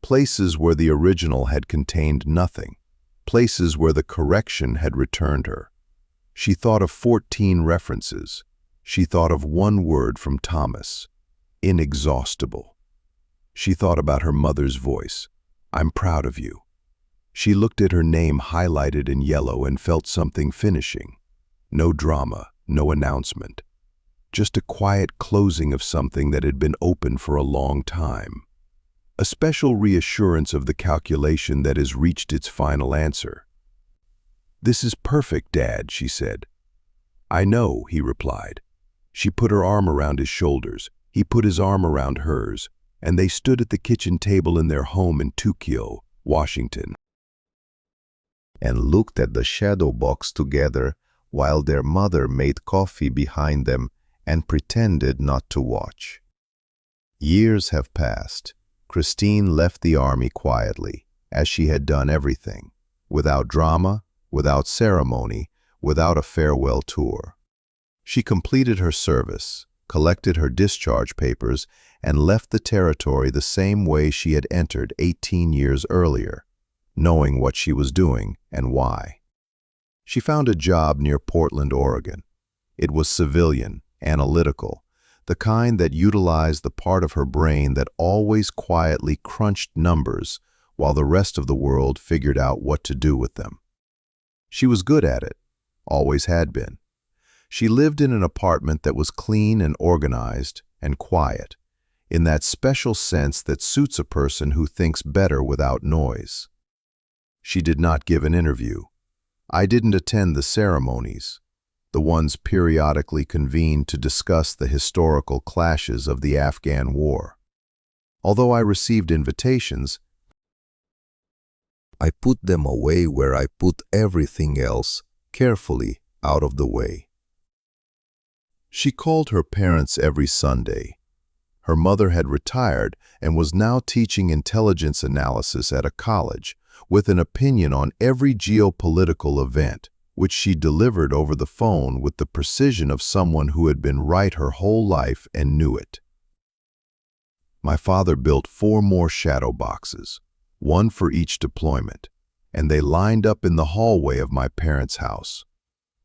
Places where the original had contained nothing. Places where the correction had returned her. She thought of 14 references. She thought of one word from Thomas. Inexhaustible. She thought about her mother's voice. "I'm proud of you." She looked at her name highlighted in yellow and felt something finishing. No drama, no announcement. Just a quiet closing of something that had been open for a long time. A special reassurance of the calculation that has reached its final answer. "This is perfect, Dad," she said. "I know," he replied. She put her arm around his shoulders. He put his arm around hers, and they stood at the kitchen table in their home in Tukio, Washington, and looked at the shadow box together while their mother made coffee behind them and pretended not to watch. Years have passed. Christine left the army quietly, as she had done everything, without drama, without ceremony, without a farewell tour. She completed her service, collected her discharge papers, and left the territory the same way she had entered 18 years earlier, knowing what she was doing and why. She found a job near Portland, Oregon. It was civilian, analytical. the kind that utilized the part of her brain that always quietly crunched numbers while the rest of the world figured out what to do with them. She was good at it, always had been. She lived in an apartment that was clean and organized and quiet, in that special sense that suits a person who thinks better without noise. She did not give an interview. I didn't attend the ceremonies, the ones periodically convened to discuss the historical clashes of the Afghan War. Although I received invitations, I put them away where I put everything else, carefully out of the way. She called her parents every Sunday. Her mother had retired and was now teaching intelligence analysis at a college, with an opinion on every geopolitical event, which she delivered over the phone with the precision of someone who had been right her whole life and knew it. My father built 4 more shadow boxes, one for each deployment, and they lined up in the hallway of my parents' house.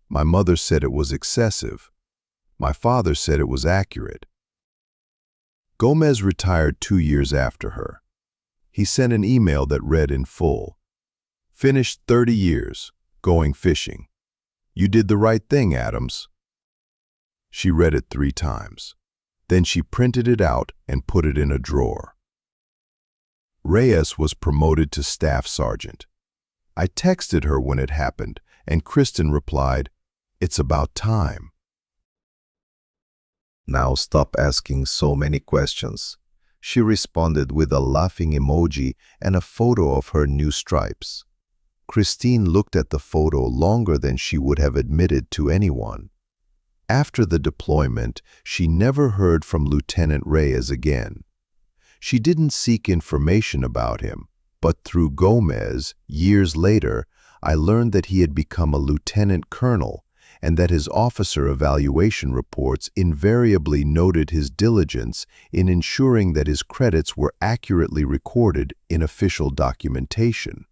My mother said it was excessive. My father said it was accurate. Gomez retired 2 years after her. He sent an email that read in full, "Finished 30 years, going fishing. You did the right thing, Adams." She read it 3 times. Then she printed it out and put it in a drawer. Reyes was promoted to staff sergeant. I texted her when it happened, and Kristen replied, "It's about time." Now stop asking so many questions. She responded with a laughing emoji and a photo of her new stripes. Christine looked at the photo longer than she would have admitted to anyone. After the deployment, she never heard from Lieutenant Reyes again. She didn't seek information about him, but through Gomez, years later, I learned that he had become a lieutenant colonel and that his officer evaluation reports invariably noted his diligence in ensuring that his credits were accurately recorded in official documentation.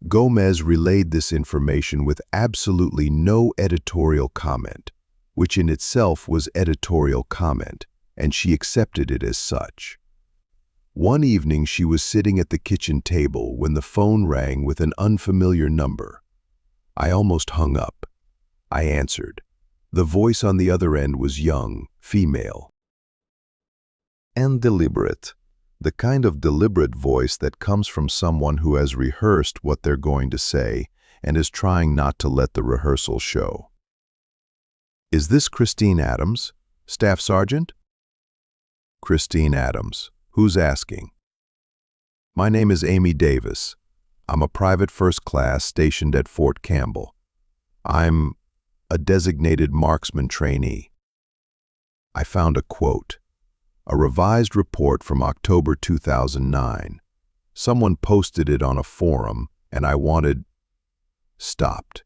Gomez relayed this information with absolutely no editorial comment, which in itself was editorial comment, and she accepted it as such. One evening she was sitting at the kitchen table when the phone rang with an unfamiliar number. I almost hung up. I answered. The voice on the other end was young, female. And deliberate. The kind of deliberate voice that comes from someone who has rehearsed what they're going to say and is trying not to let the rehearsal show. "Is this Christine Adams, Staff Sergeant?" "Christine Adams. Who's asking?" "My name is Amy Davis. I'm a private first class stationed at Fort Campbell. I'm a designated marksman trainee." I found a quote, a revised report from October 2009. Someone posted it on a forum, and I stopped.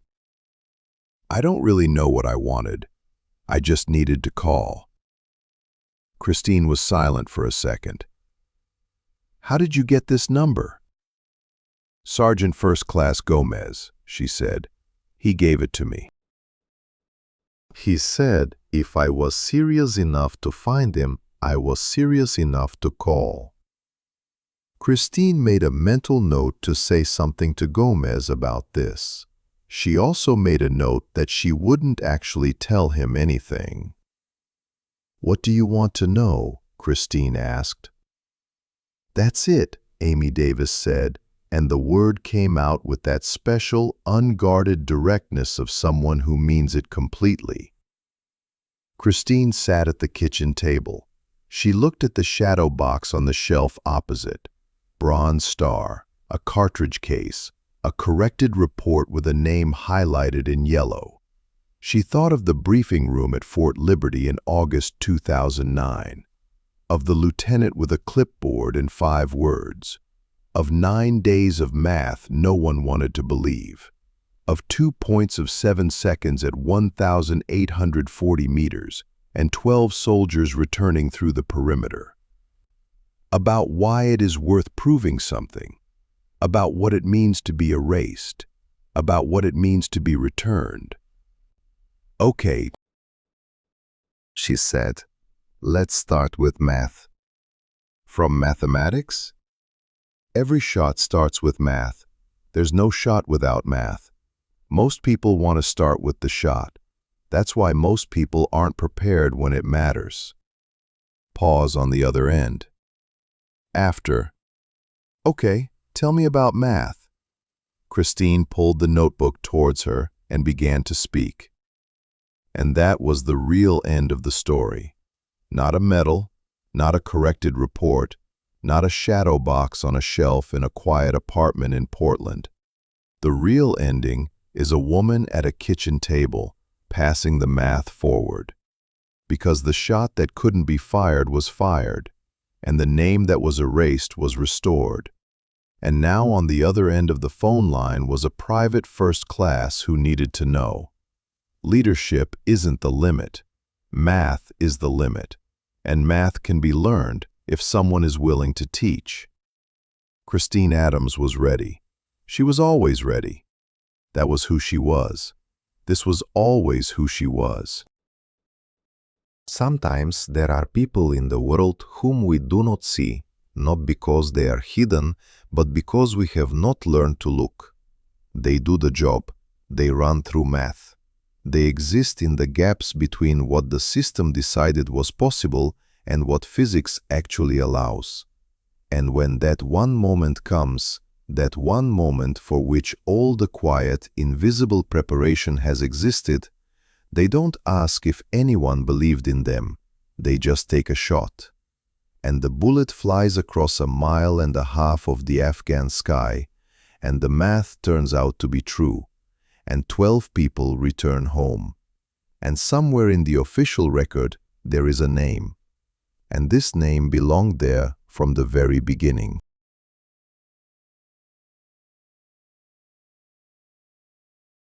I don't really know what I wanted. I just needed to call. Christine was silent for a second. "How did you get this number?" "Sergeant First Class Gomez," she said. "He gave it to me." He said if I was serious enough to find him, I was serious enough to call. Christine made a mental note to say something to Gomez about this. She also made a note that she wouldn't actually tell him anything. "What do you want to know?" Christine asked. "That's it," Amy Davis said, and the word came out with that special, unguarded directness of someone who means it completely. Christine sat at the kitchen table. She looked at the shadow box on the shelf opposite. Bronze star, a cartridge case, a corrected report with a name highlighted in yellow. She thought of the briefing room at Fort Liberty in August 2009, of the lieutenant with a clipboard and 5 words, of 9 days of math no one wanted to believe, of 2 points of 7 seconds at 1,840 meters, and 12 soldiers returning through the perimeter. About why it is worth proving something, about what it means to be erased, about what it means to be returned. "Okay," she said. Let's start with math. From mathematics? Every shot starts with math. There's no shot without math. Most people want to start with the shot. That's why most people aren't prepared when it matters. Pause on the other end. After. Okay, tell me about math. Christine pulled the notebook towards her and began to speak. And that was the real end of the story. Not a medal, not a corrected report, not a shadow box on a shelf in a quiet apartment in Portland. The real ending is a woman at a kitchen table, passing the math forward. Because the shot that couldn't be fired was fired, and the name that was erased was restored. And now on the other end of the phone line was a private first class who needed to know. Leadership isn't the limit. Math is the limit, and math can be learned if someone is willing to teach. Christine Adams was ready. She was always ready. That was who she was. This was always who she was. Sometimes there are people in the world whom we do not see, not because they are hidden, but because we have not learned to look. They do the job. They run through math. They exist in the gaps between what the system decided was possible and what physics actually allows. And when that one moment comes, that one moment for which all the quiet, invisible preparation has existed, they don't ask if anyone believed in them. They just take a shot. And the bullet flies across 1.5 miles of the Afghan sky, and the math turns out to be true, and 12 people return home. And somewhere in the official record there is a name. And this name belonged there from the very beginning.